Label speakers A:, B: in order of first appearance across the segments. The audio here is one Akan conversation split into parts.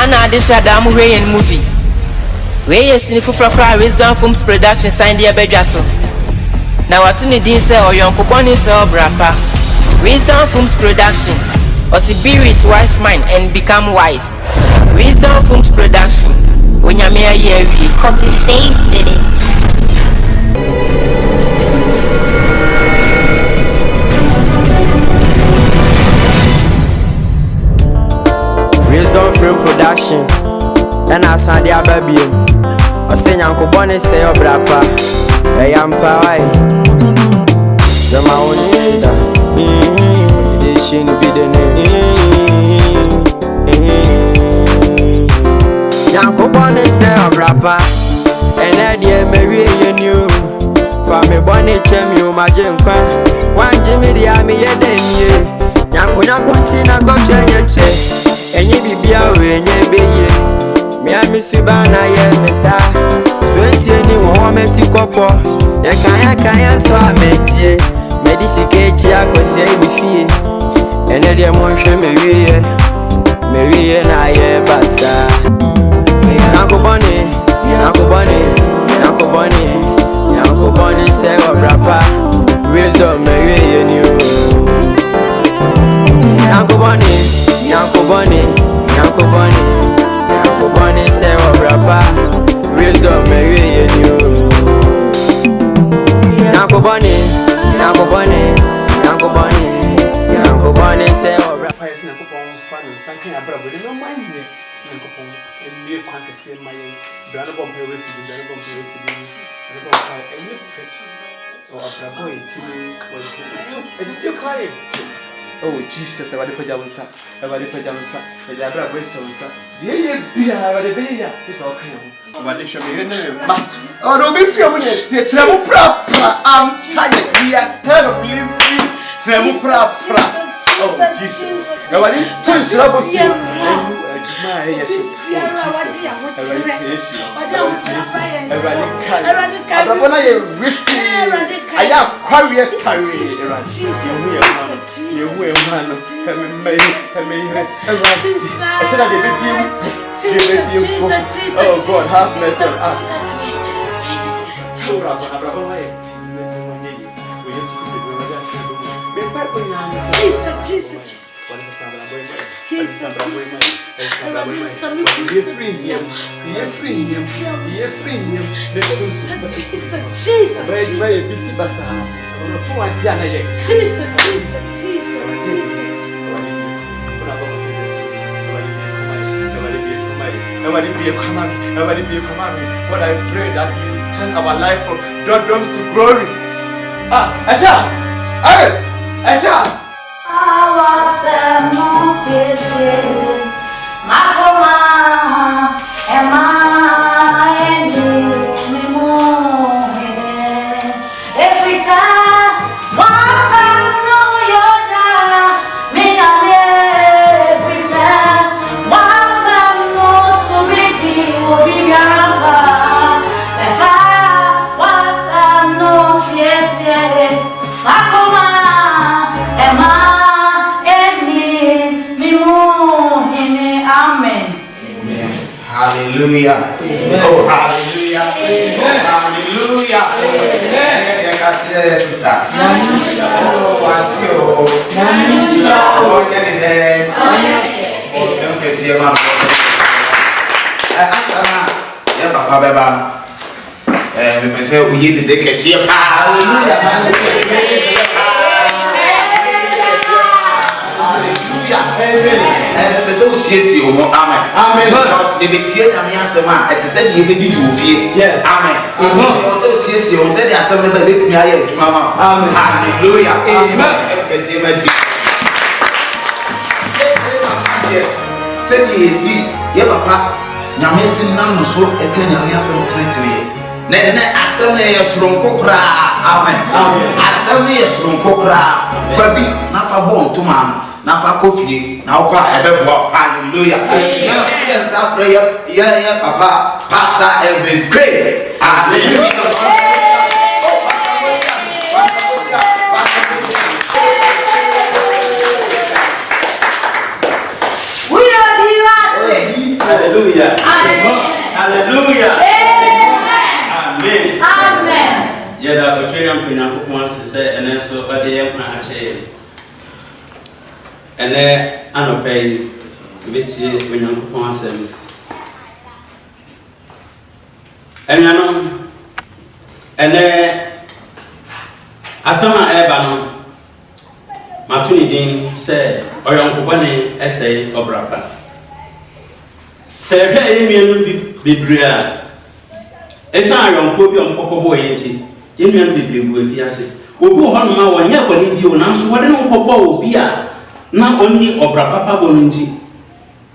A: Nana Adishadam Ray and movie. Ray is in for cry wisdom films production signed the Abejaso. Now what need this or your Kuboni cell brapa. Wisdom films production. Or be with wise mind and become wise. Wisdom films production. When you may hear we copy face did it. Wisdom film production. And I saw the baby. I say Uncle Bonnie say your brapa. I am power. The mountain. This should be the name. Uncle Bonnie say your brapa. And I dear Mary and you. For me Bonnie chem you my gym. One Jimmy the army a day. Uncle Nakuntina got your check. And you be away, and you be here. Me and Miss Ibana, yeah, Missa. 20 anyone, met you couple. You can't, so I met you. Medicine cage, I could say me fee. And then the emotion, Maria, and I, Bassa. Uncle Bonnie, Uncle Bonnie, Uncle Bonnie, Uncle Bonnie, say, oh, Rapper, wisdom, Maria, and you. Uncle Bonnie. Uncle Bonnie, Uncle Bonnie, Uncle Bonnie say what brapa, wisdom Mary and you. Uncle Bonnie, Uncle Bonnie, Uncle Bonnie, Uncle Bonnie say what brapa.
B: I say Uncle fun and something about it. No mind me, Uncle Bonnie, and me a quack say my brother bomb Paris, the brother bomb Paris, and you fit or a boy to me, and it's your client. Oh Jesus, I want to put down some. I want to put down some. The Labra Western, sir. Yeah, be a baby. It's all kind of what they should be in the mat. Oh, don't be feeling it. Travel props. I'm tired. We are tired of living. Travel props. Oh Jesus. I want to touch trouble. My yes, oh Jesus. I want to taste you. I want to carry. I don't want to receive. I am carrier. You will man, oh God, have mercy on us. Jesus. But I pray that you turn our life from doldrums to glory. Aja! Hallelujah. Oh, hallelujah. Hallelujah. Amen. Because the bacteria that me answer man, it said you be did you fear. Yes. Amen. It also says you said the assembly by let me hear mama. Amen. Hallelujah. Amen. Said you see, yeah, papa. Now me sin now no so e kan ya asem tretire. Na assembly ya suronko kra. Amen. Assembly ya suronko kra. Fabi na fa bon to man. Na fa kofi na okwa ebebo. Hallelujah. Yes, that prayer. Yeah, papa. Pastor Elvis great. Hallelujah. We are the
C: Hallelujah.
D: Amen.
C: Hallelujah.
D: Amen.
C: Amen.
D: Amen.
C: Yeah, the Australian Pinnacle wants to say, and then so at the end, I say, and then I don't pay which when you want them. And I know, and then as some Ebano, Martini said, or young Bonnie essay or Brapa. Say, hey, Bibria. It's not your copy on Papa Boy, Indian Bible with Yassi. Obu Honma, one year when you announce what no Papa will be not only or Brapa Bonunti.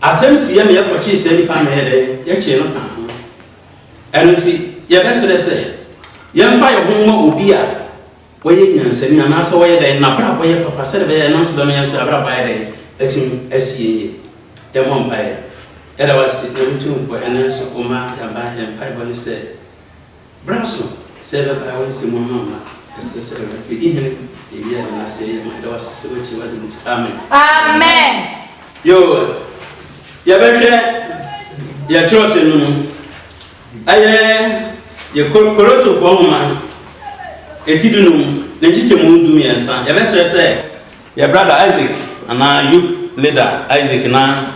C: As some see me purchase any pan head, yet you know. And see, your best say, young fire home will be a way and send me an answer where they not where Papa said they announced the man to Abra by day, letting SCA, the vampire. And I was sitting tuned for an answer, Oma, and by him, Piper said. Brasso, said I went to my mamma, as I said, even if you had not say my daughter, so what you didn't. Amen.
D: Amen.
C: Yo, your better, your chosen. I your correct woman, a tidunum, legitimate to me and son. Your best say, your brother Isaac, and our youth leader Isaac, and I,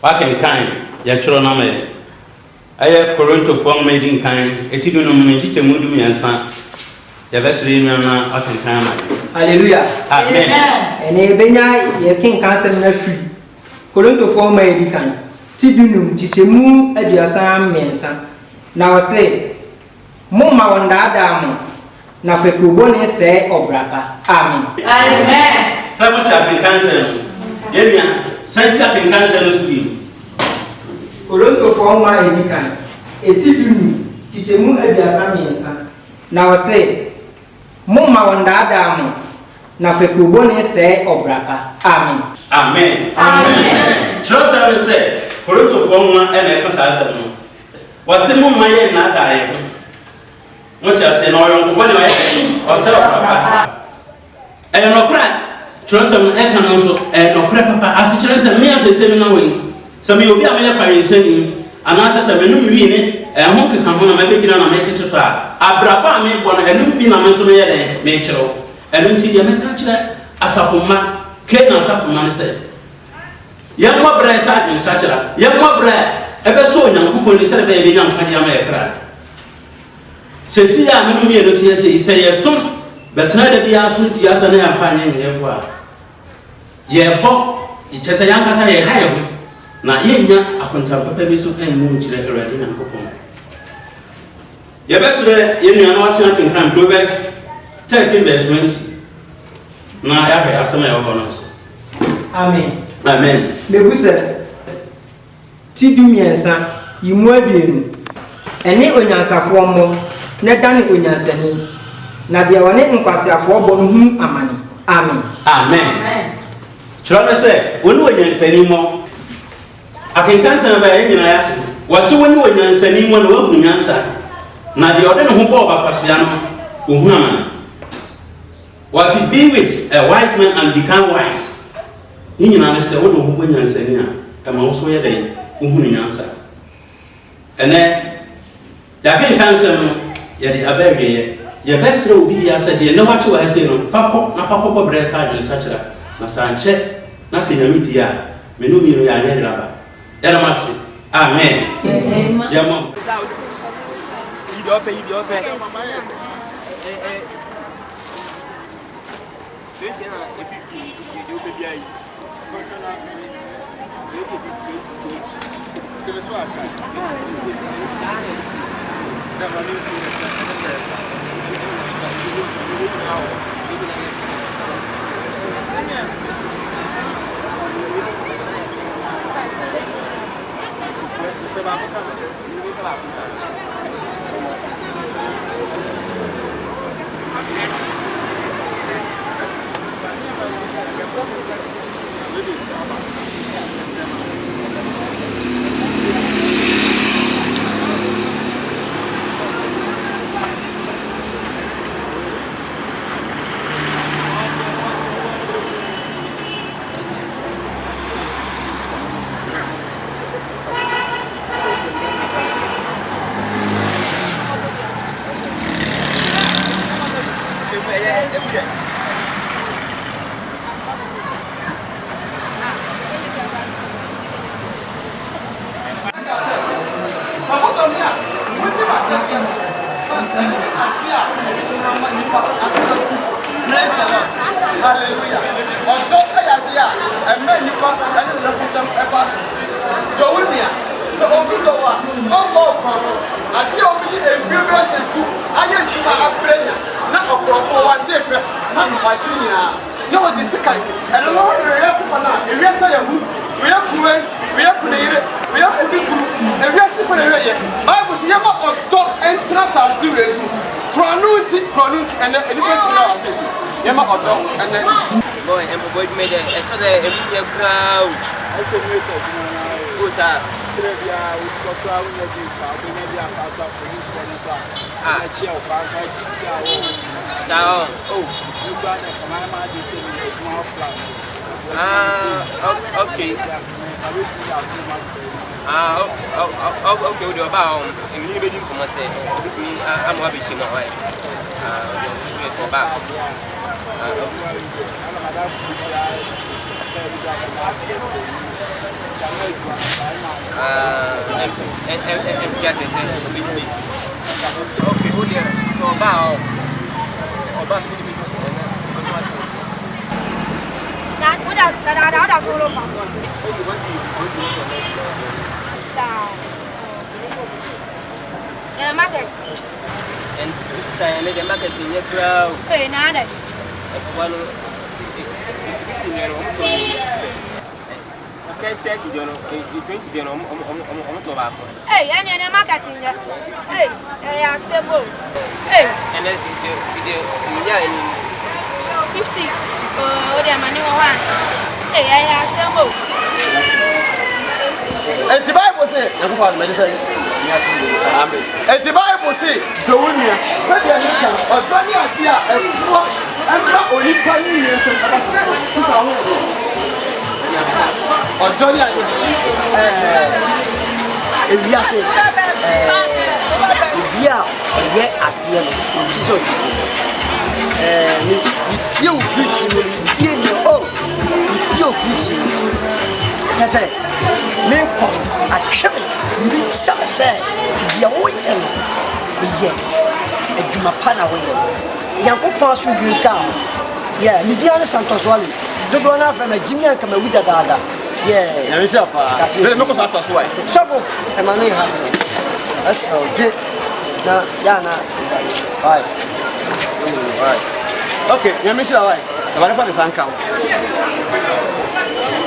C: back in kind, your children. I have Toronto form made in kind, a tidunum, teacher Mudumi and son. Your best name, I can come.
A: Hallelujah.
C: Amen.
A: And a benya, ye king cancer na free. Koronto form made in kind. Tidunum, Chichemu, a dear Sam Mensa. Now say, Moma wanda damo. Na fekubone say or brapa. Amen.
D: Amen.
C: Some have been cancelled. Yenya, since have been cancelled.
A: Koronto forma edikan. Etidunu, Chichemu, a dear Sam Mensa. Now say, Moma wanda damo. Na fekubone say or brapa. Amen.
C: Amen.
D: Amen.
C: Joseph said, Koronto forma and a consasson. Was Simon Maya not dying? What you say, no, when I say, or sell and no crack. Joseph and also, and no crap, as a chance and me as a seminar way. Some you be a mere parents saying, and answers a menu meaning, and who can come on and make it on a message to try. Abrapa made one and be a mason, nature, and until you make as a woman, Ken and Sappman said. Young more bread, and such a young more bread. Ever so young who can instead of a young Panyama. Cecilia, I'm going to say, yes, soon, but try to be as soon as I am finding here for. Ye Bob, it is a young as I hire. Now, yet, I can tell Papa so and moon to the already and coupon. Your best way, you know, can come Proverbs 13 verse 20. Now, I have some bonus.
A: Amen.
C: Amen.
A: The Busa Tidumiansa, you murder and it on answer for more, not done it on Yansani. Nadia one in Passia for Bonhum Amani. Amen.
C: Amen. Try to say, when we didn't say anymore, I can cancel by any answer. Was so when you didn't say anyone will be answer. Now the other who bought Passiano, Uhuman. Was it be with a wise man and become wise? In an answer, what will win and say, I'm also a day, answer. And then, the can cancel, yet the abbey, your best will be as I know what you are saying, Fappo breast and such a Massanche, nothing a mipia, Menumi and Rubber. Eramasi. Amen.
D: Amen.
C: Your mom.
B: man, you can't let them a pass. Go in here. So, open the one. No more problem. I tell me a few years ago, I am a prayer. Not a for 1 day, not Virginia. No, this kind. And a lot of the rest I am. We are cool, we are created, we are putting group, and we are super. I was Yama on top entrance as serious. Chronuti, and then anybody Yama on top, and then.
A: Boy, and boy made a every crowd. I said, who's that?
E: Trevia, we got traveling with you, maybe I pass up for you, I chill, oh, you got a command, you say, small flat.
A: Okay. Okay, we'll do about a little bit for myself. I'm happy to know why. Okay, hold here. So about
F: that without solo pump. Market.
A: And sister, the market in your crowd.
F: Hey, nada.
A: One 15 years old. Can't take you, you drink it on tobacco.
F: Hey, and the market in there. Hey, they are simple. Hey,
A: and then the
F: 50. Oh, they are money one. Hey, I have simple.
B: And the Bible says, and the Bible says, the women, when they are not, or Daniel, and not only penny, or Johnny,
G: if you say, yeah, at the end, it's you preaching, it's you, oh, it's you preaching. That's it. Me from a chimney, you need some say, you're waiting, a Jumapana way. Yanko pass with you down. Yeah, Midiana Santos Wally. Don't go enough from a Jimmy and come with the dada. Yeah, that's it.
B: No, that's why.
G: So, I'm only happy. That's so, now, Yana, bye.
B: Okay, you're missing a line. Whatever the fan count.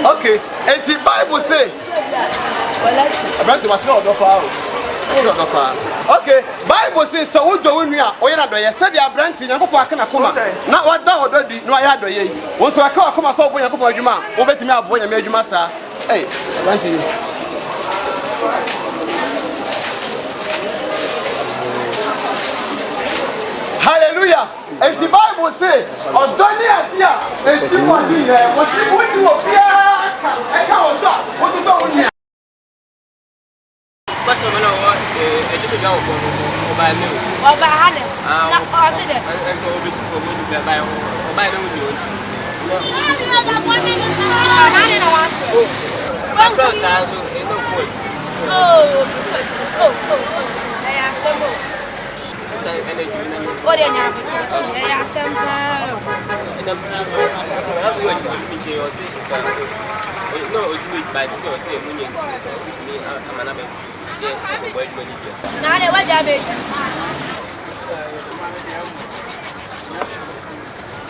B: Okay, and the Bible say,
G: well, I see.
B: about to watch all the power. Okay, Bible says, so we do we are, or you said you are branching, you go back and come. Now, what that already, no, I had the year. Once I come, I saw when you come on your man, over to me, I've won a major master. Hey, branching. Hallelujah. And the Bible says, on Daniel, and the one here, what you would do of here, I can't stop. What you do here?
A: What's the matter? I just go for buy milk.
F: Well, by Hannah, not possible.
A: I go over to buy them with you. My first house is no food.
F: They are simple. Oh, they are simple.
A: And I'm going to meet you or say, no, you by the source, say, when I'm another.
F: Now they want damage.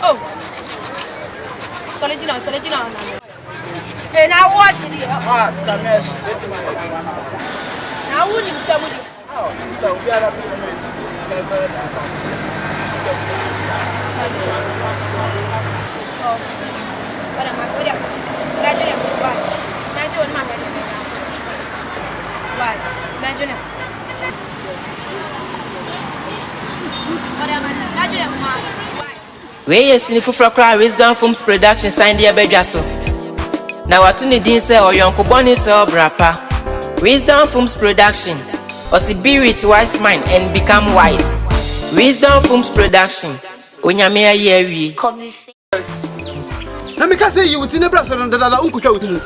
F: Oh, solid down. And I wash it.
E: Ah, it's the mesh.
F: Now, wouldn't you come with you?
E: Oh, so we are a bit
F: What am I doing? Imagine
A: we yes in for cry wisdom films production signed the bedjaso. Now what you din say or your boni say brapa. Wisdom films production. Or see be with wise mind and become wise. Wisdom films production. Onyame ayewi.
B: Let me say you with never so that I uncle with you.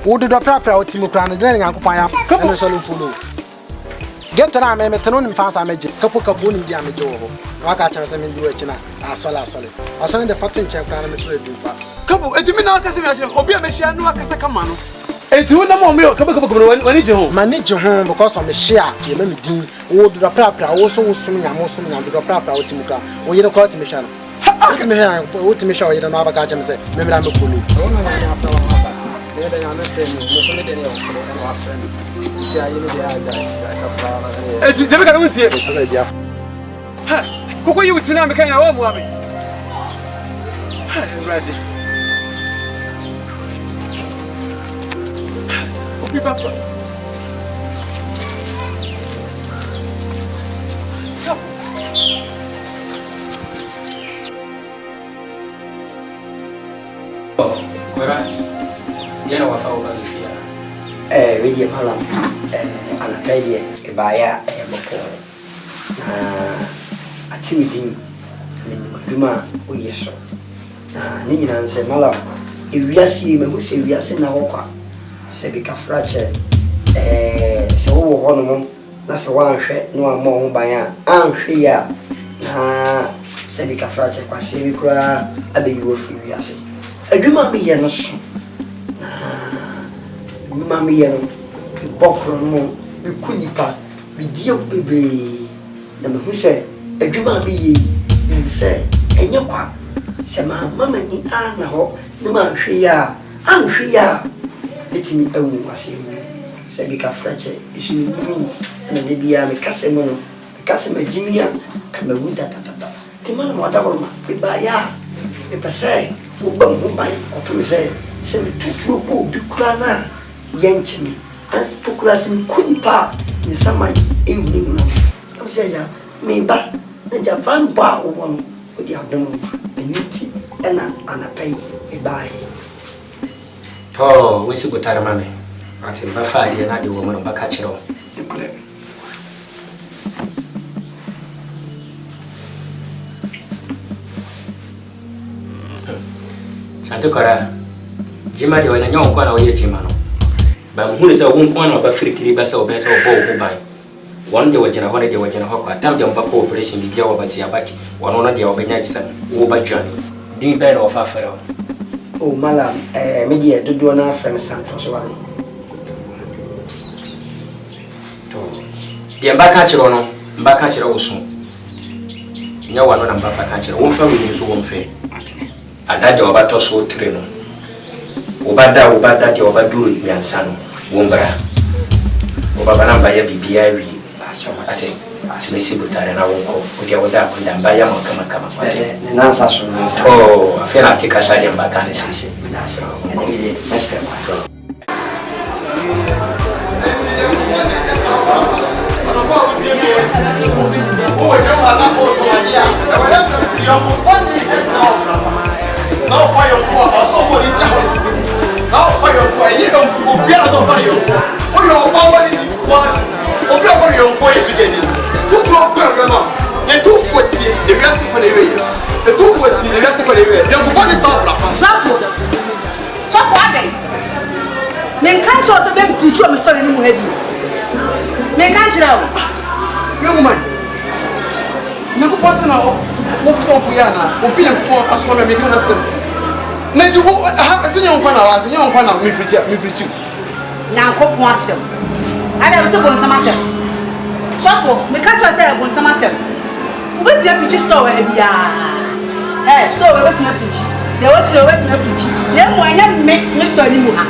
E: Who did the proper Timocran and then Uncle Paya? Come on, follow. Get to me, Meton fans I made couple of boon damage over.
G: waka cha se me ndi wachi na asole asole the fatin che kra na me to edu fa
B: Kabo, etimi na aka se me achire obi a me hia no aka se kama no. Enti wo na mo me kabo wani je ho.
G: Manage ho because of me share ye me din wo do pra wo so wo sum nya do pra wo timi kra wo yire ko timi hia no wo timi hia wo timi hia wo yire no abaka cha me se me mira me follow wo na nya after one mata me da nya me friend me so me de ne wo follow no wa friend ti ayi ne de aja ka pra
B: Enti debe ka no ntie.
G: na bia
B: Ha, koko yi wutina me kan ya wo mu ame. Ha, ready. Obi papa.
A: Kora, yana wafa uba mfia.
H: Wedi malam anapɛdeɛ ɛbaeɛ a mɔkɔ na activity menim adwuma a woyɛ so na ne nyinaa sɛ malam ewiase yi mahu sɛ ewiase na wɔkɔ sɛ bi kafra kyɛ sɛ wowɔ hɔ nom na sɛ woanhwɛ na wammɔ ho ban a anhwɛ yi a na sɛ bi kafra kyɛ kwaseɛ bi koraa abɛyi wɔ firi wiase adwuma a meyɛ no so na adwuma a meyɛ no bɔkoro no meku nipa medie bebree na mehu sɛ adwuma a meyɛ yi sɛ ɛnyɛ kwa sɛ maama m'ani ana hɔ na manhwɛ yi a anhwɛ yi a ɛtumi awu aseɛ mu sɛ bi kafra kyɛ ɛso menyimi ɛna da biara mekasɛ mu no mekasɛ magyimi a ka mawu datatata nti ma na mawada hɔ ma mebaeɛ a mepɛ sɛ woba mu ho ban kɔpem sɛ metutuo bɔ obi koraa no a yɛnkyeme anspokura sɛ meku nipa a ne sama ɛhunu mu no sɛ agya meba na gya banbɔ a wowɔ no wode adom ɛno nti ɛna anapa yi mebaeɛ
A: Wesi butara mame. Ati mbafa adeɛ na de wo mo mbaka kyerɛ wo. Santo kora. Jima de wena nyon kwa na wo ye jima no. Ba mhunu sɛ wo nko na ba firikiri ba sɛ wo bɛn sɛ wo bɔ wo ban. Wɔn de wɔgyina hɔ ne de wɔgyina hɔ kwa tam de mbaka operation bibia wo ba si abaki. Wɔn no de wo bɛnya kyesa wo ba dwane. Din bɛn na wo fa fɛrɛ wo.
H: Oh malam media dodo na friend santo so wale
A: to de mbaka kyerɛ no mbaka kyerɛ wo so nya wano na mbafa ka kyerɛ wo fa wini so wo mfe ada de obato so tre no obada de obaduru miansa no wo mbra obaba na mba ya bibia wi ate asimesi butare na wo ko odi awoda akunda mba ya makama
H: ne nansa so nansa
A: oh afela tika shadi mbaka ne sisi
H: nansa ene mese ma
B: young man, you go pass now. What was on for Yana? Open for us from a mechanism. Nature, I see your corner, I see your corner, me preach you.
D: Now, cook myself. I never saw one myself. Shuffle, we can't just say one myself. What's your picture store? Eh, so what's my picture? They want to what's my picture. Then why not make Mr. Nimuha?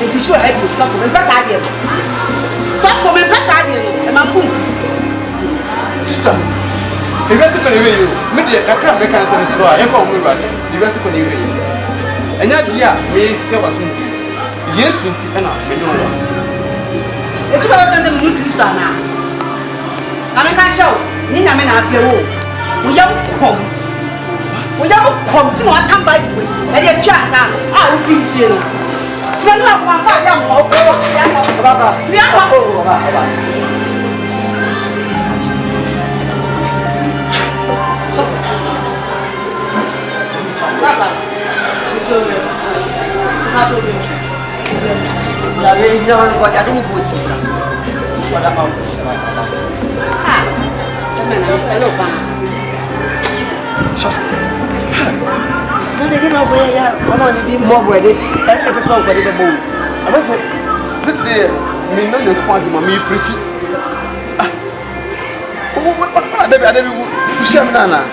D: If you should have you, stop for me, pass idea. Stop for me, pass idea, and my poof.
B: Sister, the rest of the way you made the Kaka mechanism is right. If I'm back, the rest of the way. And that dear may say was yes, and I know.
D: It's about time you do this now. I can't show. Nina men are few. We don't come. We don't come to our time by the way. And your chance, I will be you. So no one find out more.
H: la ve no ko ya ni buti ka wala ka ko sema
D: Ah, come on, fellow.
H: Suffer. No, they didn't know where you are. One on the deep mob where they ever know what they were born.
B: I want to sit there. Me know your fancy, mommy, pretty. What are they? We share Nana.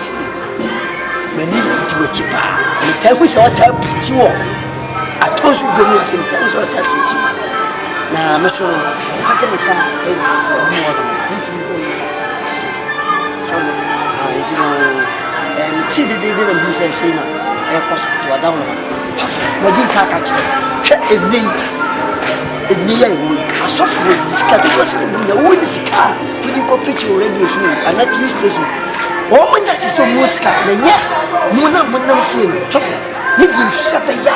H: Many to a chipa. The time we saw that pretty war. I told you, do me some times or that pretty. Now, I'm sorry. I can make a and see the day didn't be saying, air cost to a down. But you can't catch it. A near a software discussion in the old car. When you go pitch your radio show and that TV station. Woman that is so Moscow, and yet, Mona Mona seen. So, medium Sapaya,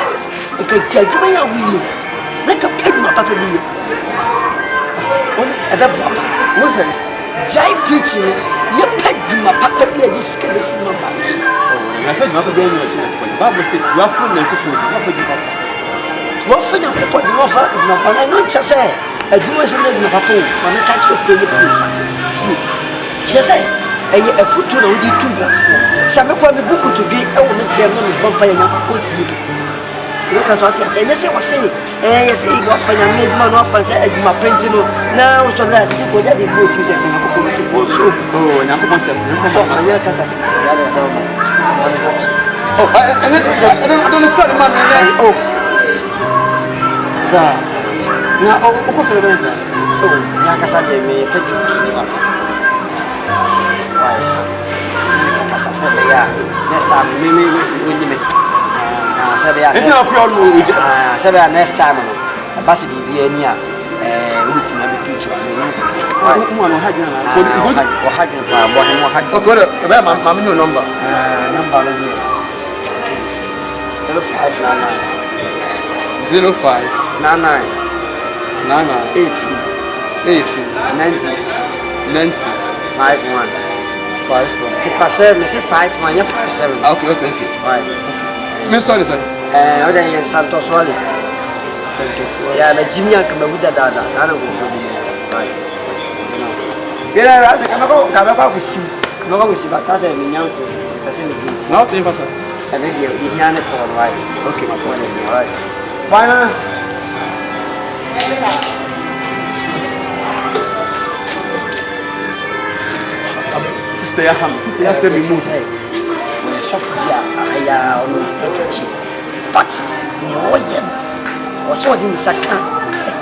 H: a good gentleman, like a peg, my papa. At the papa, wasn't Jai preaching, you peg my papa be a discussion.
B: I said, not again, Baba said, you are full and coupon, not for you, papa.
H: Often I'm put no offer, no fun, and not just say, a doers in the papa, when I catch your penny proof. See, she said, a foot to the way you took us. Some of the book to be a woman, they are not vampire and put you. Look at what I said, yes, I was saying, yes, it was fine. I made man off and said, my painting now, so that's it. What they put is a kind of so, oh, and I'm going to so I don't expect the man. Oh, sir. Now, of course, oh, Yakasadi may pay to why, sir? Next time, maybe with me. Sabia next time, a bassy be near with my picture. One had you or had you number. Number 05 99 80 90 51 People say me say 51 you 57.
B: Okay.
H: Right.
B: Mr. Listen.
H: Other than Santos Wally. Yeah, but Jimmy and Kumawood dada. I don't go for the right. Yeah, I say come go with you. Come go with you, but I say me now to person me.
B: Not even sir.
H: And then you hear the call right.
B: Okay, my friend.
H: All right. Why not?
B: Stay at home. Stay at home.
H: When you suffer, I on take it. But you was what in Saka, a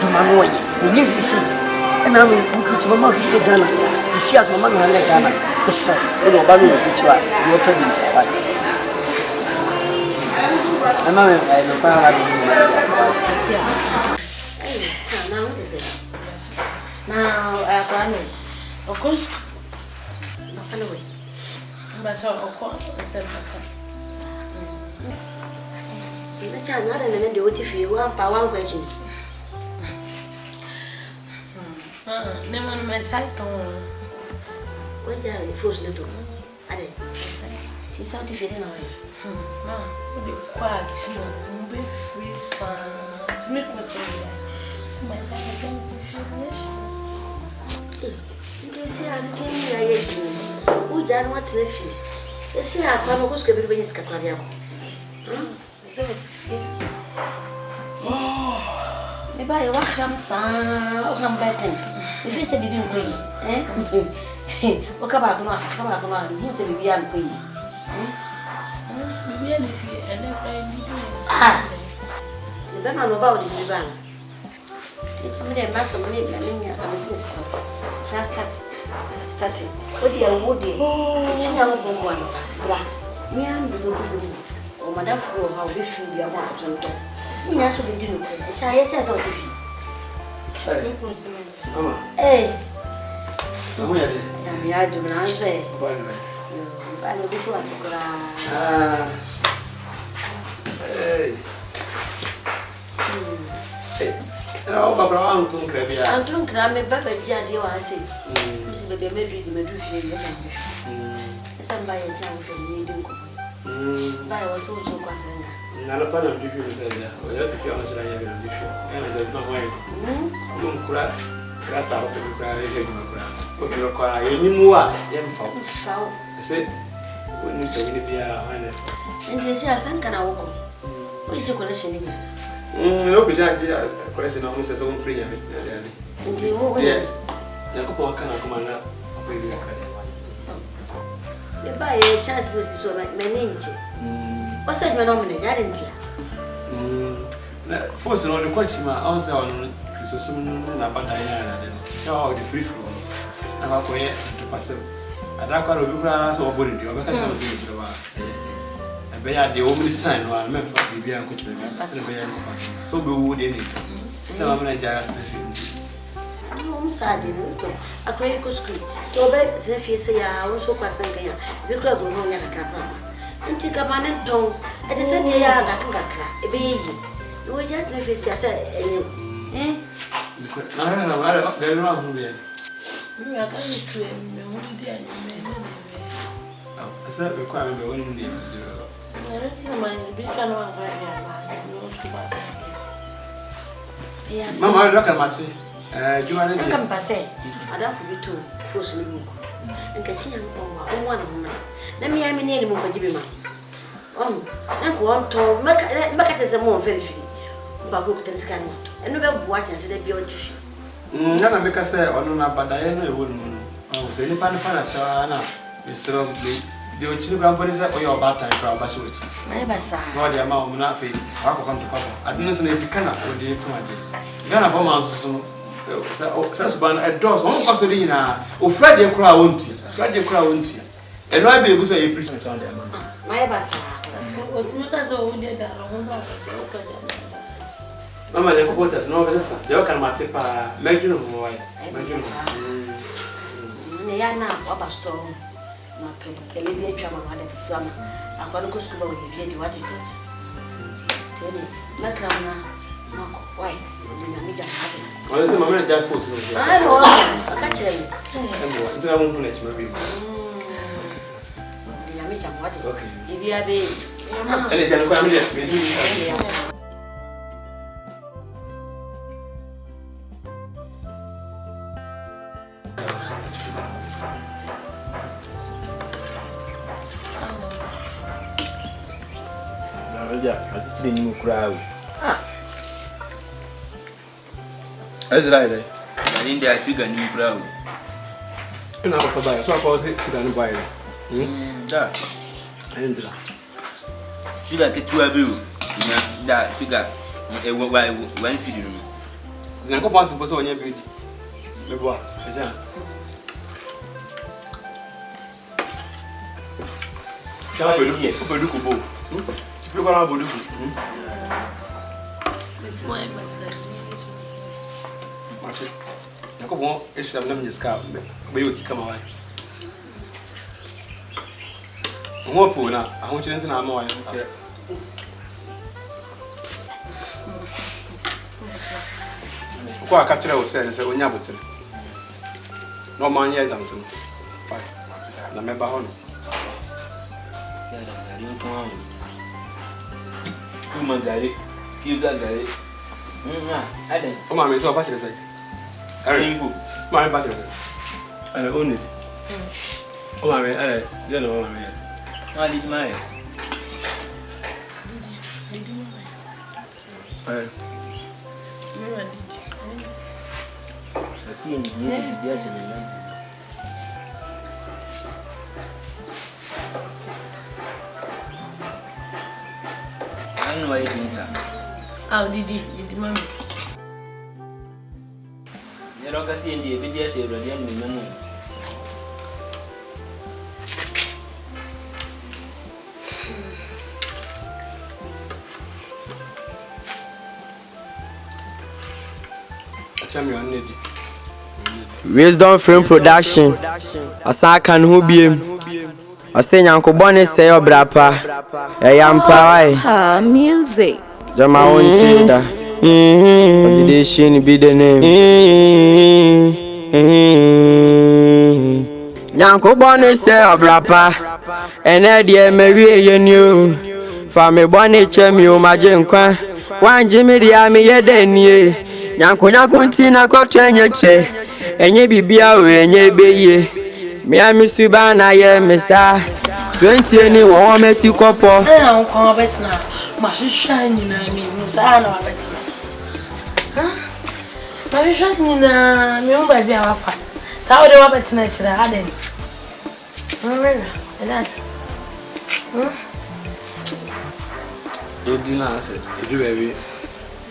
H: Dumanoy, the new you see. And I'm which my mouth is Ghana. To see as my man and Ghana. Yes, sir. You know, Babu, which you are opening for fight. I'm not
I: now what is it? Now, of course, not away. But so, of course, it's a child, not an end duty for you, one power question. Never met title. What are you forced to do? She's out if you didn't know it. What the quack, she will be free, son. To make what's going on. To my child, you see, as it came here, I do. Who done what left you? They say I can't go to everybody is Catlariaco. Maybe I want some son, betting. If you say, be queen, eh? What about one? He said, be young queen. Ah, you don't know about it, Ivan. Take me a mass of money, I was starting. What dear Woody? She never go one. Blah, me and the local or Madame Fro, how we should be a one to talk. You also be doing it. I just out of you. Eh, I do not say. I know this was a
B: Hey. No, Barbara, I'm too crabby.
I: I'm too crabby, but I say, Miss Baby, I made you do somebody else from me. But I was so crossing.
B: None of them give you said, or you have to feel honest, I have been before. And I said, no way. Don't cry. Crack out of the cry. Okay, you cry. You knew what? I said, When you tell me,
I: And they say, I sent an hour. What did you collection again?
B: No, but I question almost as a free.
I: And you won't.
B: Yeah, Yakopo can come on up.
I: You buy a chance was so like my name. What's that phenomenon? I didn't hear.
B: First, on the question, my answer on Christmas about Diana. Oh, the free flow. I'm up here to pass it. I don't know if you or body, or because I was in the way. The only sign while I'm for the beer could be so we would in it. So I'm going to just.
I: I'm sad, you know. A great school. To beg the face, I also pass a year. You could go home at a crap. And take a man and tongue. I just said, yeah, I think I crack. A baby. You were yet the face, I said, eh?
B: I don't know. They're wrong here.
F: You are coming to him.
B: I said, requirement the only name.
F: I don't see my bitch. I know I'm very bad.
I: Yes.
B: Mamma, look at Matty. You are
I: I come pass it. I don't forget to force me. And catch him on one of them. Let me have me near the Mokajima. And one to make it as a more very free. But look at this kind of and no watching and say they be on tissue.
B: Nana make us say, oh, no, but I know a woman. I was any pan China. Mr. The children put it on your bad time for a bashwood.
I: My bassa.
B: No, the amount of nothing. How come to Papa? I didn't know it's a canna for the 2 day. Ghana for months, Sasban at doors, one Pasolina, or Friday crowd won't you? Friday crowd won't you? And why be able to say a preacher on them?
I: My bassa.
F: What make us all did that?
B: Mamma, the quarters, no, they can matip, make you know why.
I: They are now up a storm. My penny be a trouble at the summer. I'm going to go school with you. What it is? Tell me, my crown now. Why?
B: Well, it's a moment that force.
I: I know. I can't tell you.
B: I won't let you maybe. Okay.
I: If you have a
B: any time,
E: I didn't new crowd.
B: That's right.
E: I didn't dare sugar new crowd.
B: You know, so I was it to buy it. And
E: sugar get to a bill. That sugar, one city room.
B: then I go past the person on your beauty. The boy, you go out.
F: It's my mistake.
B: I go on, it's a lemon scout, but you come away. More food now. I want you to know more. Quite capture was saying, so when you're button. No man, yes, I'm some. The member on.
E: Human guy, fuse that guy. I didn't.
B: Oh, mamma, so back to the side. My back to the I own it. Oh, mamma, you know, mamma.
E: I did my. I see in the I don't know why you think so.
F: How did you remember?
E: You don't see in the video, she already knew.
A: Wisdom Film Production. Asaka no biem. Ose nyanko bone say obrapa. Yampa
J: music.
A: Jama wonti da. Osidation be the name. Nyanko bone say obrapa. Ene de mewie yenu. Fa me bone chemi o maje nkwa. Wan jimi dia me yedanie. Nyanko nti na kwatwa nyeche. Enye bibia o enye beye. Me amisuba na ye mesa. 20 any one met you couple.
J: I'm coming better now. My shining, I mean, I know better. My shining, no baby, our fat. How do I better tonight? I didn't. And that's
B: dinner said, if you baby,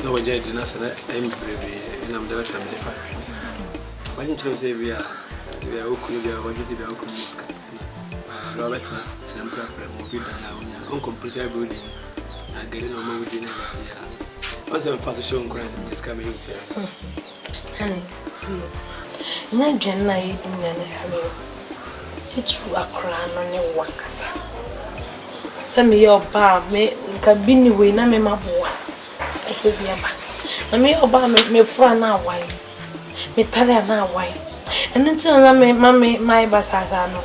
B: no, I did dinner said, I'm baby, and I'm the family. Why didn't you say we are okay? We are going to be okay. Robert, I'm going to uncomputer building. I'm getting on my dinner. Once I'm fast show Christ and this coming here.
J: Honey, see, no general eating and having teach you a crown on your workers. Send me your bar, me can be anyway, na me my boy. I could be a back. And me your bar make me for an hour. Me tell her now why. And until I make mammy my bassano.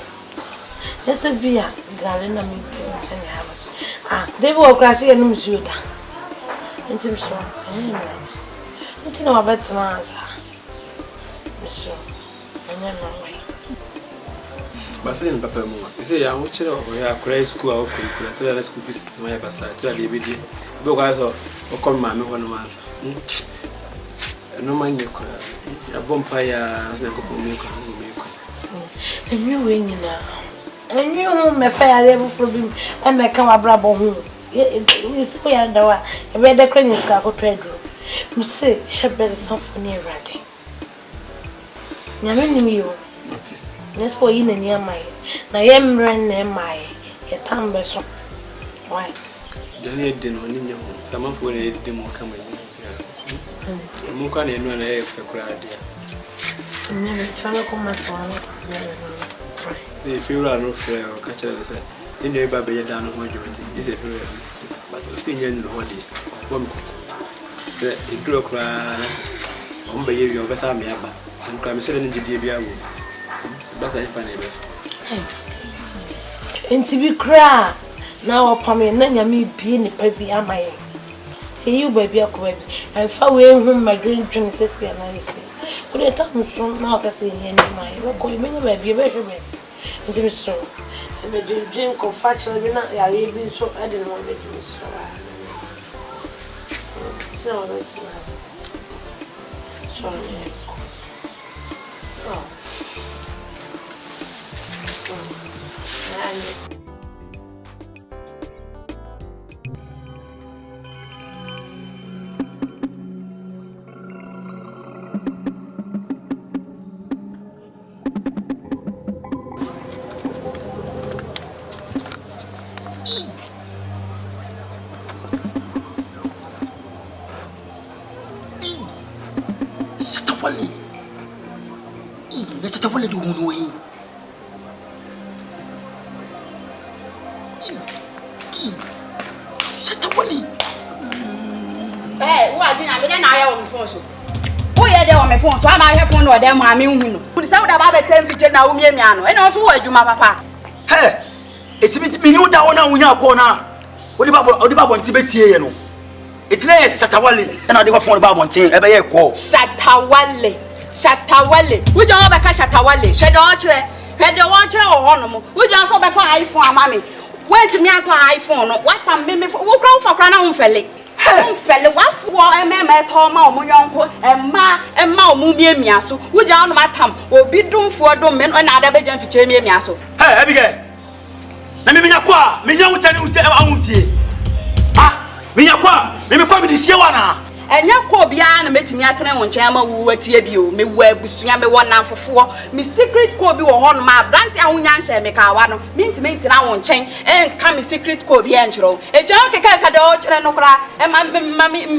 J: Yes, a beer, Galena meeting and have. They were grassy and monsieur. And seems so. Until no better answer. Monsieur, I never way.
B: But saying Papa, you say, I'm watching over grade school or school fees to my bass. I tell you, because or come my one answer. No mind your cry. A bonfire as a couple milk.
J: And you win now. And you may fire level from him and may come a brabo home. We say, I know a better crane scarf or trade room. Miss say, shepherd symphony ready. Yamin you. That's why in near my. I am ran near my. A tamber so. Why?
B: You need dinner in your home. Some of you need them coming. Mukan and one for crowd.
J: Never try to come as one.
B: If you are not fair or catch us, you never be down on my duty. Is it real? But I've seen you in the body. Say, it grew a cry. On behavior of a Samiaba and crime selling into DBA. That's I find it.
J: And to be cry now upon me, none of me being a baby am I. See you, baby, and far away home my dream says, and I say, what a time from now, I say, and my local baby, a better man. It's a so. And the drink of fashion, I even so I didn't want it to be so. No, that's nice. Sorry. Oh.
D: So I'm out here for no damn mammy. Who said about 10 feet now, Miano, and also what you, my papa.
K: Hey, it's me new down on your corner. What about one Tibet? It's less Satawali, and I never found about one thing ever call.
D: Satawali, would you ever catch Satawali? Shed Archer, had the watcher or Honomo, would you also better iPhone, mammy? Went to me out to iPhone, what a mimic will grow for Crown Felly. Fellow, what for a man at home, my uncle, and ma, Mumia, so would you on my tongue or be doomed for a domain and other Belgian for Jamie Miaso?
K: Hey, Abigail, let me be a qua, me young tell you I won't see. Ah, me a qua, maybe come with the Siwana.
D: And your poor beyond meeting me at an own chamber who were TBU, me work with Siame 1 now for 4, me secret Kobe or on my brand, and we answer me Kawana, mean to make I won't change and come in secret Kobe Angelo. A junk Kakadodge and Okra, and my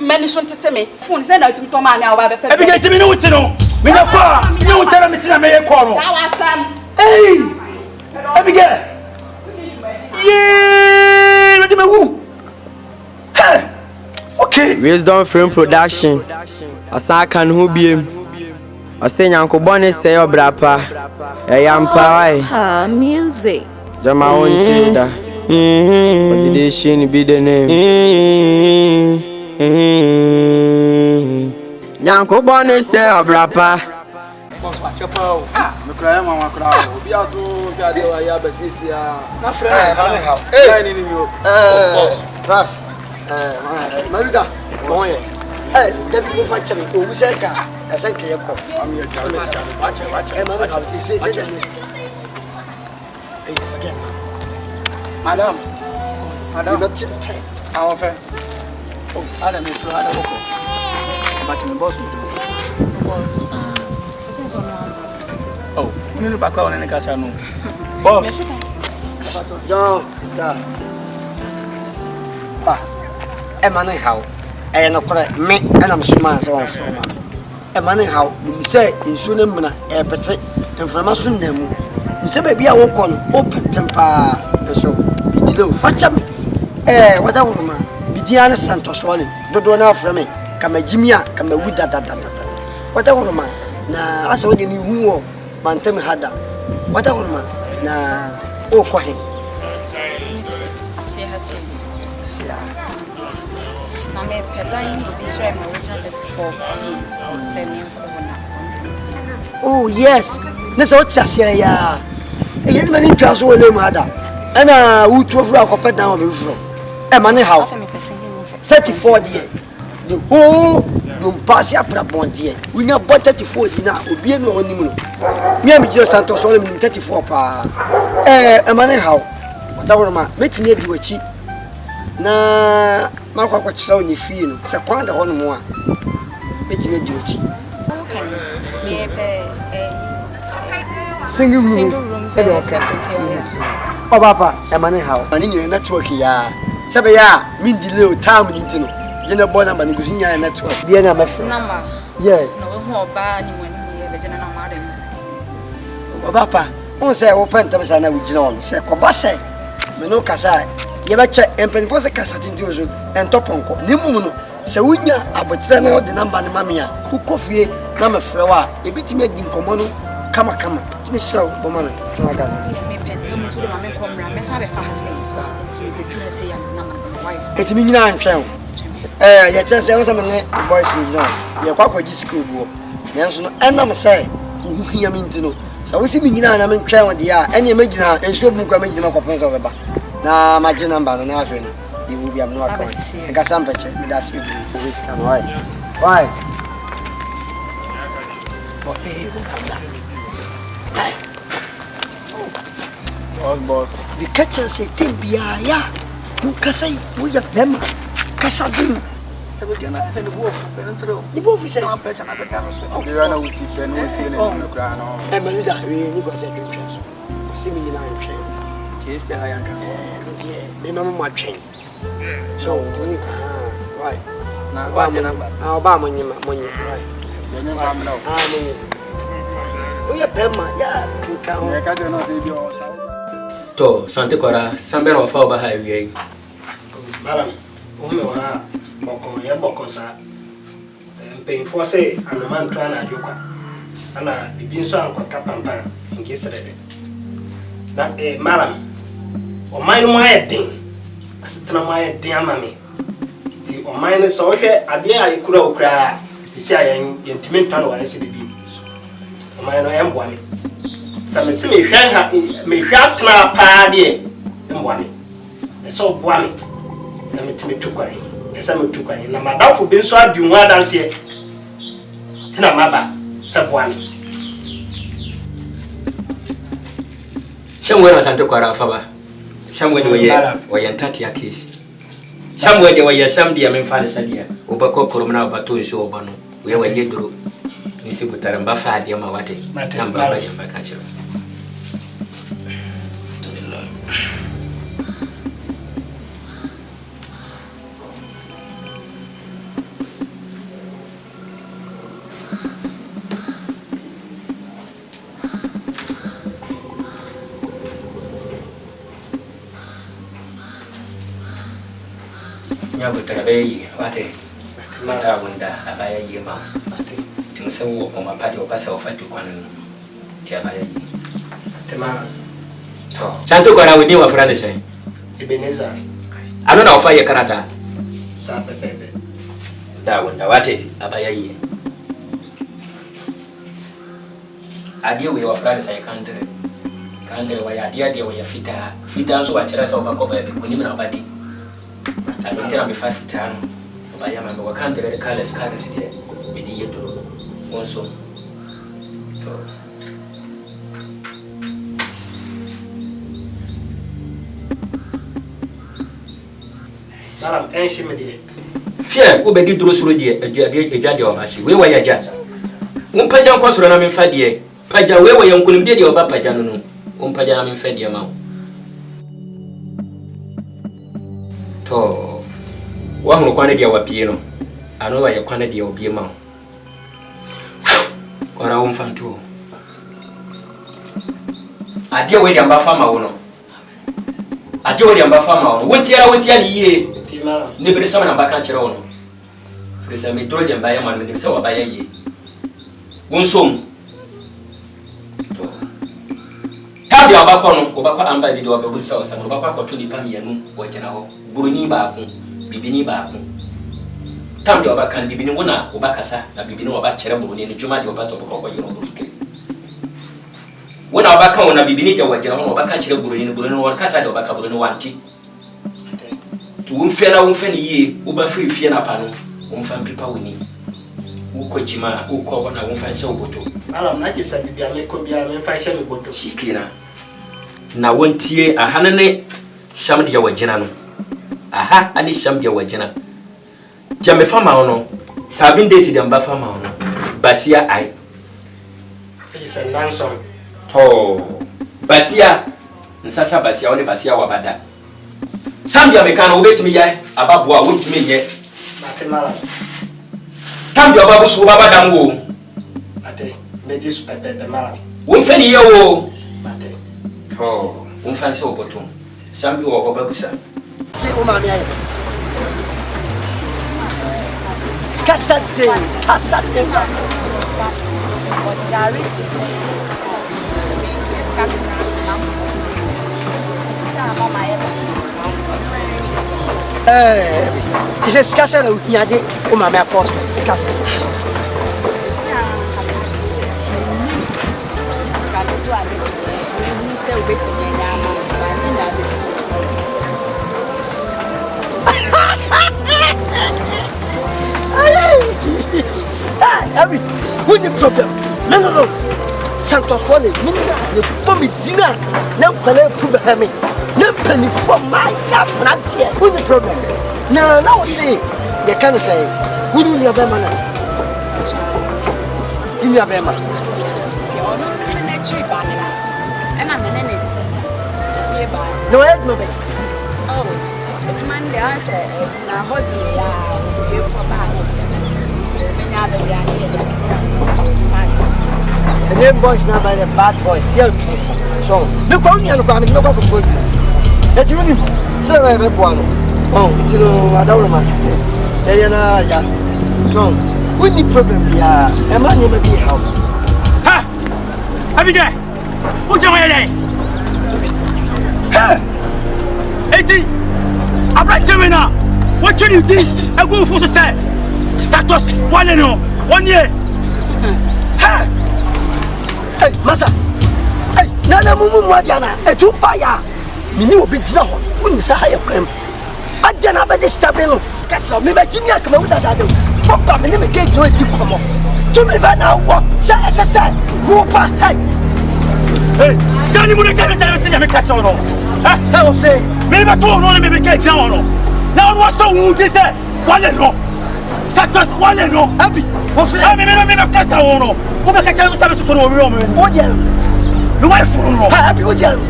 D: mammy soon to me. Phone send out to Tommy now.
K: Abigail, you know what to know. Me no qua, you don't tell me to make a call. Hey, Abigail. Yeah, let me woo. Hey. Okay.
A: Wisdom Film Production. Asaka who be him. I say Yanko Bonnie say your brapa.
L: Yampa music.
A: Jama won't that. What's the shiny be the name? Yanko Bonnie say your brapa.
E: boss wa chepa o. Me kra mama kra o. Obi aso ga de wa ya basisi a. Na friend. Eh, ni mi o. Boss.
H: Ras. Marida. Go here. David go fa chemi. O wi se ka. E se ke ye ko.
E: Am ye tell me. Watch.
H: Man how it say this. Hey, forget.
E: Madam.
H: You not till time.
E: How often? Oh, Adam is so hard to work. But me boss.
F: Boss.
E: Oh, you know back on any casa no. Boss.
H: John, da. Man how? I no correct me and I'm smart so from. Man how? Me say in sooner mna e pete information dem. Me say baby a wo kon open temper so be delay facha me. What that woman? Be Diana Santos Wally. Do na from me. Kama Jimia, kama wuda da. What that woman? Na asa wode mi hu man tem hada. What that woman? Na o ko hen. Sia.
F: Na me pedan bi share my original 34 fees semi corona.
H: Oh yes. Nessa what sia ya. E yeni mani twa so ole mu hada. Ana wutu ofru akopɛ dan o be fro. Man how? 34 there. The whole room pass ya prapon there. We na bought 34 dina obi no onim no. Me am just Santos so me 34 pa. Man how? What word ma metimi adi wachi. Na makwa kyerɛ oni fie no. Se kwan da ho no mo a. Metimi adi wachi.
F: Me
H: Single room.
F: Secretary.
H: Oh papa, man how? Ani ni network ya. Sabe ya min delay time ni ntino je na bo number ni gusunya network bia na mafu
F: Number.
H: Yeah.
F: No ho oba ni wani ye be jena na mare.
H: Oba pa on say wo penta me sa na wugina on say ko ba say me no kasa ye ba che empen fo se kasa tinti ozo entoponko ni mu no se wunya abotre na de number ni mamia ku kofie na me frɛ wa e bitimi agi nkomo no kama timi saw bo mame na gaza
F: Me penta mu to de mame komra me sa be fa hase. Enti me bedu na say ya na mama why.
H: etimi nyina antwen ye tese wo se me boys ni no ye kwakwaji school bo nanso no enam say wo hia me ntino sa wo se me nyina na me ntwen wo de ya ene me gina enso bu kwa me gina kwa pensa wo beba na ma gina number no na afi no de wo bia no account e ga sampeche me da speak this can why
E: Boss.
H: The kitchen say timbia ya ukasai wo ya bema kasadin ni bo fi say
E: You na usi friend no usi ne no kra no.
H: e manida we ni go say do so si mi nyina nhwe
E: Taste ha yanka.
H: me mama mo atwen so to ni why
E: Na ba je number.
H: Ba mo nyima why
E: Ye nyi ba me no.
H: mo nyi o ya bema ya nka ho
E: Ye ka je no te bi o sa.
A: To sante kora sambera wa fa ba ha wiye.
B: Malam, o me wa boko ya boko sa. Mpemfo se anaman to ana adwokwa. Ana bibi nso ankwa kapampa nkisrede. Na malam, o man mo ayedin. Asetena mo ayedin amame. Ti o man ne so hwe ade a ikura okura. Isi ayen yentimi ntano wa ese bibi. O man no yemboa me. Sa me se me hwa tena pa de mboa me. So boa me. Na metimi tukwan. Esa me tukwan na madafo bi nso adi ho adanse. Tina maba sa boa me.
A: Shamwe na sante kora fa ba. Shamwe ni waye ntati ya kesi. Shamwe de waye shamdi ya memfale shadia. Obako koromna bato nso obano. We waye duro. Nisi butara mbafa adi ma wate. Namba ba yamba kachiro. Nyago tarabeyi wate mara wanda abaya yema wate tumsewo kwa mapadi opasa ofatu kwa nini tia abaya
B: Tema
A: to santo kwa rawidi wa frade sai
B: Ebeneza
A: anona ofaye karata
B: sa pepe
A: da wanda wate abaya yi
L: adeɛ wei wɔfra ne sɛ kandere wɔyɛ adeɛ wɔyɛ fitaa nso wakyerɛ sɛ wobɛkɔ baabi konim na wobadi ante na mefa fitaa no wɔbayɛ ma mewɔ kandere de colours deɛ mede yɛ duro wo nso
A: Salam, shimidi.
L: Fear, who be duro suru deɛ agya deɛ ɔbahye wei wɔyɛ agya wompagya nkɔ soro na memfa deɛ pagya wei wɔyɛ nkonimdeɛ deɛ ɔba pagya no no wompagya na memfa deɛ ma wo tɔ woahoro kwane deɛ wapie no ano wɔyɛ kwane deɛ obie ma wo kɔra womfa nto adeɛ wei deɛ mbafa ma wo no adeɛ wei deɛ mbafa ma wo no wontia ne yie ne bere sama na baka kyerɛ wo no presa me dro de mbaye man me se wa baye ye wonsom to tabi abakɔ no obakɔ ambazi de obabu sa osam obakɔ akɔto nipa mienu wo gyina hɔ buruni baako bibini baako tam de obaka bibini wona obakasa na bibini oba kyerɛ buruni ne dwuma de obaso obakɔ yero burike wona obaka wona bibini de wo gyina hɔ obaka kyerɛ buruni ne buruni won kasa de obaka buruni wanti to wonfɛ ne yie oba free fie na pa no wonfa mpipa woni ukojima uko na wonfa nse oboto
A: alam na kisa bibia me ko bia me fa nse me boto
L: shikina na wontie ahane ne sham de wagina no aha ani sham de wagina jame fama no 7 days de mba fama no basia ai
A: kisa nansom
L: to basia nsasa basia woni basia wabada sam de meka no obetimi ye ababoa wontumi ye tam de obabu so baba dam wo
A: ate me dis pete mara
L: won fani ye wo ate to won fan se oboto sambi wo obabu sa
H: si o ma mi aye kasate
F: Jari
H: is it scarce and yadi o ma me post scarce Abi, what's the problem? No. Santos Wale, Minna, you put me dinner. No, Pele, put me. No penny for my yap, not here. What's the problem? No, say, you can't say, we don't have a man. Give me a bema. No, I no be.
D: Oh, Monday, I said, now, what's the
H: and then boys now by the bad boys, yeah, so look on you, I'm not going to put you. Let you say, I have one. Oh, I don't know. Yeah, so, when the problem be a man never be how.
K: Ha! Abigail! What's your way? Ha! 80! I'm right to me now. What can you do? I go for the side. Status 1 year. Ha!
H: Hey, Massa. Hey, Nana Mumu Madiana, a 2 buyer. Mini will be Zahon, wouldn't say I come. I didn't have a stabilo. That's all. Maybe Jimmy come out that I do. Papa, me never get to come on. To me by now, what? Say, Whooper,
K: hey, tell me what I catch on.
H: How of they?
K: Maybe I told you, maybe catch on. Now, what's the wound is there? One and no. Satos, one and no.
H: Happy.
K: I mean, I'm catch on. What can I tell you something to know?
H: What you?
K: The wife for
H: happy with you.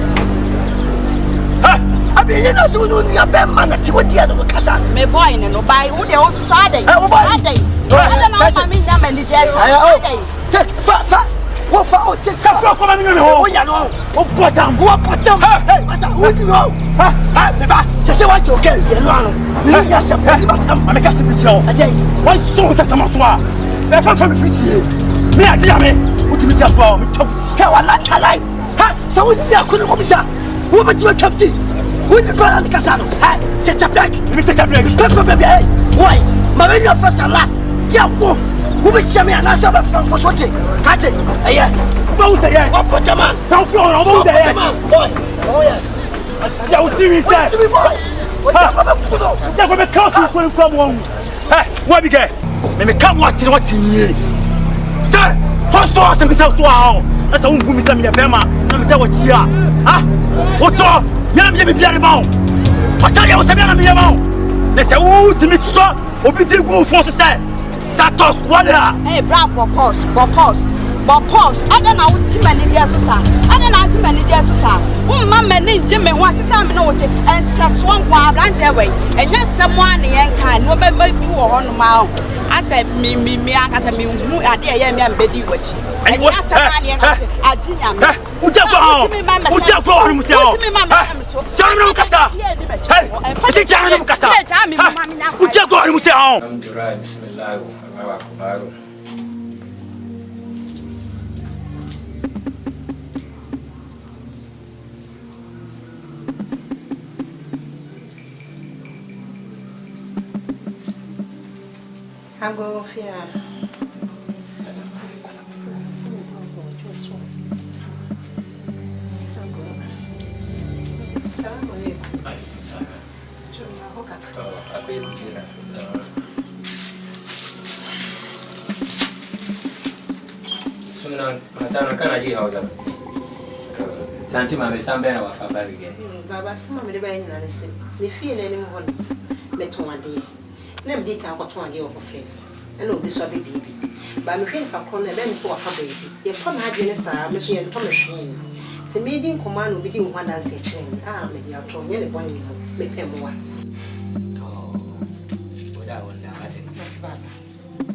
H: I be in a soon on your bad man at what the other Casa.
D: Me boy, and no buy who they also saw day.
H: I don't know.
D: I mean, them and the jazz.
H: Take fat. What for? Take
K: come on, you know.
H: Oh, yeah, no.
K: Oh, put down.
H: Hey, Massa, what do you know? Just say what you get. You just a I'm a customer show. I tell you,
K: why so such a maswa? If I'm from the free, me, I tell me, what do you tell me?
H: How I like to lie. So we couldn't come, sir. Who but you a captain? Who the brother the Casano? Hey, take a break. Pepper, baby. Why? Marina first and last. Yeah, who will see me and answer for shooting? Catch it. Yeah.
K: Go there.
H: What put your man?
K: South Florida. Go there.
H: Boy. Oh yeah.
K: Yeah, what do you say?
H: Wait, boy. Wait,
K: yeah, we come to when come on. Hey, what be get? Me come what in here. Sir, first to us and South Florida. That's a woman who is a Bema. Let me tell what you are. Huh? What's all? You're not be about. I tell you, I was a man about. Let's say, oh, to me, stop. Obiti go for to say. Satos, what?
D: Hey, bravo, boss. I don't know what too many years or so. I don't know too many years or so. Mamma named Jimmy wants to tell me no, and just one while runs away. And just someone in kind, no baby on the mouth. I said, me, I said, me, who are dear young man, Betty Witch. And what's a man, I didn't know.
K: Who just go? Who just go? Who just go? John Lucasa. Hey, I think John Lucasa. Who just go? Who just go?
M: I'm going for you.
L: Matano kana ji hausa. Santi mame sambe na wafa bari
M: Baba sama me de ba yin na lese. Ne fie na ni mo hono. Me to ade. Na me di ka ko to ade wo face. Na obi so be bibi. Ba me hwe ka kro na be me se wafa bibi. Ye to na ade ne sa me so ye to me hwe. Se me di nkoma na obi di ho adanse kire. Ah me di ato nye ne boni mo. Me pe mo wa.
L: Oda wonda ate. That's baba.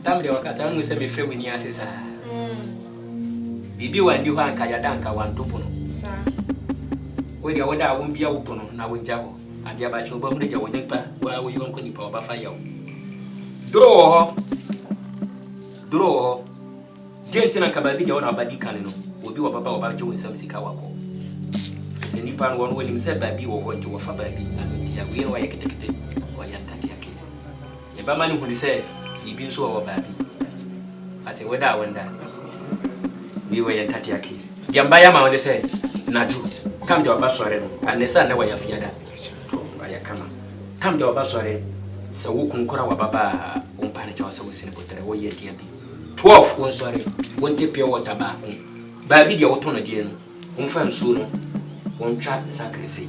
L: Tam de wakati anu se me fre wini asesa. Bibi wandi ho anka yadanka wantopo no. Sa. We dia woda wombia wopo no na wonja ho. Ade abachi oba mu de wonyipa wa wo yonko nipa oba fa yawo. Duro ho. Jentina kababi dia wona abadi kan no. Obi wa baba oba je wonsam sika wako. Se nipa no won woni se babi wo ho nje wo fa babi anti ya we wa yeketekete wa yantati yake. E ba mani huni se ibi nso wa babi. Ate woda wonda. We were in 30 case. Yambaya ma wode say naju kam de obasore no anesa na wa yafiada wa yakama kam de obasore se wo kunkura wa baba umpane cha wase wosine potere wo ye dia bi 12 won sore won te pure water ba bi de woto no die no umfa nsu no won twa sakrisi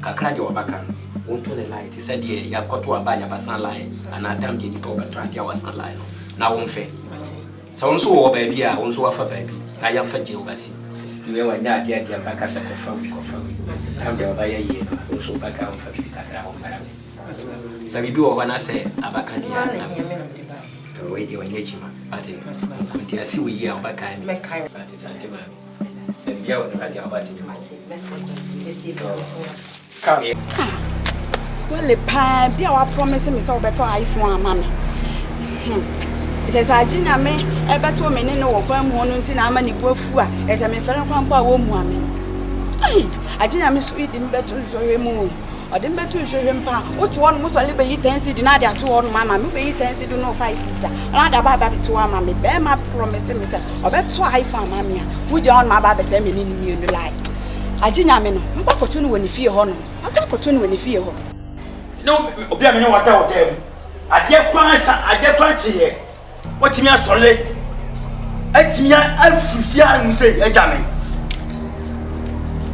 L: kakra de obaka no won to the light se de yakoto aba ya basan line ana tam de ni to obetra dia wasan line no na won fe so won so wo ba bia won so wafa ba bi aya fa je obasi tiwe wanya dia baka sa kofa tam de obaya ye won so baka on fa bi kakra on para sa bibi wo wana se abaka dia na to we di wanya chima ati kunti asi wi ya obaka ni ati santima se bia wo na dia obati ni come here
D: well pa bia wa promise me say obeto iPhone amame Ese ajinya me ebeto me ne no wo kwa mu hono nti na ama ni buafu a ese me fere kwampa a wo mu ame ai ajinya me so idi mbeto nso hwe mu ode mbeto nso hwe mpa otu won mu so le be yi 10 cedi na de ato won mama me be yi 10 cedi no 5 6 a na da baba to mama me be ma promise me say obeto iPhone mama ya wuje won ma baba say me ni mi no like ajinya me no mbakoto no woni fie ho no mbakoto no woni fie ho
K: no obi a me ne wata hotel ade kwan chiye What me asole? Etimia afufia mu sei ejame.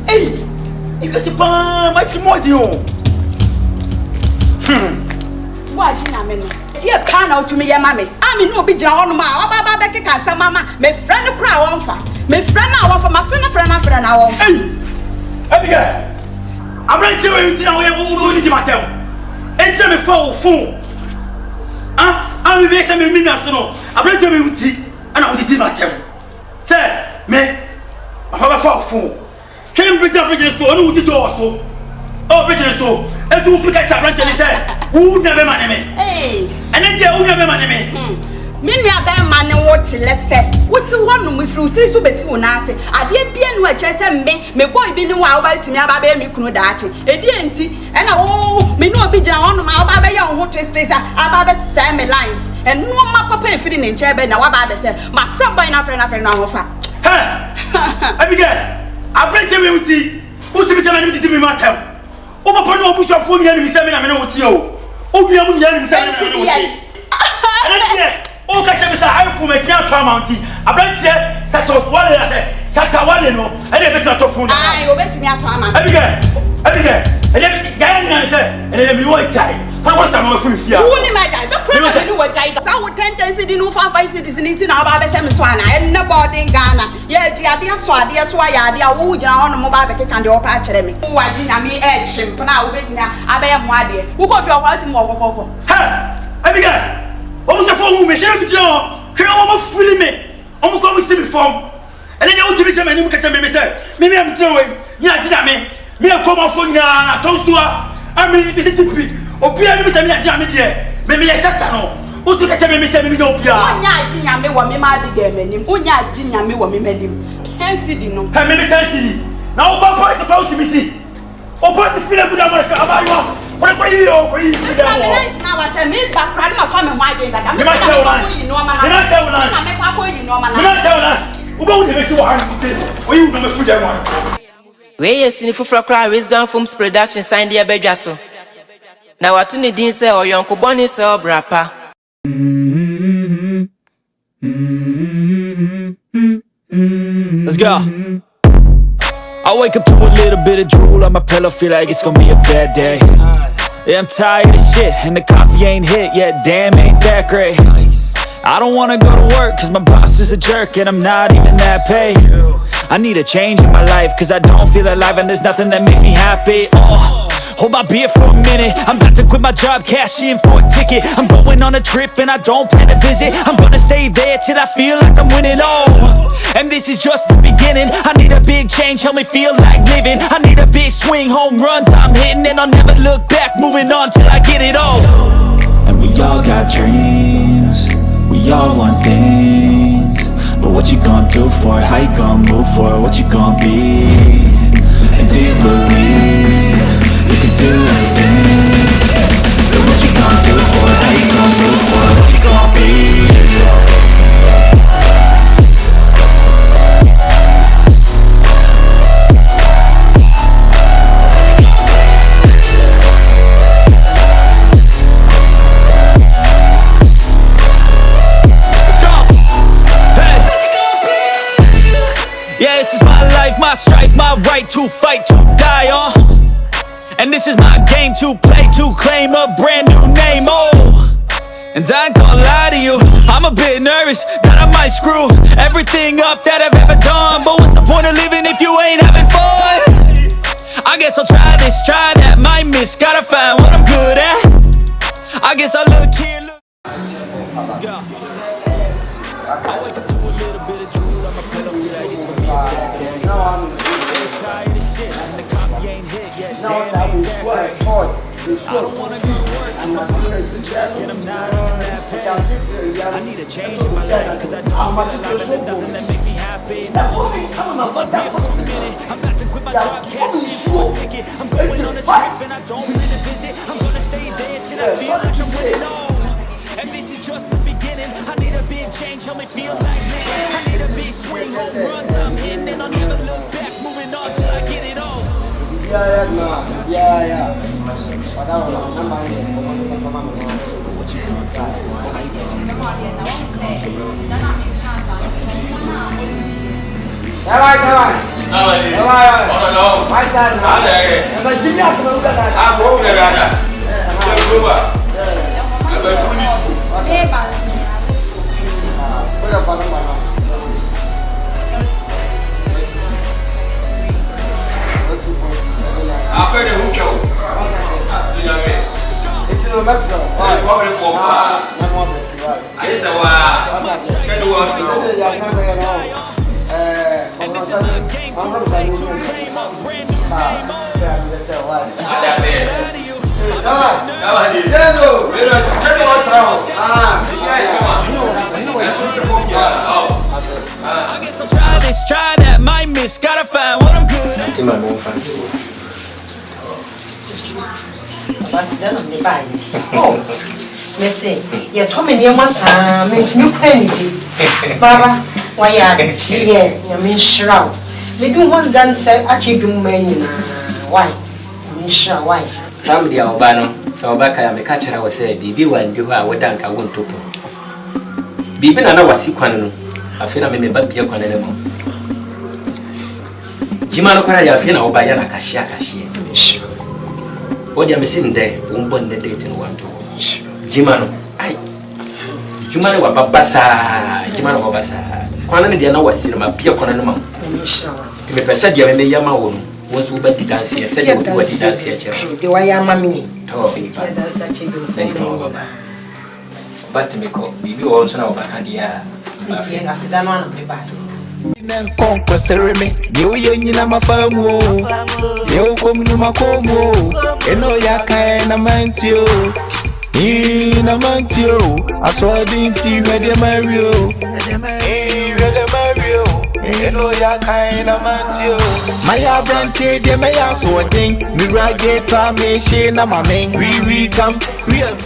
K: Eh! Ibi se pa mati modi o.
D: Wa jina me no. Die pa na otumi ye mame. Ami no obi jina hono ma baba be keka nsam mama. Me friend kra wonfa. Me friend na wonfa ma friend na wonfa.
K: Eh! Abiga. Abranti we ntina we ni di matem. Enti me fa wo fun. Ah! I'm be some me no. I bring to me uti and I did matem. Say, me I have a phone. Can bring up bridge so no uti do so. Oh bridge so. E tu pick up branch and say, who never man me.
D: Hey.
K: And then you never man me.
D: Me nua be man watch let's say. What one me fruit so beti wona ase. Ade bia no a chese me boy bi ni wa ba timi aba be mi kunu daache. Edi enti e na wo me no obi jina hono ma aba be ya ho twist aba be say me lines. And no ma papa e firi ne nche be na wa ba be say ma fra boy na fra na ho fa.
K: Ha! Abigail, I bring to me with tea. Who's the time to me, Martin? Oh, Papa, no, push your phone in the seminar, I know what you. Oh, we are in the seminar. Oh, catch me, I for my young Mounty. I bring here, Satos Wally, Satawalino, and a bit of phone. I obey me at Tama. Abigail, and then Diana said, and then you wait time. How was I more free? Who am I? I would 10 cities, no 5 cities in it. Now, Babasham Swana, and nobody in Ghana. Yeah, dear Swadi, why I dear wood on a mobile can do patch me. Who I didn't me edge him, but now waiting. I bear more dear. Who got your white more? Ha! Abigail, what was the phone with me? Joe, can almost fully me. Almost come with me from. And then you want to be some and you can tell me, maybe I'm Joey. Yeah, did I mean? Me a come off on ya, toast to her. I mean, Mississippi. O pia mi sami aja mi de me me yesatano o tu ka me sami mi no pia onya ajinya me wo me ma bi ga manim onya ajinya me wo me manim tensidi no ha me tensidi na o papa is about to me see o papa feel good america abayo ko yi o ko yi de mo nice na wa say me back crowd ma fa me ho adwen daga me ma say una me kwa ko yi no ma na me say una o ba wo de be si wo han say o yi no me fu de mo
A: we yes ni fufra cry wisdom films production sign the bedwaso. Now what you need say or your uncle Bonnie say or brapa.
N: Let's go. I wake up to a little bit of drool on my pillow, feel like it's gonna be a bad day. Yeah, I'm tired of shit, and the coffee ain't hit yet, damn, ain't that great. I don't wanna go to work, cause my boss is a jerk, and I'm not even that paid. I need a change in my life, cause I don't feel alive, and there's nothing that makes me happy. Hold my beer for a minute, I'm about to quit my job, cash in for a ticket. I'm going on a trip and I don't plan to visit. I'm gonna stay there till I feel like I'm winning, and this is just the beginning. I need a big change, help me feel like living. I need a big swing, home runs I'm hitting, and I'll never look back, moving on till I get it all. And we all got dreams, we all want things, but what you gonna do for it? How you gonna move for it? What you gonna be? And do you believe you can do anything? But what you gonna do for it? How you gonna move for it? What you gonna be? Let's go! Hey! Yeah, this is my life, my strife, my right to fight, to die on. And this is my game to play, to claim a brand new name, And I ain't gonna lie to you, I'm a bit nervous that I might screw everything up that I've ever done. But what's the point of living if you ain't having fun? I guess I'll try this, try that, might miss, gotta find what I'm good at. I guess I'll look here, look. Let's go. I wake up to a little bit of drool on my pillow, feel like it's gonna be a bad day. I'm tired of shit, and the coffee ain't hit yet, damn, ain't that great. I don't wanna go to work, cause my boss is a jerk, and I'm not even that paid. I need a change in my life, cause I don't feel alive, and there's nothing that makes me happy. I'm up here for a minute, I'm about to quit my job, cash in for a ticket. I'm going on a trip, and I don't plan to visit. I'm gonna stay there till I feel like I'm winning all. And this is just the beginning. I need a big change, help me feel like living. I need a big swing, home runs I'm hitting, and I'll never look back, moving on till I get it all. I guess I'll try this, try that, might miss, gotta find what I'm good at.
M: Messi, you told me you must have me penny. Baba, Why are you mean shroud? We do one dance achieve many. Why? Why?
L: Family our banner, so back I am a catcher. I was say, Bibi one do I would dunk. I won't to Bibi and I was sick one. I feel I may be a con anymore. Jimano Kara, I feel I'll buy a cashier. What you are missing there, won't burn the date in one to Jimano. I Jumano Babasa, Jimano Babasa. Quanani Diana was in my pure conanama. To be perceived, you may yama was who but the dance here, said you would dance here.
M: Do I am mammy?
L: But to me, Bibi also know about Candia.
M: I sit down on my back.
N: Conquer ceremony, you yin my farm, you come to my combo, and no yaka and a mantio. In a mantio, I saw a dinty ready Mario, ready Mario, and no yaka and a mantio. My abrante, de may also a thing, me ragget, me shame, my main, we come, real.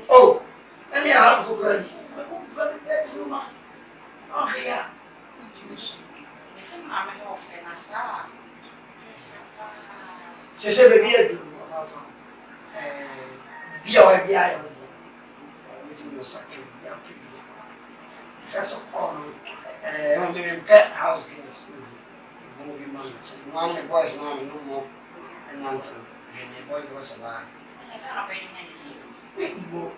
H: Oh, and you have for good. Oh, yeah. She said, baby, be our behind. First of all, when they pet house girls, one the boys now no more and nothing, and the boy was alive.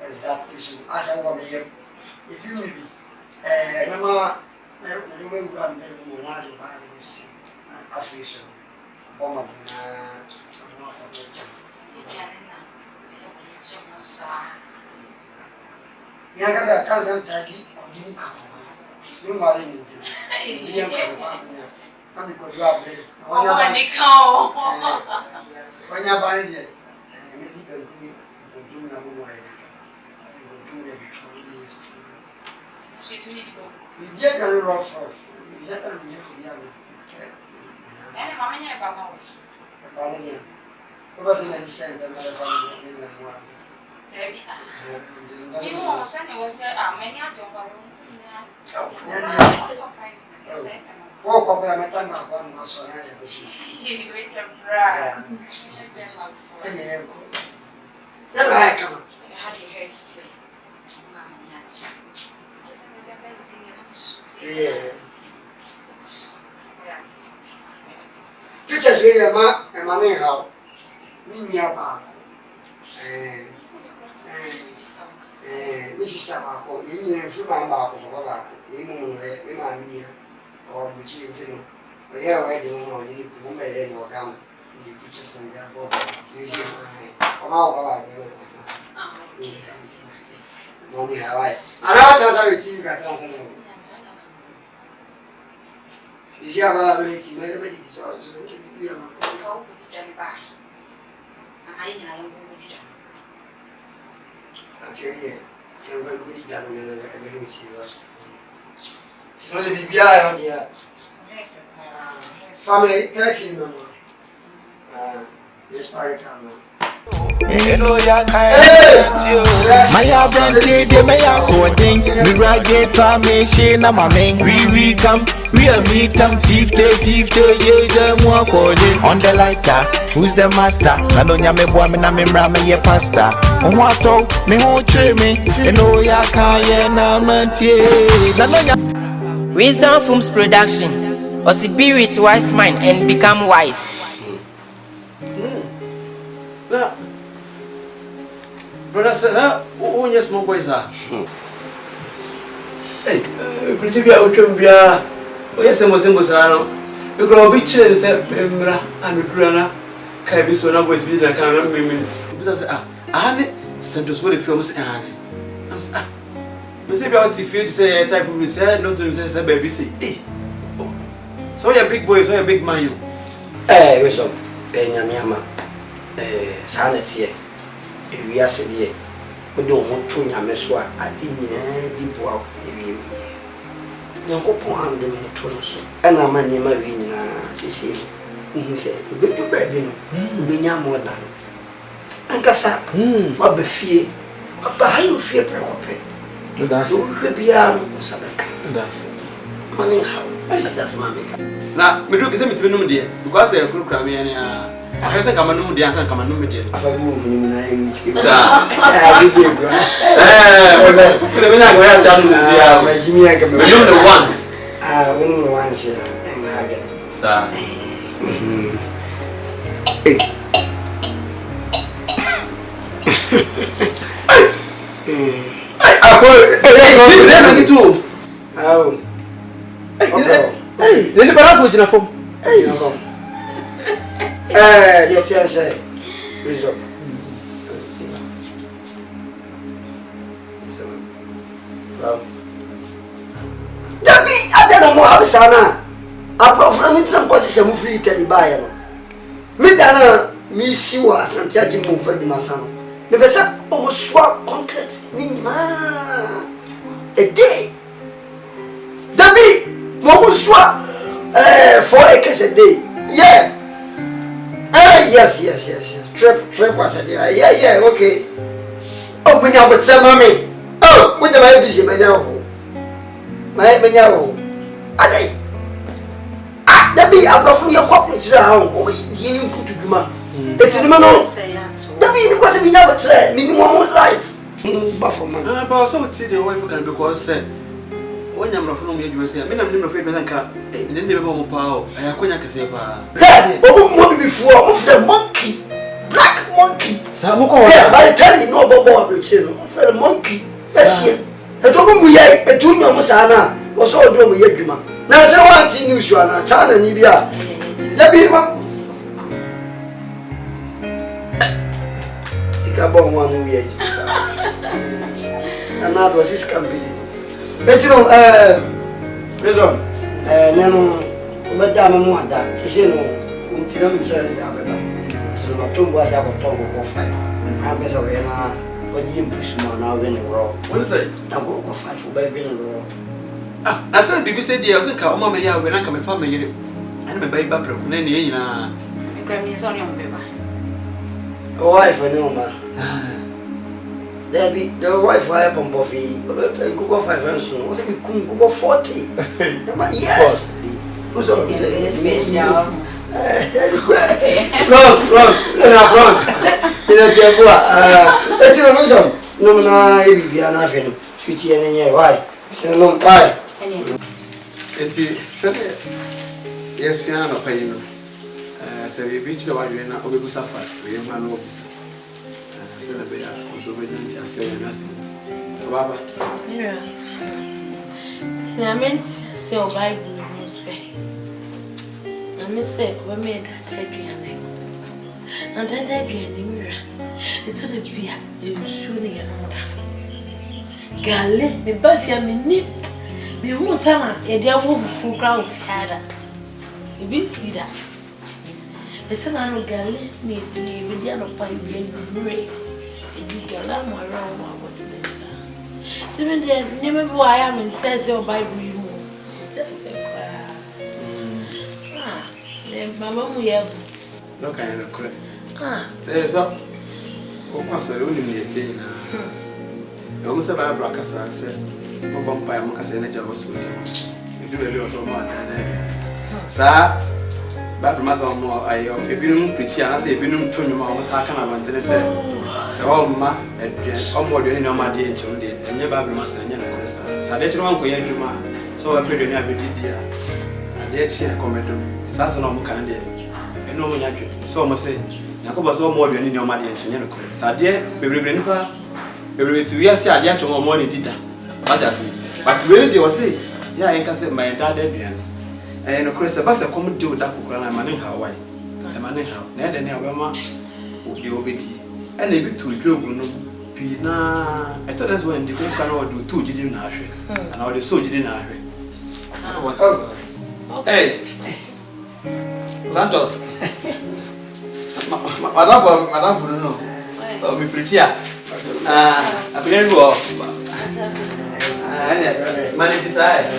H: Exactly so. As I want here, if you may be, Mama, the way we run, we will not buy this official. Bomber, Yaga tells them taggy or didn't come from her. You are in it. You are going to grab it. When you're buying it, medical do not way. I will do it because we get a rough off. We have a real and Mamma Babania. It wasn't any sense another family. Walk up and I one was on never I come. You just really a money how me about. Mrs. Tabaco, you know, free my bark or back, you know, me or which is in the air wedding or you could make any more down. You just in their body. Money, how I tell you got nothing. She's about to make it so we are not. Okay, yeah. I'm going to put it down and I'm going to see what. It's going to be behind here. Family, thank you, Mama. Yes, I can.
N: My abrante, they may also think me ragget, me shame, my main. We come, me come, thief, yeah, more calling on the lighter. Who's the master? I don't yame boy, me na me ramen ye pasta. On what me won't train me, and oh, ya can't, na mantie.
A: Wisdom Films Production. Or be with wise mind and become wise.
B: Brother said, oh, yes, more boys are. Hey, pretty be out to be a. Oh, yes, I was in Bosano. You grow a bit chill, said Pembra and Grana. Can be so number is busy. I can't remember me. Because I sent us what the films and I'm saying, maybe out if you say a type of research, not to say, baby, say, hey. So you're a big boy, so you're a big man, you.
H: Eh, wisdom, Yama, sanity. We are said, we don't want to Yameswa. I didn't deep out the way. Nyankopɔn ande me to no so ɛna ma nneɛma wi nyinaa sisi no sɛ ebedu baabi no obenya more than ankasa ma ba fie ba ha yo fie prɛkɔpɛ that's it bia no sabeka that's it mane how that's ma meka
B: na me do kese mitime num de because e kurukura me ne a ahese kama num de ansan kama num de
H: afa mu hunu na yin ki
B: da
H: big bro
B: me me na go ya sa num zi a
H: ma jimi ya ka me
B: num the once
H: we num once na aga
B: sa ako na gitu
H: aw
B: Nini para so jina fom.
H: You tell say. Wisdom. Dabi adana mo abisana. Apofra mi tna mposi se mu fi telibaye no. Mi dana mi siwa asante aji mu fa di masano. Me besa o mo swa concrete ni ma. A day. Dabi Momo swa 4 acres a day. Yeah. Yes. Trip was a day. Yeah, okay. Oh, when I would say, mommy. Oh, what am I busy, my now? My now. That be out from your pocket. Oh, you put to do man. It's in the man. That means it wasn't never try. Minimum life. Buffer man.
B: But also, see the wife can because said. When I'm not from you, say, I mean, I'm never afraid of car. Then never more power. I have cognac as ever.
H: Hey, what before of the monkey, black monkey. Yeah, by the time you know about the monkey. That's it. I told him we are a junior Mosana, or so do we yet. Now, so one thing you should not China Nibia. Let me Sikabon one way. And that was his company. But you know, reason, Nano, Madame Mwanda, she said, until I'm saying that, so my two was our tongue of 5. I'm better when I push my now in a row.
B: What is it?
H: I'll go for 5 for baby in a row.
B: I said, Bibi said, yes, I come, Mamma, when I come and find me, and my baby, Nenny,
F: Grammys on your baby.
H: Oh, wife, I know, ma. There be the Wi-Fi pump of Google 5 and soon. Was it Google 40? Yes. Who's on this? Front. Stand up front. Let's go, Wisdom. No, no, be nothing. Sweetie, and yeah, why? No, why?
B: Yes, you are not paying. So we reach the one now, we will suffer. We are man officer. Celebrate also when you are saying nothing. Baba.
J: Yeah. I meant to say a Bible, you say. I miss it, we made that Adrian. And that Adrian, it's to the beer in shooting another. Gale, me buffy, me nip. Me won't tell me, a dear wolf full ground of Yada. You be see that. The son of Gale, me, the Vidiano Pine, Ray. You get out my room, what's the matter? Seven days, never why I am in Tessa Bible. Tessa, then Mamma, we have
B: no kind of credit. There's up. Oh, Pastor, only me a thing. Almost about Bracasa said, oh, Bumpire, Mocassin, was with you. You do a little so much. Sir, but Master more, I have been preaching, and I say, been to you, Mamma, talking about it. So, all ma, and more than no matter, and your Bible master and your Christian. So, let you know, Kuyajuma, so I pretty near dear. And yet, she accommodated. That's no more candy. And no one so must say, Nakoba so more than your money and your Christian. So, dear, baby, baby, 2 years, I get your money did that. But really, they will say, yeah, I can say my dad, Adrian. And of course, the bus come to that Ukraine, I'm manning how I. I'm manning how. Ned and Yawama will be obedient. And maybe to drill no Pina. I thought that's when the people cannot do 2 GD in Ashray. And all the soldier in Ashray. What else? Hey, Santos. Madame, for no. Oh, me preacher. I believe you. Money desire.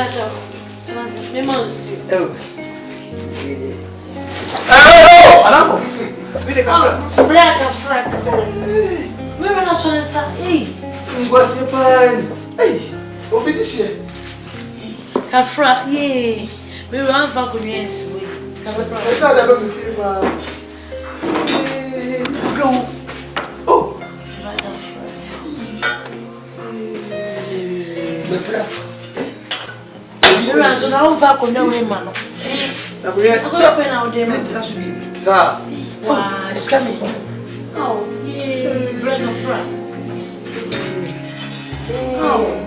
J: Kasha. Me must.
H: Oh.
B: Oh, Anako. We the camera.
J: Black Frank. Where are not on the hey.
B: What's your plan? Hey, what finish here?
J: Kafra, yay. We run for convenience.
B: I thought I was a film. Go. Oh.
J: We run so now for convenience, man.
B: Sir.
J: Wow, it's coming. Oh, yay. Bread of Frank. Oh.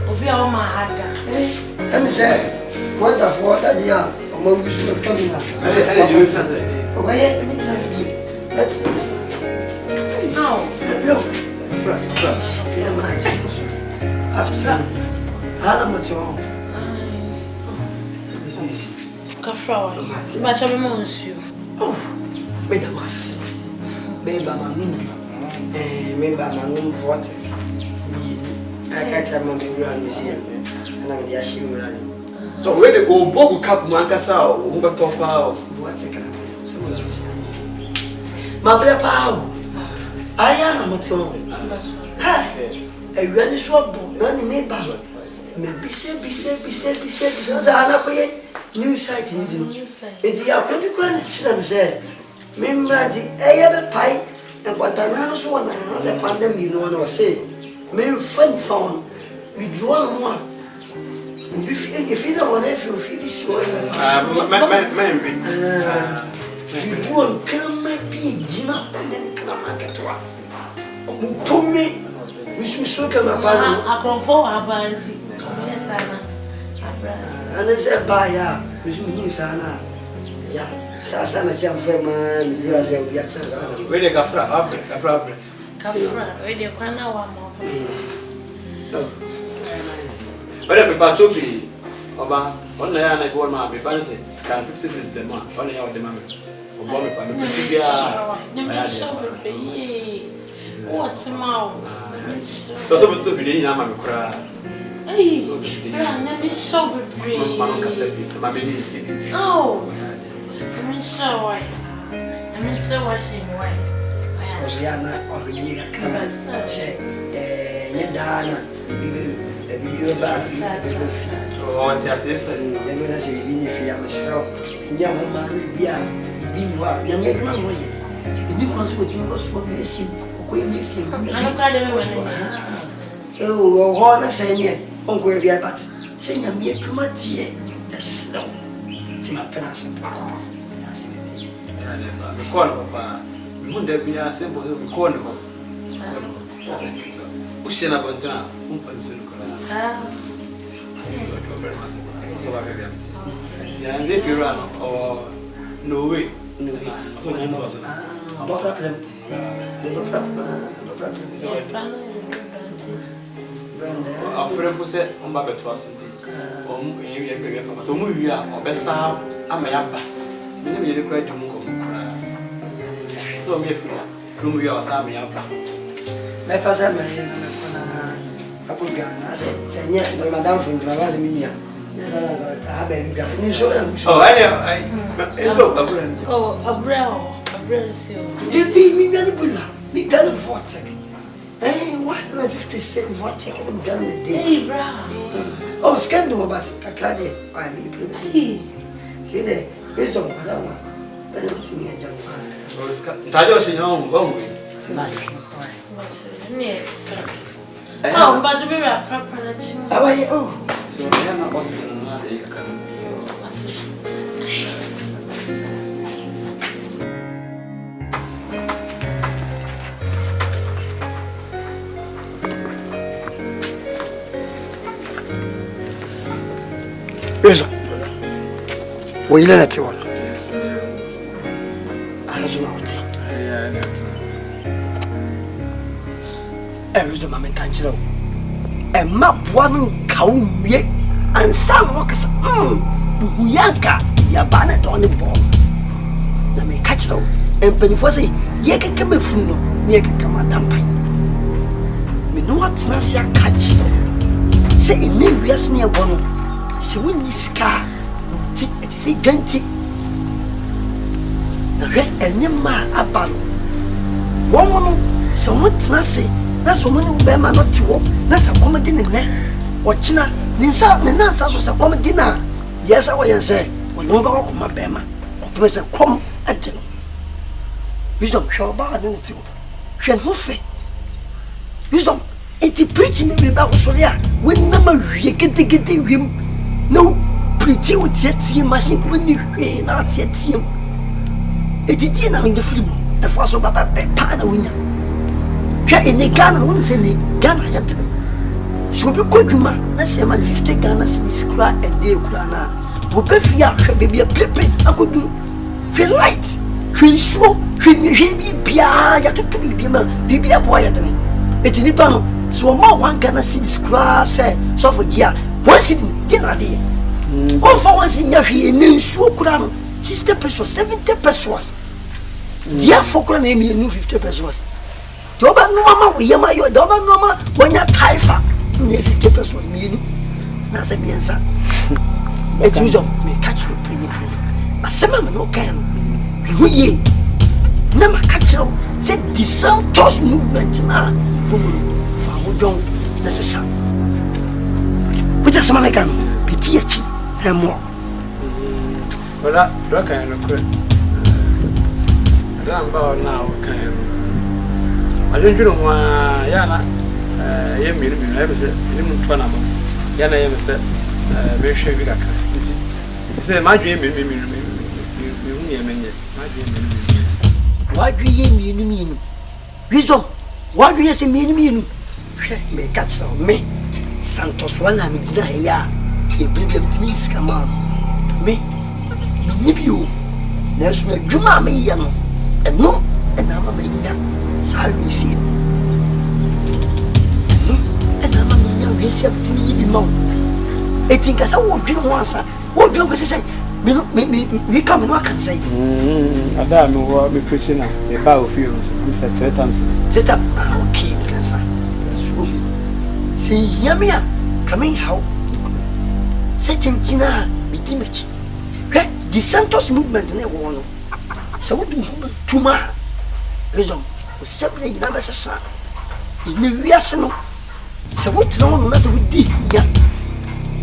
J: Obi a ma haga.
H: Em say, what the for that dia, o mo bisu to mi na. O ba ye mi ta bi. Let's
J: No.
H: No. Yeah, man. After hala mo ti won.
J: Kafra. Ba cha me mo nsu.
H: Oh. Me da mas. Me ba ma nbi. Me ba ma ngum vote. Akaka mama wura no sie ana me dia hye wura ni
B: no we dey go bogu cap man kasa o mo beto pa o
H: what take na so mo ma ble pa o aya na mo ti o ha e wura ni so bo na ni me ba me bise so ana ko ye new site ni di no e di akodi kwa ni chira me se me mra di e ye be pai e kwata na no so na no se pandemic no no se me funny phone we draw more if you don't want to feel this way you draw come be dinner and then come market wa pour me we should so come up
J: a confo abanti yes ana abras
H: and say buy ya we should need sana ya sasa na chamfe man you as you get sana
B: we dey kafra
J: Kafra we dey kwana wa mo
B: Olha, pepa chopi, oba, ona ya na go ma be ban say scan 56 dem ma, ona ya o dem ma. Obo me pa me piti bia.
J: Na so be yi. What's ma?
B: So be to video na ma me kura.
J: Ai, na me so be.
B: Ma no kasa bi, ma me ni si bi.
J: Oh. Me so why? Me so washing why?
H: So ya na organiga kama se nyedana bibi ba fi
B: o ante asesa
H: deve na se bibi fi amsro nya mo ma bia bibi wa nya me duma mo ye ndi ko so ti ko so me si ko me si
J: na ka de me wona
H: o ho na se nye on ko bia bat se nya me duma tie esno ti ma pena se pa ya se
B: me ko no pa mo de bia se bo me ko no o xena bantana um pansino com ela so vai ver já nem fira no no way so não tô assim
H: boca prem
B: a fira você baba to asonti e bebe fa to mu wi a obesa amaya ba me me yele kura di mu ko kura so me fira mu wi a sa amaya ba
H: me pasa me apo gana se nya madame fun ma ba se minya esa ha be mi ga ni so
B: oh ai ento
J: abra sio
H: depi mi ga bula mi ga vote why not 57 vote ke mi ga the day oh scandal about kakade ai mi problem kide bezo madama bana timi ya jamaa
B: ntadio shinyo ngo ngwe
J: ne oh, but we are proper.
H: Oh,
B: so we are not possible na e ka kan.
H: Bezo. Wo ile na tiwa. Azu na oti. Wisdom I'm intentional. A map one cow ye and some workers. Yanka, Yabana on the ball. Let me catch them. And Pennyfossy, ye can come from ye can come at Dampai. Me know what's not your catch. say in name we are near one. See when this car, it is a ganty. Now, and your man about one woman, so what's not say, that's woman who bear man not to walk, that's a comedy in there. Watching her, Ninsa, Nansa was a comedy dinner. Yes, I will say, when no one come my bema, or come at dinner. Wisdom, show about identity. She had no faith. Wisdom, it preaching me about Solia. When number you get him, no preaching with yet machine when you hear not yet him. It is dinner in the film, a fast about a pan winner. Here in the Ghana, one say the Ghana yet. So we go to man, let's say man 50 Ghana is cry and day crana. We be fear, baby a paper, I could do. Feel light, feel slow, feel heavy, bia, ya to be baby a boy at it in the so more one Ghana see this class, so for year, one sitting dinner day. All for once in your here, so crown, 60 pesos, 70 pesos. Dear folk name me new 50 pesos. Doba no mama, we yama your doba no mama when you're taifa. 50 pesos, me, and I said, me answer. It was on me catch you penny proof. A summer no can. We never catch you. Said the sound toss movement now. For don't necessary. With a summer can be teaching and more.
B: Well, that kind of quick. I'm about now. I don't know why, Yana. I say, Yana, I said, very sure we got. He said, my dream, what do you mean? Wisdom, what do you say, mean? May catch me. Santos, while I'm in here, a baby of me, come on. Me, you. There's no Juma, me, and no, and I'm a man. Sorry, see. We see to me be more. I think as I won't drink once. What do you say? We come and what can say? I don't know what we're preaching now. A bow of you, Mr. 3 times. Set up, okay, cancer. See, Yamia, coming how? Setting Gina, be timid. The Santos movement never won. So, what do you do? Tuma, wisdom was separating numbers. Son in the reason. So what no that's what did here.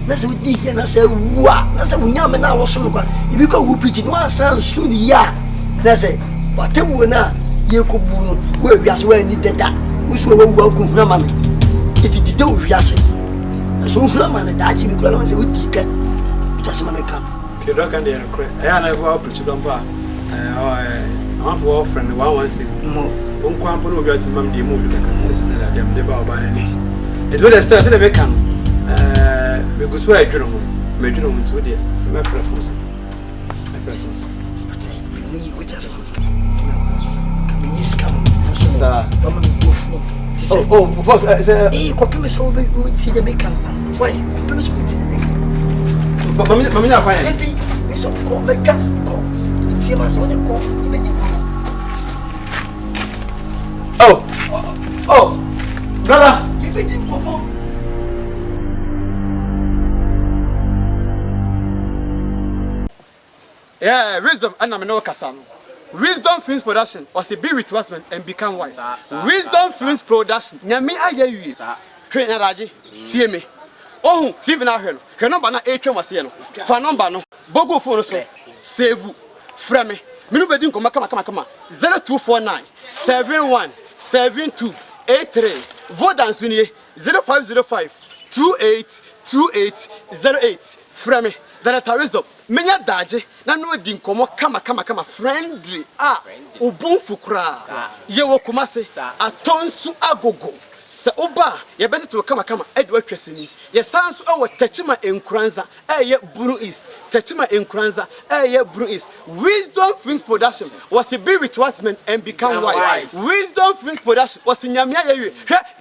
B: That's what did here. I say, wow, that's what Yam and I was so good. If you go preaching one sound soon, yeah. That's it. But tell me now, you could where we are well needed that. Which will welcome Raman. If you did, we are saying. So Raman and Daji, we could answer with ticket. Just when I come. You look at the credit. I go up to them. I'm for friend, 116. No. One company will be at Mam de Mood. Them about anything. It will start to make we go swear to them. Make you know to the my preference. We just come in this come. Oh, boss, copy me so we see the make why? Copy me so we see the make. But mamma, na fine. Maybe so call make call. It's my so the call. Oh, brother. Yeah, wisdom and I'm no Kasano. Wisdom Films Production was a be with husband and become wise. Wisdom Films Production. Nyami aye Train Raji, see me. Oh, TV na hweno. Hweno ba na etwa wase no. Fa number no. Bogo phone so. Save frame. Minu bedin ko maka 0249 71 72 83. Vodan sunie 0505 282808. Frame. Then at wisdom. Menya daje na no di nkomo kama friendly obun fukura ye wo kumase atonsu agogo se oba ye beti to kama edwa twesini ye sanso e wo tachima enkuranza ye Buru East tachima enkuranza ye Buru East. Wisdom Films Production was a be with husband and become wise. Wisdom Films Production was nyamia ye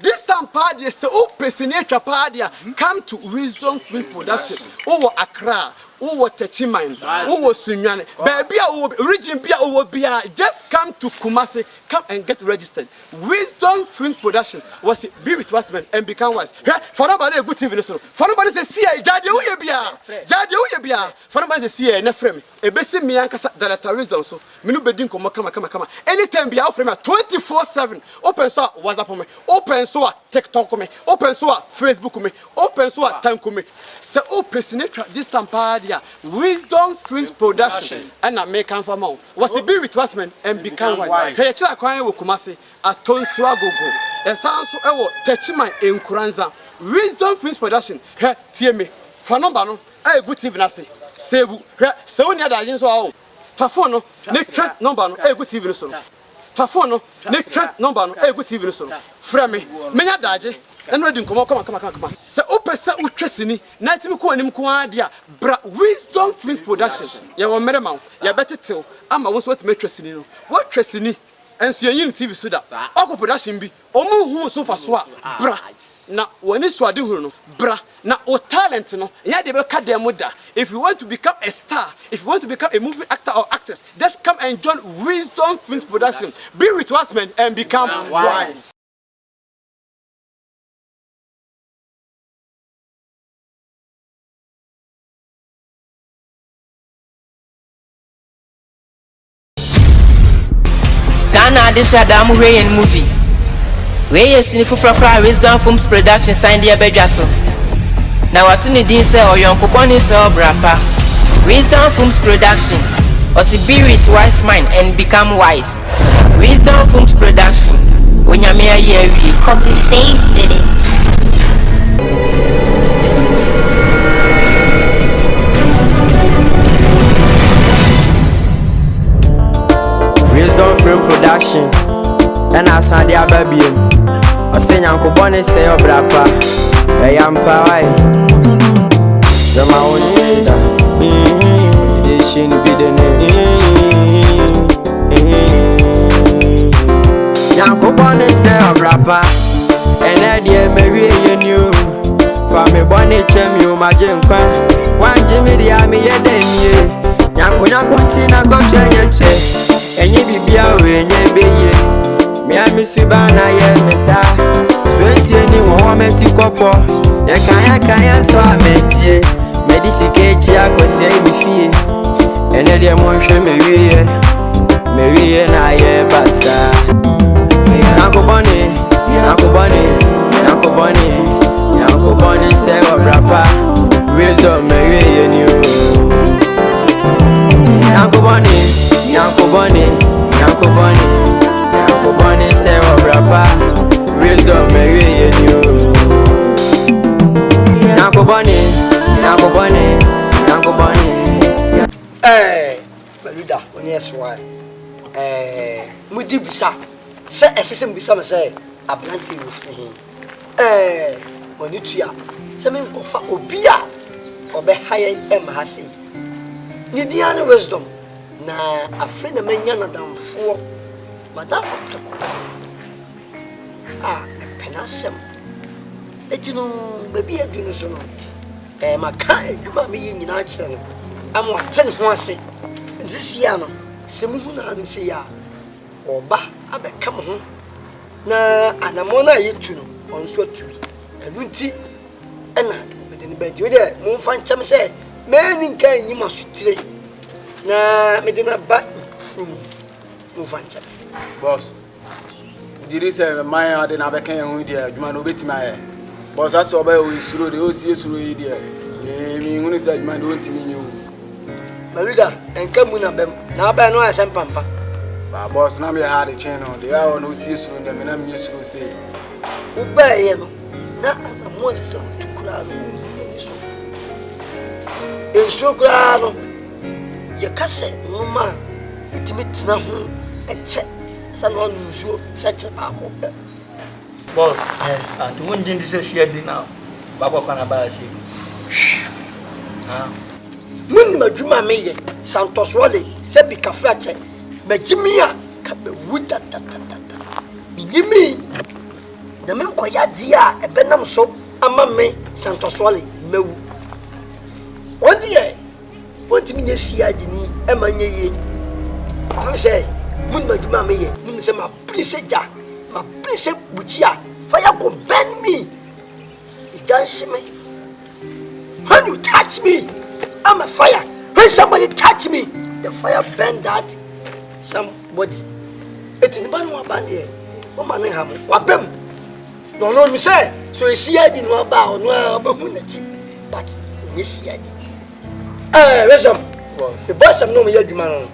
B: this time party se o pesini atwa party come to Wisdom Films Production over Accra who was Techiman, who was Sunyan, baby, region Bia, who Bia, just come to Kumasi, come and get registered. Wisdom Films Production was be with Westman and become wise. For nobody a good TV, for nobody to see a Jadi Uyabia, for nobody to see a Nefrem, a basic Mianca director wisdom. So, Minu Bedin, come. Anytime be out from 24/7. Open source WhatsApp me, open source TikTok me, open source Facebook me, open source time me. So open this Tampadia Wisdom Films Production and I make come from was the be with Westman and become wise. Hey, I cry with Kumasi at Tonsua Gogo. And sounds so I will touch my in Kuranza. Wisdom Films Production. Here, tear me. Fanobano, I good TV say. Save so near the agents are home. Fafono, next number, a good TV so. Fafono, next number, a good TV so. Frame, many daje. And ready come on. So open set with Tressini, Natimuko and Mquadia, Wisdom Films Production. You were Meramount, you better tell. I'm a was what make Tressini. What Tressini? And see a TV Suda. Oko production be, Omu so for swap, bra. Now, when it's what do bra. Now, o talent, no, yeah, they will cut their mother. If you want to become a star, if you want to become a movie actor or actress, just come and join Wisdom Films Production. Be with us, man, and become wise.
A: Ghana this Adam Rain movie. Where is the Fufra Wisdom Films Production signed the Bejaso. Now what you need is or your Kuboni or Brapa. Wisdom Films Production. Or see be with wise mind and become wise. Wisdom Films Production. When you're mere year, you copy face did it. Wisdom Film Production. And I saw the baby. I say Uncle Bonnie say or Brapa. I am Pawai. The Maoni. It shouldn't be the name. Uncle Bonnie say or Brapa. And I dear Mary and you. For me Bonnie Chem you my jimpa. One Jimmy the army a day. Yanko Tina got to your and you be away and you be me and Miss Bana, Messa. 20 anyone met you couple. Ya can't so I met ye. Medicate Chiaco say me fee. And then the motion Mary and I am Bassa. Uncle Bonnie, Uncle Bonnie, say what rapper. Wisdom Mary and you. Uncle Bonnie. Yanko Bonnie, say what rapper. Wisdom Mary and you. Yanko Bonnie.
H: Maluda, when yes, why? Mudi Bisa. Say a system Bisa say a planting with him. When you tia, some kofa obia or be higher Hasi. Nidiana wisdom. Na afena menya na damfo madafo pekupa me penasem etino baby adunu so no maka adwuma me nyina kire no am waten ho ase nzisia no semuhu na anu se ya oba abeka mo ho na anamo na yetu no onso atubi enu nti ena medeni badi we de mo fa ncham se meni nkan nyima sutire na medina ba from Movancha.
E: Boss, did he say my I didn't have a can with you? You might not bet my boss. That's all by through the OCS through idea. You only said my don't mean you.
H: Maluda and come with them. Now by no I send Pampa.
E: Boss, now me had a channel. They are on OCS through them and I'm used to say.
H: Obey him. Now I'm more to cry. In so glad. Your cousin, Mama, it meets now a check. Someone who such a apple.
O: Boss, and to win this year now, Baba Fanabasi.
H: When my Juma May, Santos Wally, Sebi Cafate, Majimia, Wood that. You mean the milk dia a benam so, a mamma, Santos Wally, no. 1 year. wotimi nya CID ni e ma nya ye I'm say mun ma duma me ye mun say ma please ja ma please buchia fire go burn me just me when you touch me I'm a fire when somebody touch me the fire burn that somebody it in ban wa ban there o ma ne ha mo wa bem no me say so e CID no ba no abahu na chi but we CID wisdom the boss am no me adwuma no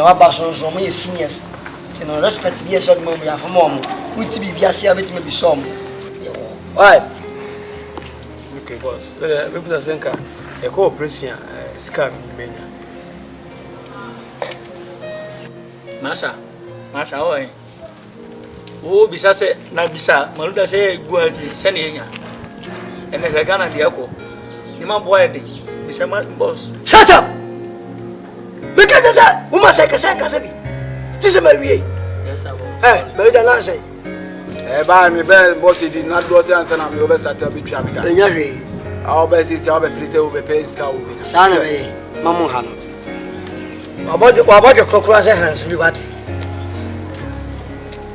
H: wa ba so mo ye seniors ti no respect bi so mo ya fo mo uti bi ase abetime bi so mo why
B: okay boss we put senka e ko operation sika menya
O: masa oi o bisa se na bisa maluda se gua ki sene yenya ene ga Ghana dia ko ni man boy de bisa ma boss
H: shut up because that woman say kasa bi ti se ma wie
O: yes sir
H: maluda na say
E: ba mi be boss di na do se ansa na mi o be sata bi twa mi ka
H: enya hwe
E: a o be si se o be please o be pay ska o be
H: sana be mamu ha no wabode kokora se hands free what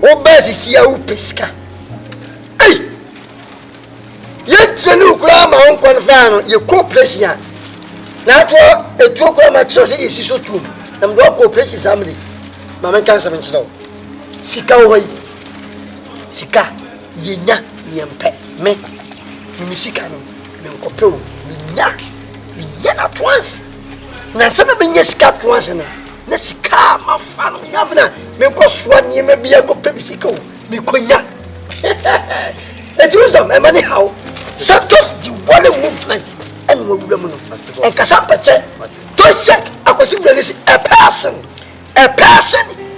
H: o be si sia u pesca ei ye tenu kura ma on konfa no ye cooperation na to etu kura ma cho se isi so tu na mdo cooperation family ma men kan se men chiro sika wo yi sika yenya yempe me mi sika no me nkope wo mi nya at once na sana benye sika at once no na sika mafa no yafna me ko soa ni me bia ko pe sika wo me konya it wisdom e mani how satos the whole movement and we will no e kasa pache to check akosi blesi a person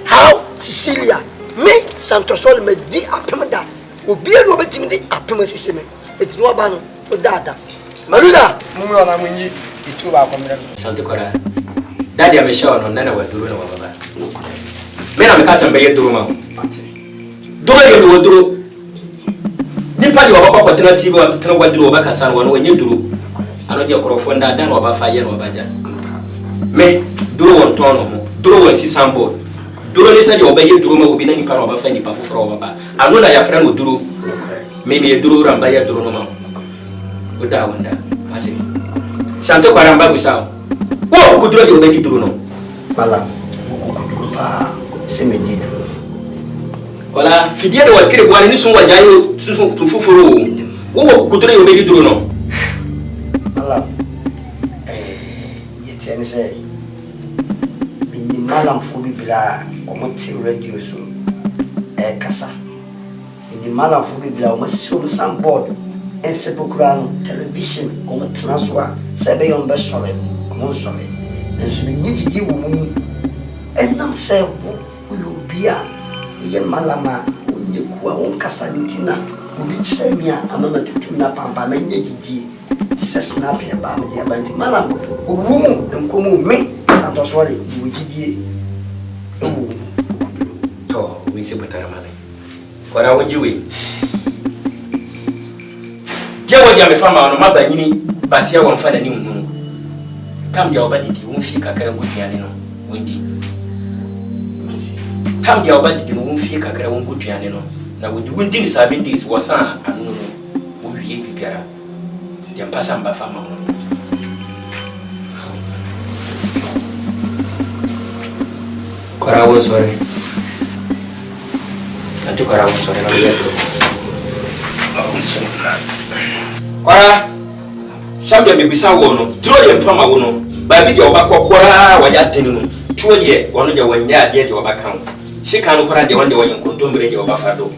H: how Cecilia me Santos all me di apemda obi no betimi di apem siseme etinu aba no o dada maluda
G: mumwe wana munyi itu ba komira
L: Sante kora dadi ameshawa no nana wa duru na wa baba mena mekasa mbeye duru ma duru ye do duru ni pali wa bako kwatena TV wa tena wa duru wa baka sana wa no nye duru ano je korofo nda dan wa ba fa ye no baja me duru won tono ho duru won si sambo duru ni sa je obaye duru ma obi na ni pa wa ba fa ni pa foforo wa ba ano na ya fra no duru me me duru ramba ya duru no ma o da wonda ase Sante kwa ramba busao. Wo kuduro de obedi duru no.
H: Bala. Kuduro pa semedi duru.
L: Kola fidie de wakire bwana ni sunwa jayo sunsun fufuru. Wo kuduro de obedi duru no.
H: Bala. Yetiani say bini malam fubi bila omoti radio so kasa. Bini malam fubi bila omasi soundboard. Ensepokran television on transwa sebe yon be sole on sole enso me nyiji wo mu enam se wo ubia yen malama onye kuwa on kasa nitina obi chemia amama tutu na pampa na nyiji ti se snap ya ba me dia banti malam owumu enkomu me santo sole wo jidie
L: to we se botara male kora wonjiwe Jawa dia mefama no mabanyini basia won fa na ni hunu tam dia obadidi won fi kakara nguduane no wondi tam dia obadidi won fi kakara won nguduane no na wondi 7 days wosan anu no wo wie bibiara dia pasa mba fama no kora wo sore tantu kora wo sore na yeto Kora Shamdia me bisa wo no tro ye mfama wo no ba bi de obakokora wa ya tenu no tuo de wono de wanya de obaka ho sika no kora de wonde wanyen kontombre de obafado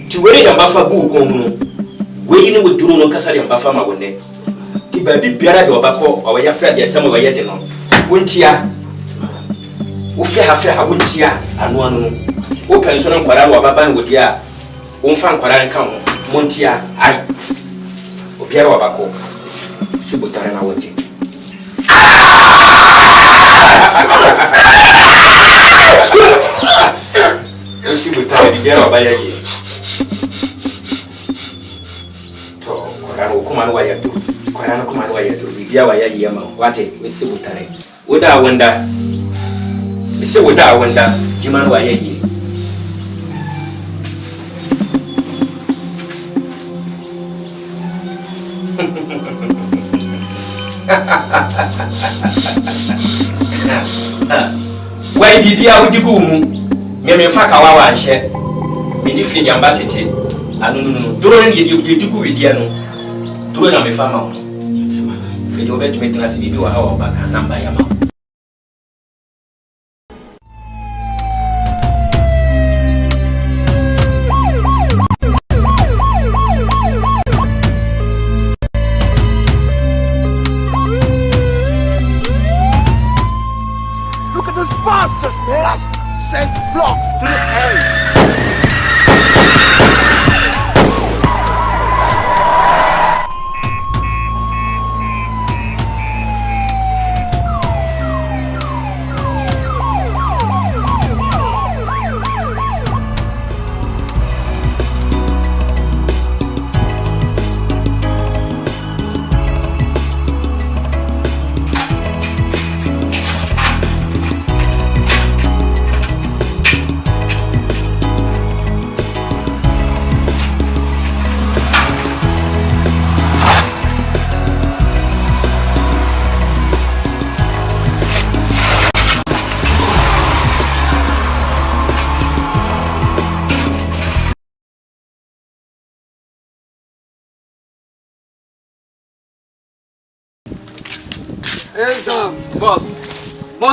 L: ti wori de mbafa gu ko no we ni woduru no kasa de mbafa ma wonde ti ba bi biara de obako wa ya fra de sama wa ye de no wontia wo fi ha wontia anu anu wo pension no kwara wa baba no wodia wo mfa kwara nka ho montia ai obiara wabako subutare na wote subutare biara wabaya ye to korano kuma no waya do akwara no kuma no ya to bibia wa ya yema wate we se butare woda wonda we se woda wonda jima no wa ya yi wai bibia wodi gu mu me fa ka wa anhye me di fi jamba tete anu no duro ne di gu wedia no duro na me fa ma wo fi do bet me tena se bibi wa hawa ba ka namba ya ma
P: Bastards, man! Send slugs to the end!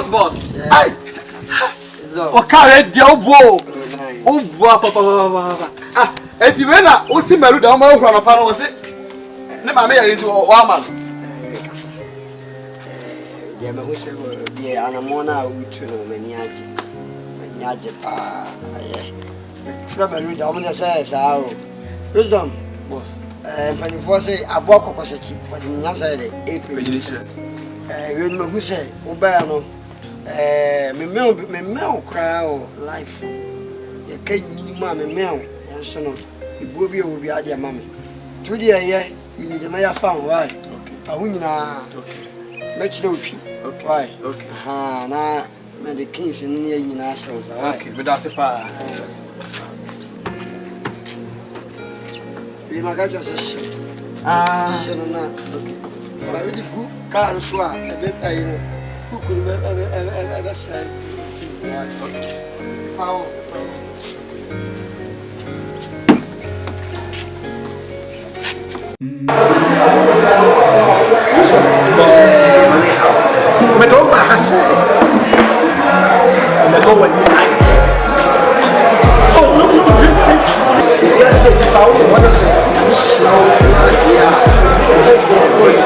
B: Boss. Ay. O cara de obo. Obo papa. Ah, eti we na o si meru da o ma hura no pa no o si. Ne ma me yare ti o ama.
H: Ya me huse bi anamona utu no mani age. Mani age pa. Aye. Fura meru da o mo say sa o. Wisdom.
B: Boss.
H: Panifo say abo kokosechi. Wadi nya say de April. We no huse o ba no. Me cry life. You can't minimum me mel, and so no. It will be a dear mammy. 2 years, we need a mayor found right. Okay. A woman, let's do it. Okay. Why? Okay. Ah, now, the kings in the Union ourselves.
B: Okay, but that's a part.
H: We might got just a ship. Ah, so not. I really good car swap a bit. Who could ever say power?
P: Metoba hasa umekuwa ni aje? Oh no it's just the power what is it? Slow idea. It's also good.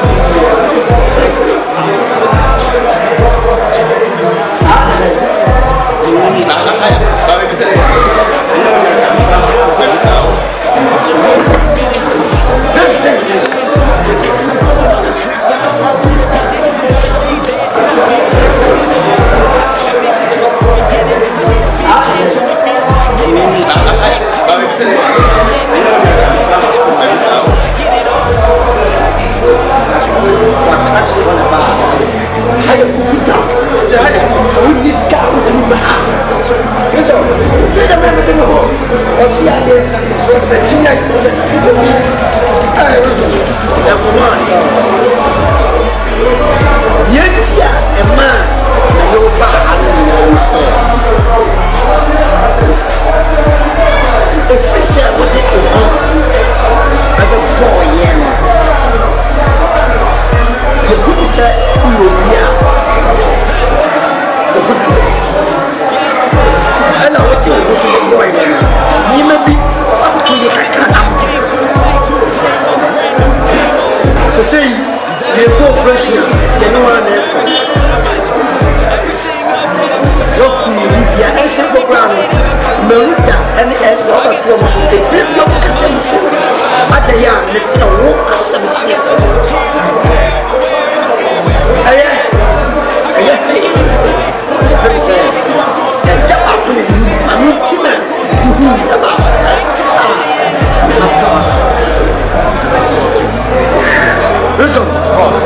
P: Listen, boss.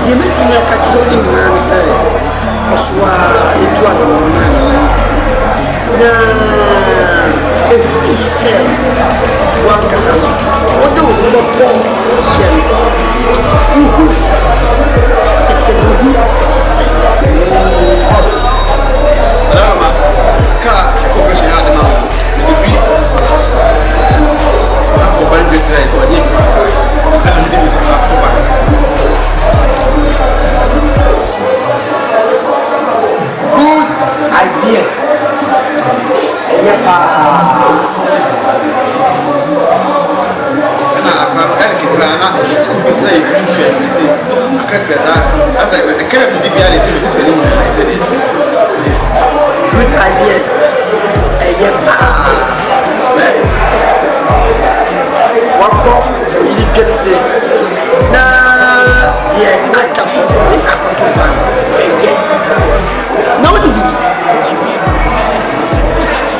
P: You met me a catch on him and say, Oswa, the two other women. Now, if we say, one cousin, what do we look for? Who could say? I said, who say?
B: Scar, corporation had the number. I'm going to try for you. I'm going to back to back.
P: Good idea. Yepa.
B: Na akran elke drana school fees na it mean fair to say akakresa as I can't be bia le say to tell me
P: Good idea. Yepa. Say. What more can you get say? Na yeah, I can support the account bank. Now what do we do?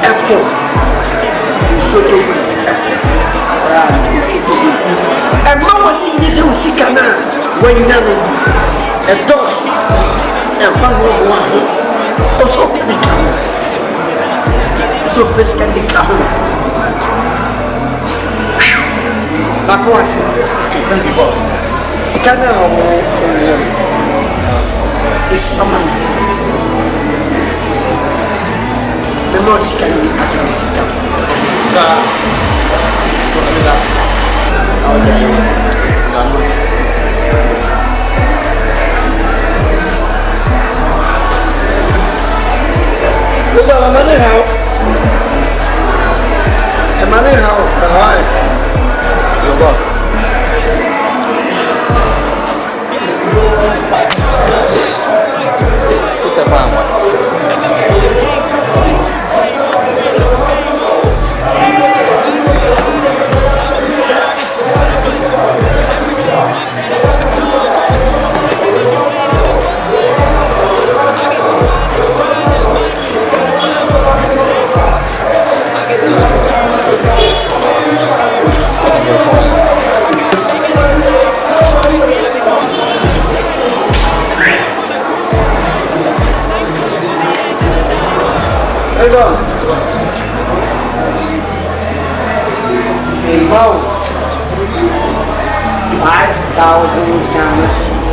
P: Apple. Soto. And mama did this in Sikana when Nano and Dos and Fan one also become so Pescan de Caho. Bakwasi,
B: thank you, boss.
P: Sikana is summoned. The most can be at Sika.
B: Sir,
P: how dare you? Look at the money how. The money how.
B: Your boss.
L: Who's a farmer?
P: About 5,000 Gamasis.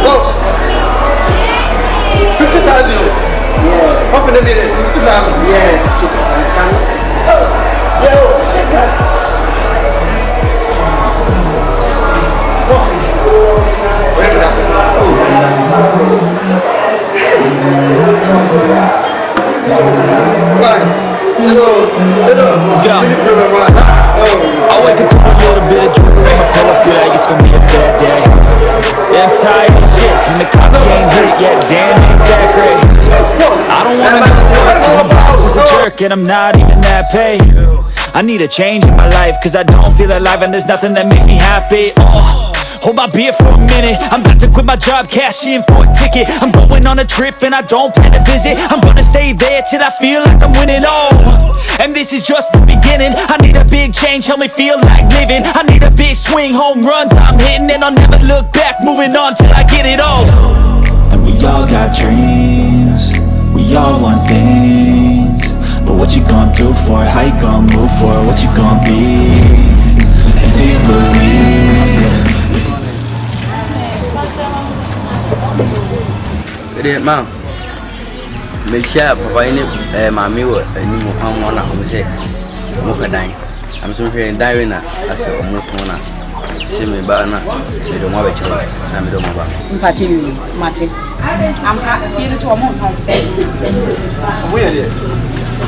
B: Boss, 50,000.
P: Yeah.
B: Half in a minute, 50,000.
P: Yeah, 50,000 Gamasis. Yeah, take that.
N: Let's go. I wake up with a little bit of drip in my pillow, feel like it's gonna be a bad day. Yeah, I'm tired of shit, and the coffee ain't hit yet, damn, ain't that great. I don't wanna go to work, cause my boss is a jerk, and I'm not even that paid. I need a change in my life, cause I don't feel alive, and there's nothing that makes me happy. Hold my beer for a minute. I'm about to quit my job, cash in for a ticket. I'm going on a trip and I don't plan to visit. I'm gonna stay there till I feel like I'm winning. And this is just the beginning. I need a big change, help me feel like living. I need a big swing, home runs I'm hitting, and I'll never look back, moving on till I get it all. And we all got dreams, we all want things, but what you gonna do for it? How you gonna move for it? What you gonna be? And do you believe?
Q: Ma, me share papa ini mami wo ani mo pam na o se mo kadan am so hwe dan we na ase o mo to na se me ba na me do mo ba chiro na me do mo ba
D: mpachi yu mate am ha feel so mo ton
B: so mo ye de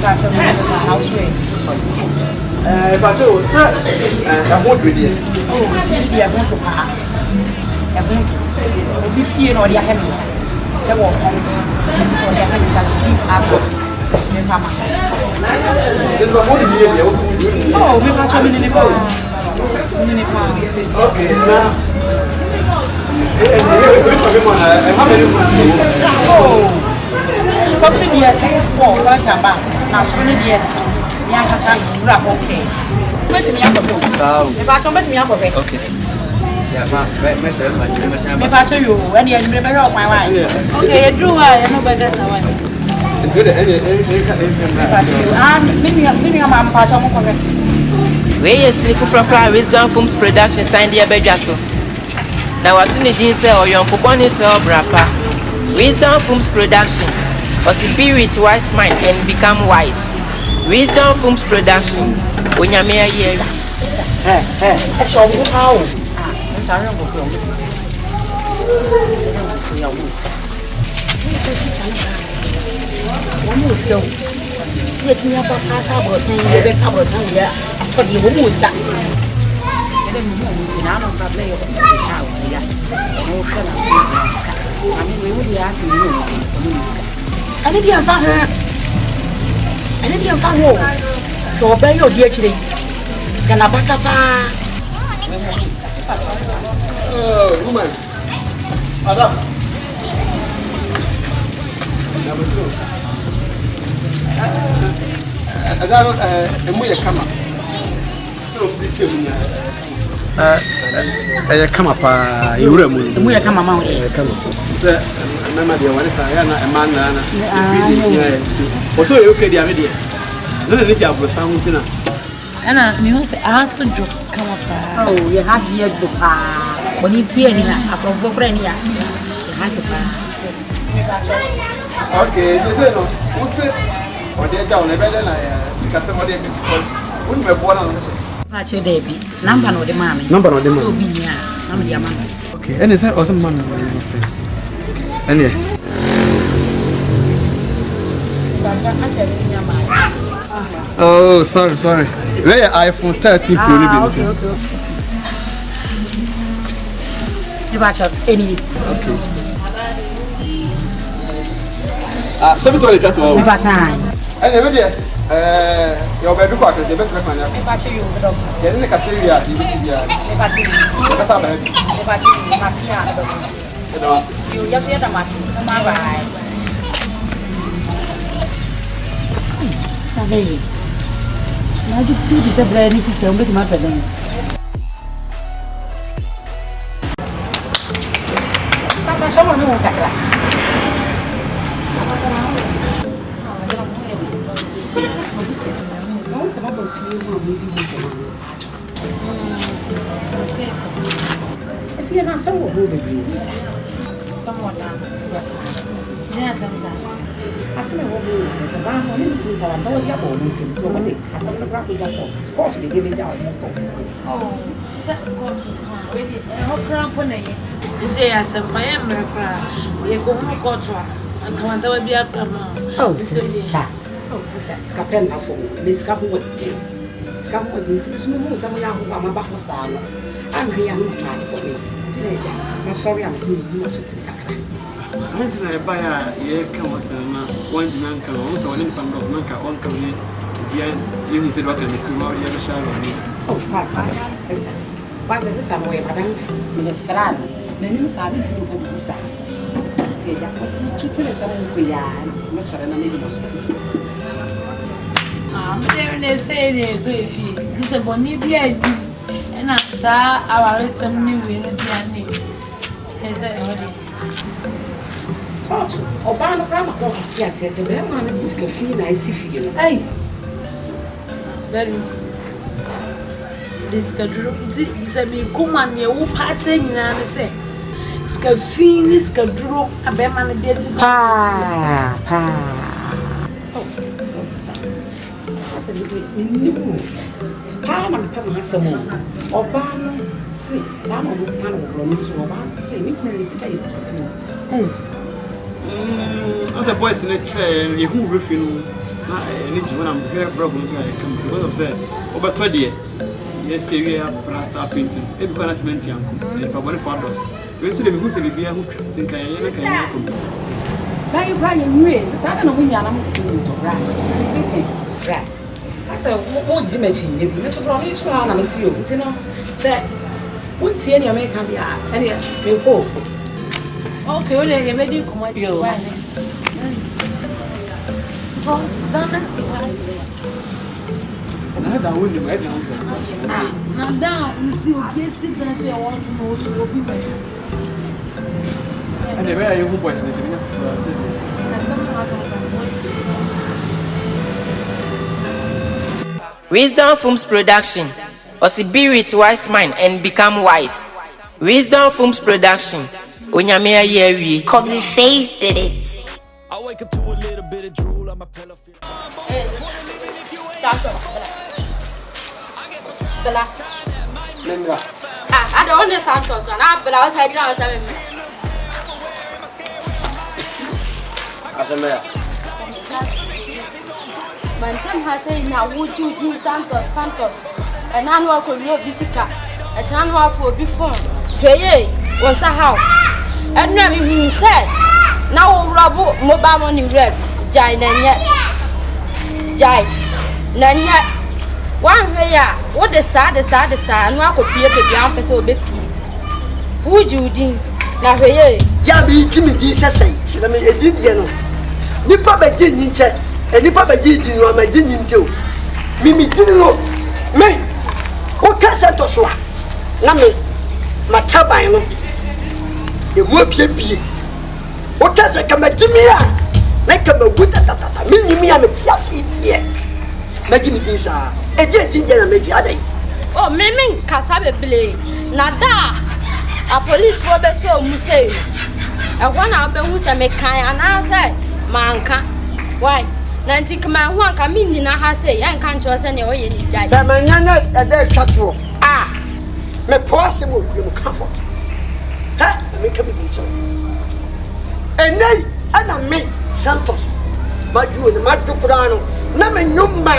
D: ka cho me house way
B: ba cho se mo dwede
D: oh feel dia mo to pa e mo obi fie no dia hem se wo ko o dia hem sa beef apple me fama
B: den ba mo di dia o su
D: oh me pa cho me ne pa
B: okay na how many
D: Something here, 4, that's about. Now, so many years. Young Hassan, rap okay. Wait a minute. If I told me, I'm okay.
Q: Okay. Yeah, ma,
D: Me pato you, when you remember of my wife. Okay, you drew I know better.
A: We yes, for cry, wisdom films production signed the Abejaso. Now, what you need is or your coupon is or brapa. Wisdom films production or spirit wise mind and become wise. Wisdom films production. When you're mere year.
D: It's all how. I'm sorry, I'm going to go. Let me up a pass out or saying the back of somewhere. I told you who was that. I don't play of the house. I mean, we would ask me. I didn't find her. I didn't find her. So obey your dear today. Can I pass up?
B: Oh, woman. Adam. Come up, you remember.
D: We are come among you.
B: Remember the one is a man. Also, you okay, the idea. No, the job was something.
J: Anna, me also ask you to come up.
D: Oh, you have here to buy. When you pay any, I can go for any. You have to buy.
B: Okay, you say no. Who's it? Or they're down a better than I because somebody wouldn't be born on this.
D: That's your baby. Number of the mammy.
B: Number of the man.
D: So be here. I'm the man.
B: Okay, and is that awesome man? And yeah. Oh, sorry. Where iPhone 13 Pro?
D: Okay. You watch out any.
B: Okay. 720 that one.
D: About time.
B: And every your baby quarter, the best man.
D: You watch you over the.
B: Getting a Cassilia, you will see the
D: battery.
B: That's our baby.
D: The battery, you just hear the massy. Come on, right. Savvy. Now, the two is a brand new system with my bedroom. Someone who will take that. If you're not someone who will be someone down, yes, I said, I was a man on it, but I know you're going to one day. I said, I'm going to court to give it down.
J: Oh, really? I hope I'm it's a Sampire America. You go home, Cotra, and come and be up.
D: Oh, this is that. Oh, this is Scapella for Miss Kumawood. Scapwood is no more some young woman about her son. I'm here, I'm not trying to put it. I'm sorry, I'm seeing you must take a
B: I went to buy a year come was one man come also one income of Manka, one company. You said, what can you do? You have a shower.
D: Oh, Papa. Listen, what's this? I'm away, Madame Ministran. The news are into the side. Say that what you tell us we are, it's much of an university.
J: I'm there and say if you disappoint me, and I saw our rest of me with the name. Yes, I
D: Obama Grandma, yes, yes, a bear man is caffeine. I see for you.
J: Hey, this could be Kuman, you patching in and say, Scaffine is Cadro, a bear man, there's
D: pa. Oh, that's a little Palm and Pam has some more. Obama, see, some of the kind of romance, Obama, see, you can see caffeine.
B: Other boys in the chair, you who refuse. I need you when I'm here, problems I come because of that. Over 20 years, yes, we have plaster painting. Every corner cement, but one for us. We saw them who say, be a who think I am.
D: Brian, you is, I don't know when I'm going to right. I said, what Jimmy, Mr. Brown is one of you, you know, said, won't see any American, any hope.
J: Okay, well, you're ready to come out. Boss, Dana si waje.
B: Na da woni me na
J: Na da nti obi si dan say want to know obi be.
B: And the way you boys na se nya.
A: Wisdom Films Production. Be with wise mind and become wise. Wisdom Films Production. Onyame ayewi.
I: Kobe Face did it.
N: I wake up to a little bit of drool on my pillow.
F: Santos, Bella.
B: Bella.
F: I don't want Santos, and I was heading out 7 minutes.
B: Asemea.
F: Bantam has said, now would you do Santos? And I know I could not be sick. A channel for before. Hey, was a how? And Remy who said, now Robo mobile money red, Jai Nanya Jai Nanya. One here, what the sad, and I could be a baby, I'm so baby. Would you do? Now, hey,
P: Yabi Jimmy Jesus say, let me a Didiano. Nipa Bajin Ninja, and Nipa Bajin or my Jin too. Mimi didn't know. Me, what can Santoswa? Name, my tabino. The more baby. What can I come at Jimmy? Make a wood at me, I'm a Tias here. Majimi Disa, a dead Indian Mediade.
F: Oh, Miming Casabe Blay, Nada. A police for the so Musay. A 1 hour who's a mechanic, and I say, Manka. Why? 90 command one come in, I say, I can't trust any way in Jai.
P: But my nana at their chatro. Ah, me possible you comfort. Ha, I make a meeting. And then, and I make Santos. But you and the Madupurano, Naman Yuma,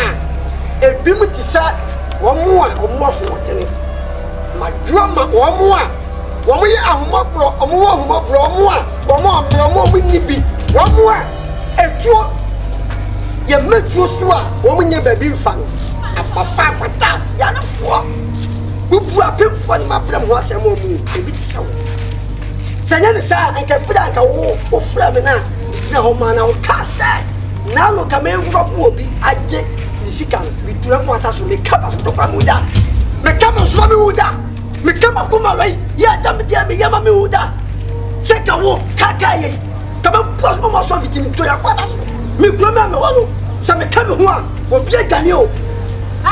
P: a Bimitisa, one more or more than it. My drama, one more. One more, winny be, one more, a two. You met your swat, woman, your baby fan. A fat, but that, yellow for. We brought him for my plan was a moment, a bit so. Senana, sir, I can put out a war or Flamina. It's no man, I'll cast that. Now look, a man will be a jet. You can be 2 quarters to make up of the Bamuda. Make up of Swamiuda. Me kama kuma rai ya dam dia me yama me uda se ka wo kakaye ka ba pos mo so fitin to ya kwata so me kuro me wono se me ka me ho a wo bia gane o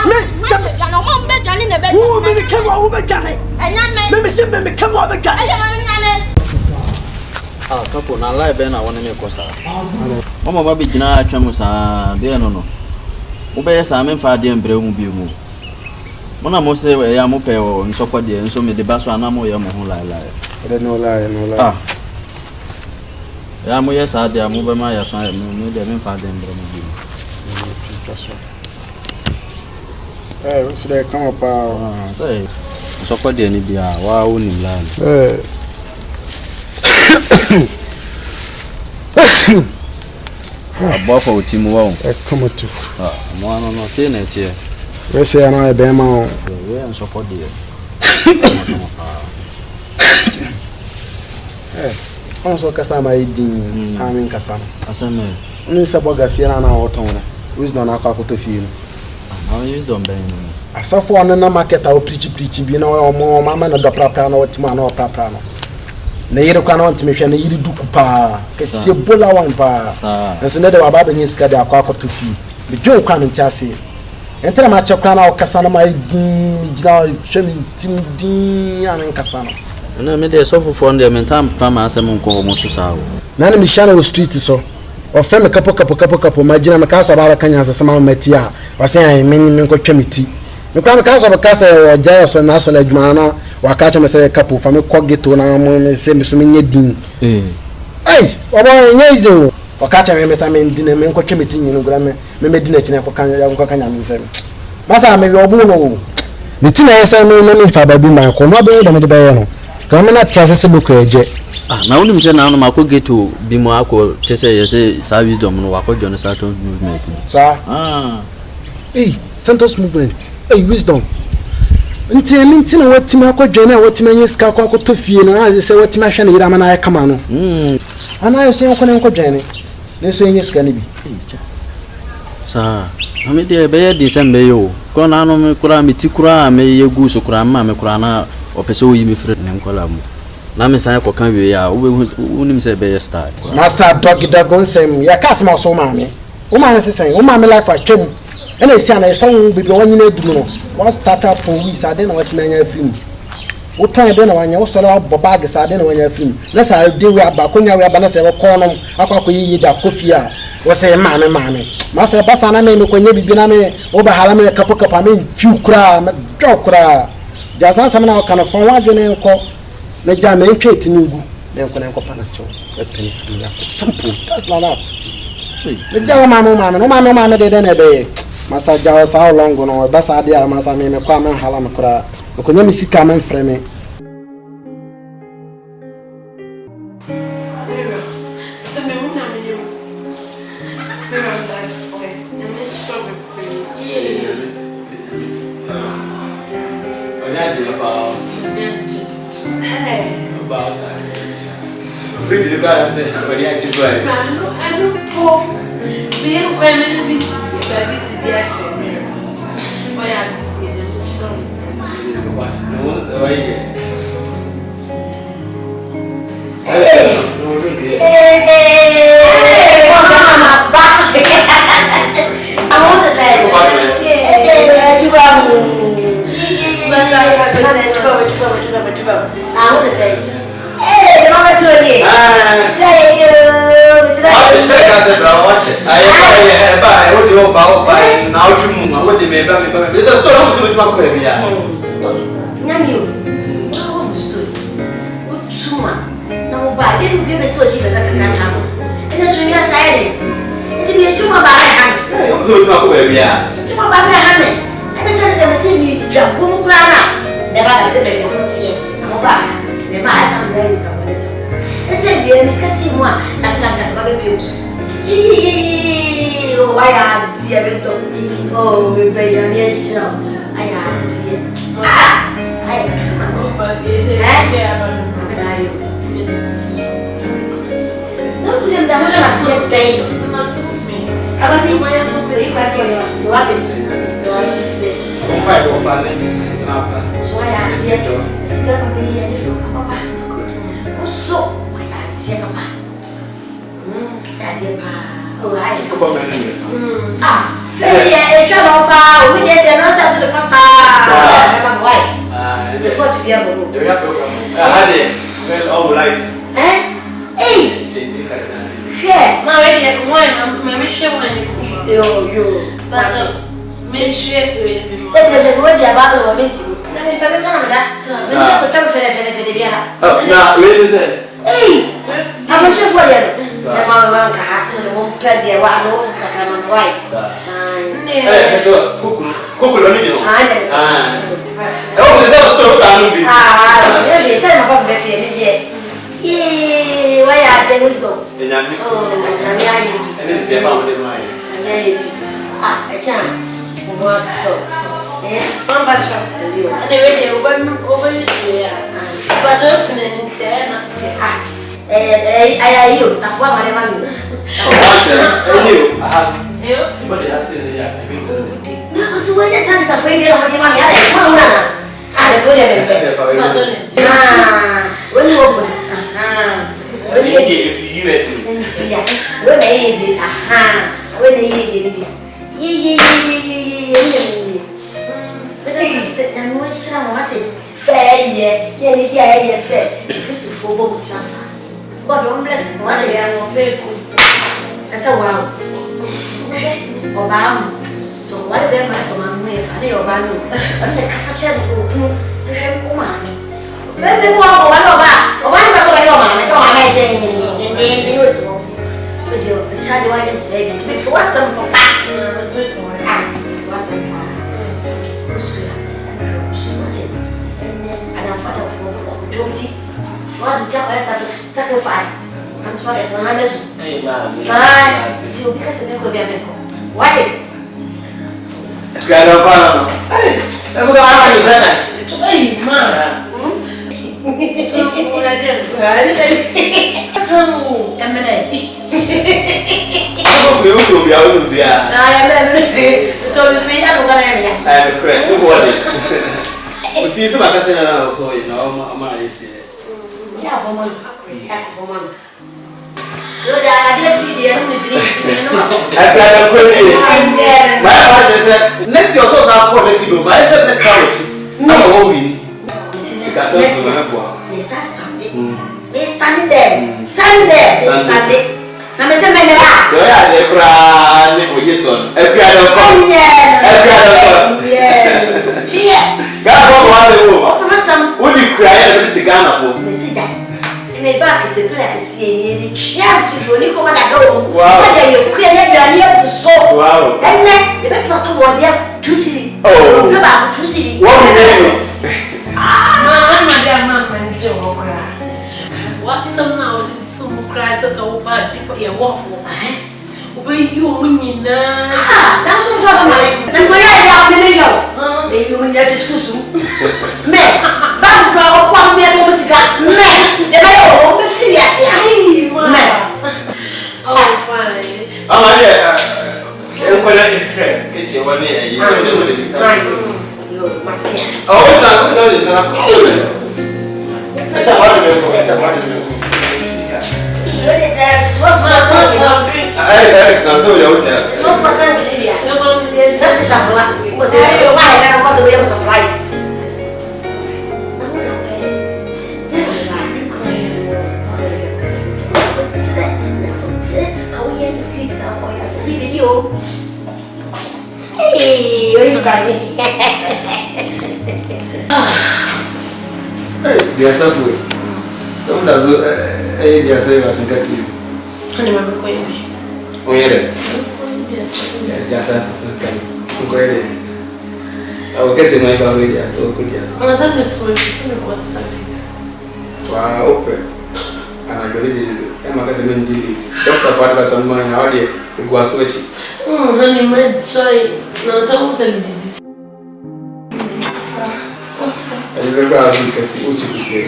P: me se me gane o mo be gane ne be wo me kama wo be gane me se me kama wo be gane
Q: ah kapo na live be na wona me ko sa mama ba be gina atwa mu sa de no wo be sa me fa de mbre mu bi mu Mona mo se ya mo pe o nsokwa de nso me de baso anamo ya mo ho la
E: no la
Q: ah ya mo yes ade ya mo be ma ya so ya me de me fa de mbro mo bi
E: so they come up
Q: say nsokwa de ni bia wa wonim la abo fa otimu wa
E: come to
Q: mo no say na tie
E: we say na e be ma o
Q: we nsokwa de
E: on so kasa ma edin amin kasa
Q: asame
E: ni se boga fie na oton na wisdom na akwa to fie
Q: no wisdom ben
E: asafo on na market a o preach bi na o mama na dopra na otima na opra no na yiri kwa na ontime hwe na yiri duku pa ke se bola wan pa na so ne de baba benyi sika de akwa to fie bi dwon kwa no ntiase entra ma chekwa na o kasa na ma edin gina hwe mi tim din amin kasa no
Q: na me de so fofo ndem mentam fama asem nko mo so sawo
E: na na mi shana wo street so o fe me kapo magina me kasa ba kanya asema matia wase ai men nko twamiti me kwa me kasa ba kasa o jaya so na so la adwuma na wa ka cha me se kapo fa me kogeto na mo me se me so me nya din ai obo nya izo o ka cha me sa me din me nko twamiti nyinu gra me din akina ko kanya me se masa me obu no ni tina yesa me fa ba bi man ko no be da me de ba ye no kama na tiase se boko eje
Q: na unim se na no mako geto bi mo akọ tese yese sa wisdom no wako join Santos movement
E: sa Santos movement wisdom nti na watima akọ join na watima yeska akọ to fie na aze se watima hwe na yira ma na kama no ana yese akọ na akọ join ne so yen sika ne bi
R: sa ame de be ye December yo ko na no me kura me ti kura me ye gu so kura ma me kura na opese oyi me fre ne nkola mu na me san ko kan we ya wo nim se be ye start
E: masa dog nsem ya kasma so ma me o ma ne sesen o ma me life atwem ena esi ana yesa wo bibi wonyi na duru no wa start up police ade na wati na nya film wo ton ade na wanya wo solo bo bag sa ade na wanya film na sa de we aba konya we aba na se wo konom akwa yi da kofi a wo se ma me masa basa na me ko nya bibi na me wo ba hala me kapo kapa me fiu kura me do kura jasa sama na kana fon wa dwene ko na ja me ntweti ningu na ko na ko pa na cho epeni ya simple that's like that le jawo mama de na be masa jawo sa how long no basa dia masa me kwa me hala me kura ko nya misika me mfre me
K: Free to the bar, I'm saying, but yeah, you go ahead.
J: I don't go. We are going to be the action. Why are you oh, we pay your yes. I am dear. I come on, but is it? No, them that was a day. I was in my own question. What is it? So I am dear. It's going to be a little papa. So, I am dear papa. Daddy, oh, I come on. Ah. Say, trouble, pal. We did the answer to the pastor. My wife. It's the 40 year old. The
K: had it. Well, all right.
J: Eh? Hey! Share. My lady, one, my mission when you. Pastor, make sure you the word about the meeting. I mean, that. So, we come for the
K: oh, now, wait a second.
J: Hey! I'm sure for you. The mama won't pay the one over the common wife.
K: So, cook,
J: I
K: oh,
J: said about the same. Yea, why are they with them? Oh, and then say about the mind. Ah, a chance. What so? One batch of you. And they went over you, but opening in Sierra. I use a form of money. Everybody has seen the no, so when the time is afraid of the money, I come on. I go there. When you open, when you get when they did, when they did, but I said, and what something fair, yeah, said, first of all, something. God don't bless what they are very good. That's a wow. Obama. So what them as a man with a little man, and the Cassachan open, Sir Woman. When they walk one of our one was a woman, I don't mind saying in the news. But you child why them say that we was some papa. Wasn't and I'm father for Jody. What the devil sacrifice? I'm sorry for honest. So because the people be a what it?
K: I'm going to
J: hey, man. So,
C: be out of the air.
I: I am told me I don't know.
C: I am correct. Who was it? It is my cousin and I also, you know, my is here.
I: Yeah, woman. Woman. Good idea, see the enemy.
C: I got a good my father said, next year, so I'll call next year. I said, the couch. No, I won't win. It's standing there. Standing there. Standing. Now, Mr. Menera. You are the cry with your son. Every other one. Every other one. Yeah. God, what was it? Open some. Would you cry every Ghana for? Mrs. Jack. In a back at the glass, seeing yeah, you only come at home. Wow. You create your so. Wow. And then the better to what they have to see. Oh, about to see. What
J: what's some now? Some crisis or bad people here waffle. Where you win
I: that's what I'm talking about. That's why I have the video. Maybe when you have to school. Man, bad girl, one man over cigar. Man, the mayor won't be free at the man.
J: Oh, fine.
C: I'm going to kitchen one year. You know, they are suffering. Don't do so. They are saying I think at you.
J: Honey, my boy.
C: Oh yeah. Yes. Yeah, that's okay. Go ahead. I will guess in my family. I told you yes.
J: I was having so much fun.
C: Wow, open. And I believe I'm a cousin in delete. Doctor Father some mine out there. It was switching.
J: Honey, my joy. No, someone said this.
C: I remember how you can see what you say.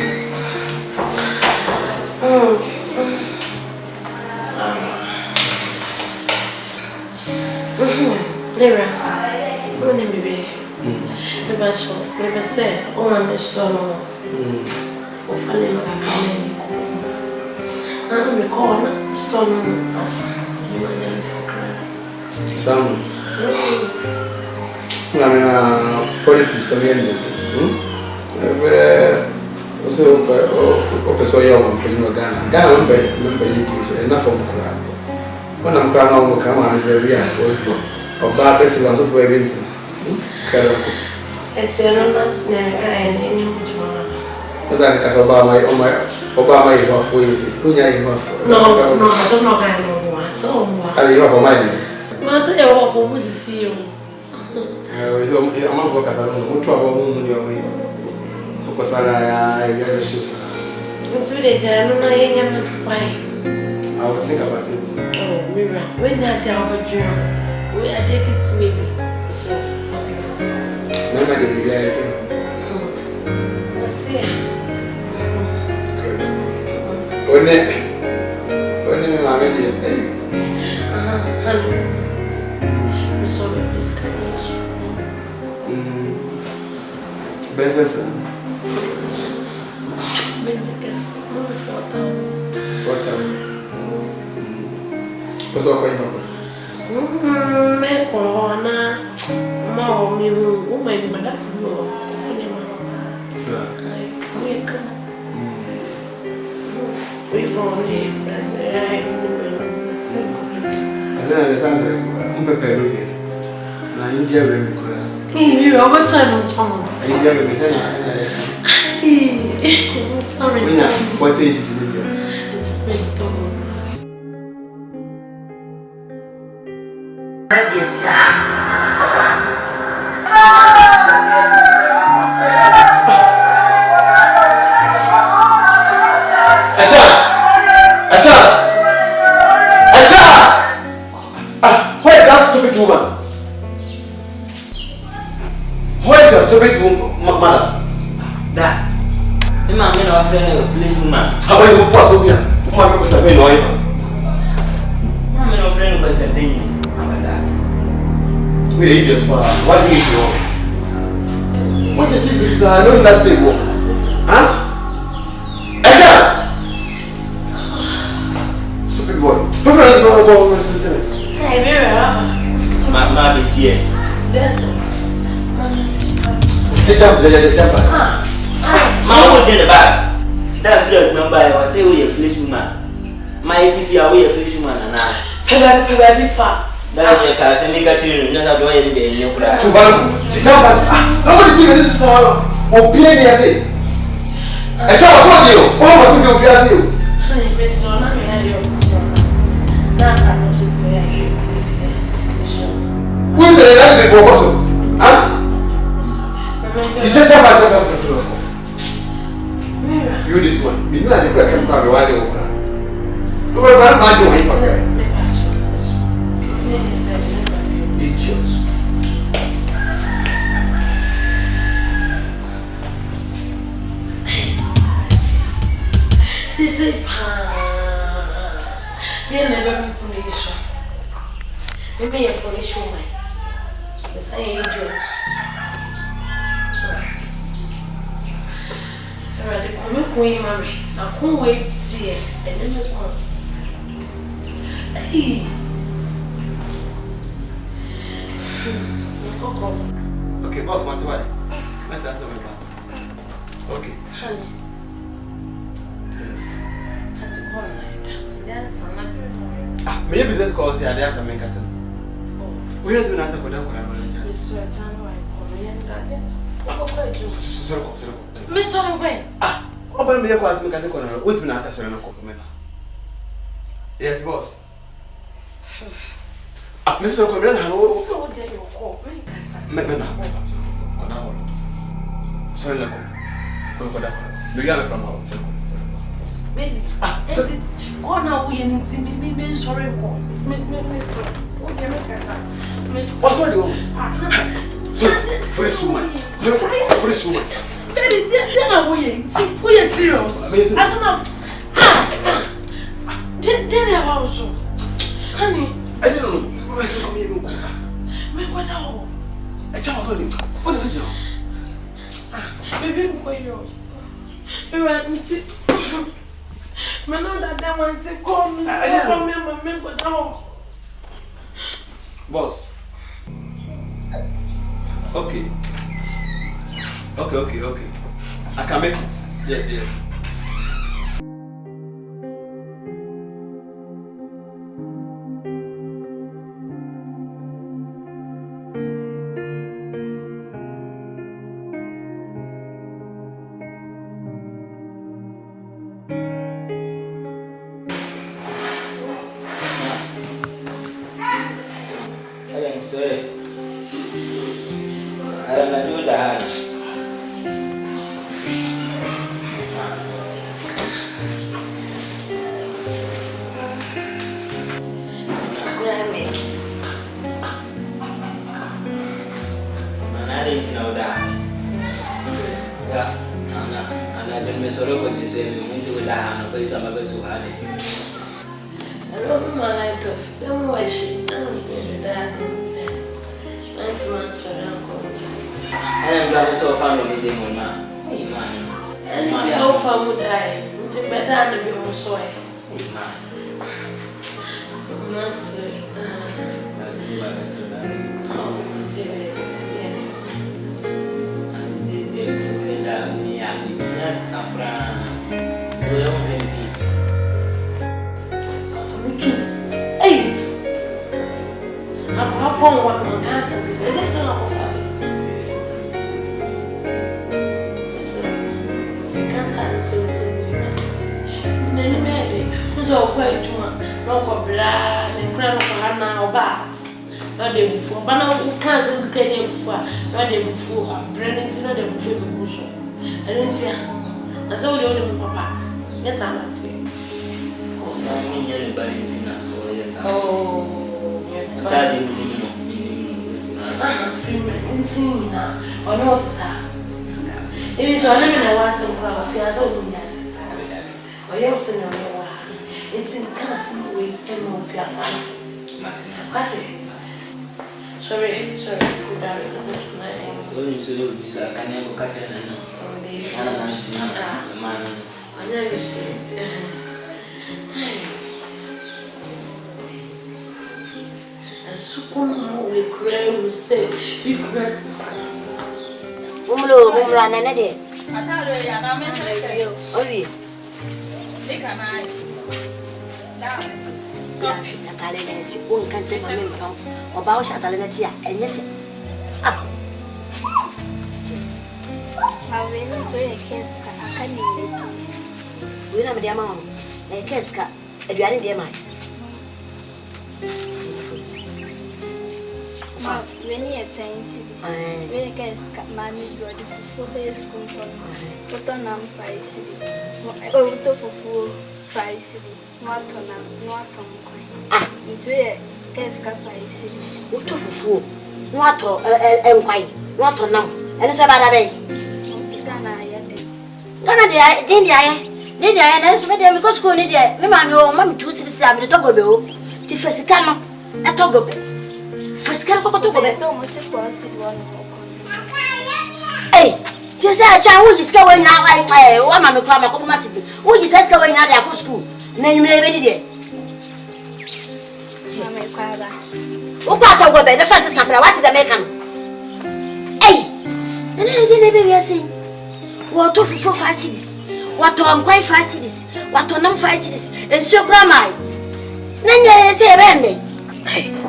J: Never. What name be? Never show. Never say. Oh, I'm a storm. Oh, funny, no, I'm a corner. Storm. As you might never forget.
C: Some. I mean, politics are the also, so young, you Ghana. Ghana, remember you do enough of crap. When I'm crying, I will come on as very or bad best of us very winter.
J: It's a number, never kind any much.
C: Was that because Obama is off ways? Who
J: no, I'm not kind of one. So,
C: are you for mine?
J: Well, say you're off for see you.
C: I'm not working at home. Trouble your way. Because I have shoes.
J: It's really genuine. Why?
C: I will think about it.
J: Oh, Mira, when that down with you, we are taking it maybe. So,
C: remember the baby.
J: Let's see.
C: Only my baby.
J: Honey. I'm sorry, please can you?
C: Business. What's up going on?
J: Me corona, ma mi o me ni mada fulo, fune ma. We come. We voni, but I
C: don't know. Na India we go.
J: You over time was wrong.
C: India we say
J: sorry.
C: What age is India?
J: It's been done.
C: Who is that stupid woman? Who is your stupid mother?
L: That. The man made our friend a foolish woman.
C: How are you possible here? Who are you supposed to be?
L: My friend was a thing.
P: We idiots for what do you do? What did you do? I don't that people. Huh? Echa! Stupid boy. Don't ask me about something.
J: Hey, very well.
L: Ma be here.
J: Yes.
P: The jump.
L: Ma won't get the bag. That feel number I was say we a flesh woman. My TV are we a flesh woman and I.
J: Pebe far.
L: That is a make a tune, not a door in the new crowd.
P: To Balu, to jump at. Nobody think this is all. Opinion, I say. A child was on you. All was in your fears you.
J: Honey, it's not me. I do. Now I should say I should.
P: Who is the like the also? Huh? The jump at. You this one. You know I can come while you cry. Look at my doing for crying. Idiots.
J: This is they never be police. Maybe a foolish woman. It's idiots. The queen, mommy. I can't wait to see it. And this is one. Hey.
B: Okay, boss, what's why? Let's ask them about. Okay.
J: Honey.
B: Yes.
J: That's one night. That's not
B: My business calls here, there's some cutting. We just don't ask for them.
J: Miss Holloway.
B: Open me a class, make a corner. What will answer a compliment? Yes, boss. Mr. Command, hello.
J: So there you go.
B: Sorry, no. Do you have from our circle?
J: Baby, go now. We need to be sorry.
B: What's what you want? Fresh woman. Fresh woman.
J: Baby, then I'm waiting. We are serious. I don't know. Then I'm also. Honey.
B: I don't know. Where's the coming?
J: What now?
B: A child was on you. What is it?
J: Baby, where you? You want me to? Man, that I want to call me. I remember now.
B: Boss. Okay. I can make it. Yes.
J: Sorry. Good
L: So you say bisa kan yang kaca nana. Ana nanti mana.
J: Ana bisa. Asukun we cry we say we cry.
I: Mumla nana de.
F: Atalo ya na me say.
I: Obi.
F: Dika na.
I: Ya shita tale ne ti on kan se ma me pam. Oba o shata le ne ti a enye se.
F: Awene so ye keska akani leto.
I: We na me dia ma. Na keska aduane de mai.
F: Mas when you tense this. When keska mami body fufu be school for. Toto nam 5 cedi. O to fufu 5 cedi. No atom kwai. Ntu ye keska 5 cedi.
I: O to fufu. No ato enkwai. No ato nam. Eno se ba da be. Gana dia dia na so me dia me ko school ni dia me ma me o ma me 2 cedi am de to go be o. Ti fesika no. E to go be. Fasika ko to go be
F: so mo ti 4 cedi one ko.
I: Eh, ti say acha wo jiska we na ai wa ma me kra me ko ma cedi. Wo jiska we na dia ko school. Na nyimre be di dia.
F: Ma me kwara.
I: Wo kwa to go be na fancy sampra what the make am. Eh. Na na be we say. Wo to fufu 5 cedis. Wo to nkwai 5 cedis. Wo to nam 5 cedis. Enso kra mai. Na nya say be nde.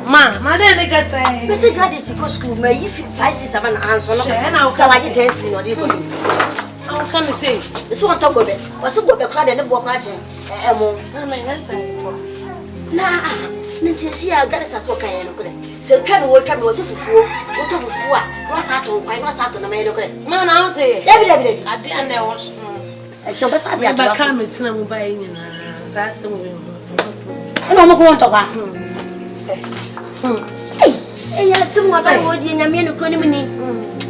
J: Ma de ga say.
I: Me say grad is go school me if 5 cedis am na answer no. So wa je 10 cedis no dey go.
J: I was gonna say.
I: So on to go be. Wo so go be kra de ne bo kra che. Mo.
J: Na me na say so.
I: Na ntesi a gare sa so kan ye no kre. Se twa no se fufuo. Wo to fufuo a. No sa to nkwai no sa to na me no kre.
J: Ma na o te.
I: Dabi.
J: Ade an e wo so.
I: So be sa dia to.
J: Ba ka me tina mo ba yin na. Sa asem we.
I: Eno mo ko nto kwa. Eh ya simu aba wo di nyame no kro ni mni.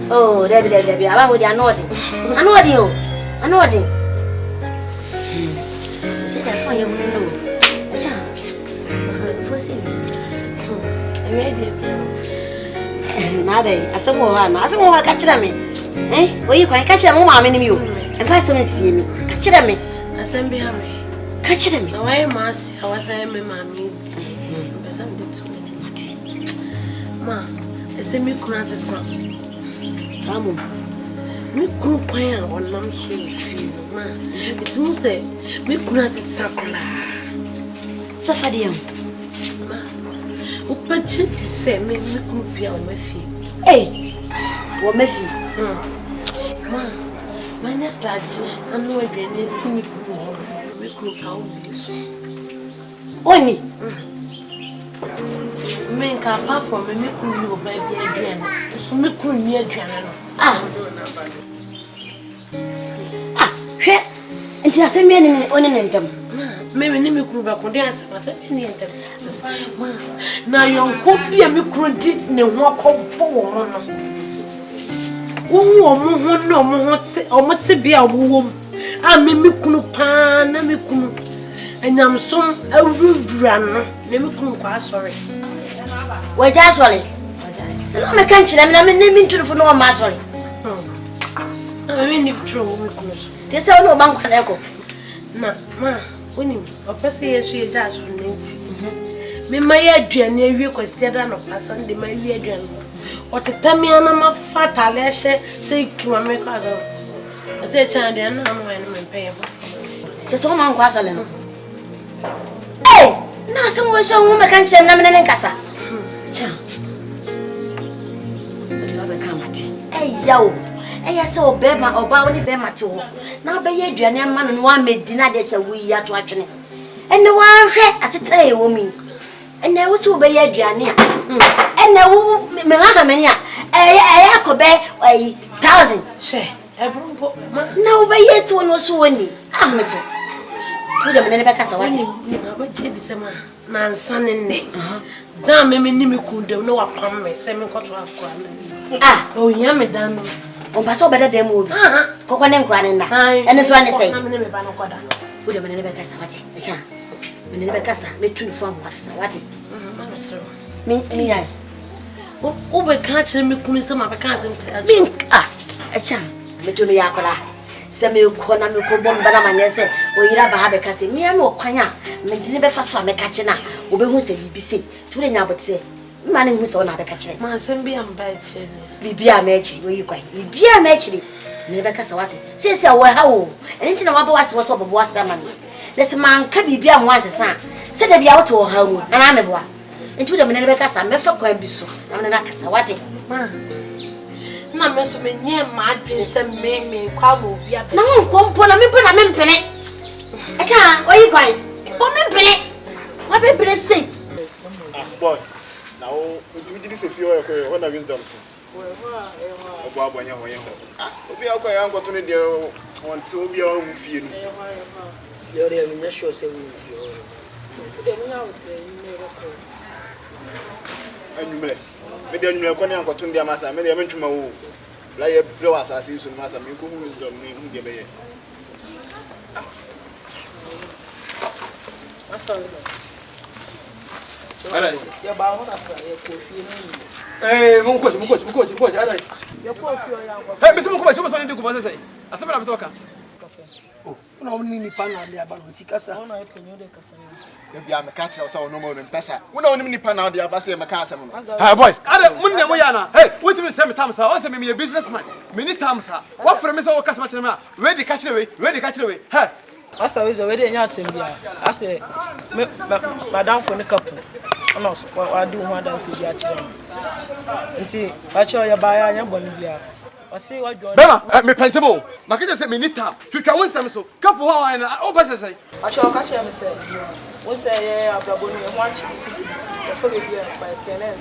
I: Oh, dabi aba wo di anodi. Anodi o. Anodi. Se da fo ye mo no. Acha. Fo se.
J: Ready.
I: Nada, asemo wa ka kira me. Oyi kwan ka kira mo ma me ni mi o. En fa se me sie mi. Ka kira me.
J: Asem bi ha me.
I: Ka kira me.
J: Na why ma si awasa me ma me ti. Pesa me to me. Ma, ese mi kuna se sa.
I: Samu.
J: Mi kunu kwan a onam so fi ma. Iti mu se mi kuna se sa kula.
I: Sa fa de am.
J: O pati ti se me kunu pia o ma fi.
I: Wo ma fi.
J: Ma, manya daji anu adwene si mi kunu. Mi kunu ka o bi so.
I: Oni.
J: Me ka pa for me kunu ni o ba bi adwene. So me kunu ni adwene no.
I: Hwe. Nti asemi ni oni ne ntam.
J: Me ni mi kunu ba ko de asema se ni ntam. Na yonko bia mi kunu di ne ho akọbọ wo no. Wo mo ho no mo ho te o mo te bia wo m. A me mi kunu pa na mi kunu. Anyamsom awurura no. Me mi kunu kwa asori.
I: Waja asori. Na me kan kire me na me mi nturu no ma asori.
J: Na me ni tro wo mi kunu so.
I: Te se ono ba nkwa na eko.
J: Na ma oni opese yesu ye ja so nti. Me ma ya aduane awie kwasi da no pasan de ma awie aduane. Otetami ana ma fatale hye se kiwa me kwa so. Ase chan de na mo ene me peye fo.
I: Te so ma nkwa asole no. Na se mo we so mo me kan kire na me ne nkasa. Cha. Odi ba ka mate. Yawo. Eya se obema oba woni be mate ho. Na be ye aduane ma no wa medi na de cha wi ya to atwene. Ene wa hwe asetare ye wo mi. Ene wo se be ye aduane a. Ene wo me ga me ni a. Eya ko be 1000.
J: She. Ebro
I: na wo be ye se woni so woni. Ahmeto. Tu de me ne be kasa wati.
J: Na ba je di sema na nsane ne. Da me ni me kundem no wa pam me se me koto akwa me. O nya me dan no.
I: On passe au beda dem obi. Kokwa ne nkura ne nda. Ene so ane sei.
J: Na me ne me ba no koda.
I: Wo de me ne be kasa wati. Echa. Me ne be kasa me tu fo am kasa wati.
J: Ma so.
I: Mi ya. Ube catch me kuni sama be catch me say. Mink echa me to me yakola. Se me ko na me ko bom bana manye se o yira ba ha be kase me am okwan a me dine be fa so me catch na obe hu se bibi se tu le nya bote ma na hu se ona be catch
J: ma sem bi am ba echi
I: bibi a me echi oyi kwan bibi a me echi me be kasa wate se se wo ha wo enti na wa ba wase wo so bobo wase ma no des man ka bibi a mo asesa se da bia woto wo ha wo na me boa enti wo da me ne be kasa me fa kwan bi so na me na kasa wate
J: ma na me so me nye ma adwen se me kwa mo bi a
I: na nko mpo na me mpene acha oyi kwan o me mpene wa be mpene sei
B: boy now we did this few when I wisdom obo abonya ho yeho obi akwa ya nkoto ne de wonte obi a hu fie no
M: yo re me nya sure say hu fie
J: de me nya wote ni reko
B: anyumre me de anyumre kwa ne nkoto ndi amasa me de me ntwuma wo la ye bre wa asase so masa me ko hu wisdom ne hu de be ye
M: master
B: Alright.
M: Ya ba ho na fa ye ko fie no.
B: Mungoje, alright.
M: Ya ko fie o ya ko.
B: Hey, misi mungoje, uba so ndi kuva sasa. Asema na bisoka.
M: Oh, una oni ni pana ali aba no tikasa. Ona e penyo de kasa ni.
B: Ya bia me ka tell so no mo me pesa. Una oni ni pana ali aba se me ka asem no. Hey boys, ade mun ne mo ya na. Hey, wetin me say me tam sa. O say me a businessman. Me ni tam sa. What for me say o customer kire me. Where the catch away? Hey.
M: Master we already nya asem bia. I say madam for ni couple. Ono wa do ho dance bia kire. Nti ba cho ya ba ya nya boni bia. Wase wa jo.
B: Bema, me pentemo. Ma ka say me ni tam. Twitwa won sem so. Couple ho wa na. O ba say.
M: Acho ka kire me say. Won say ye abrabo ni ho achi. Ya for bia ba tenant.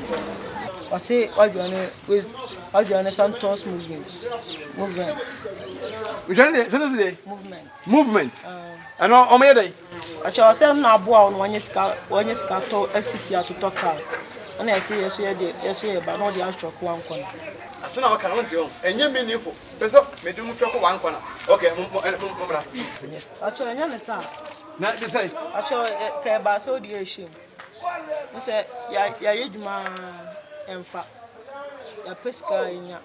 M: Wase wa jo ne Santos movement.
B: We join Santos day. Movement. And o me dey.
M: Acho say na aboa on wanye ska to asifia to talk cars. Ona ese yeso ye ba no dey ashok wan kon.
B: Asena waka no nti on. Enye me nifo. Beso me dum tweko wan kon. Okay, mumra.
M: Yes. Acho enya ne sa.
B: Na dey say.
M: Acho ka ba so dey ehim. We say ya yeduma emfa. Ya peska enya.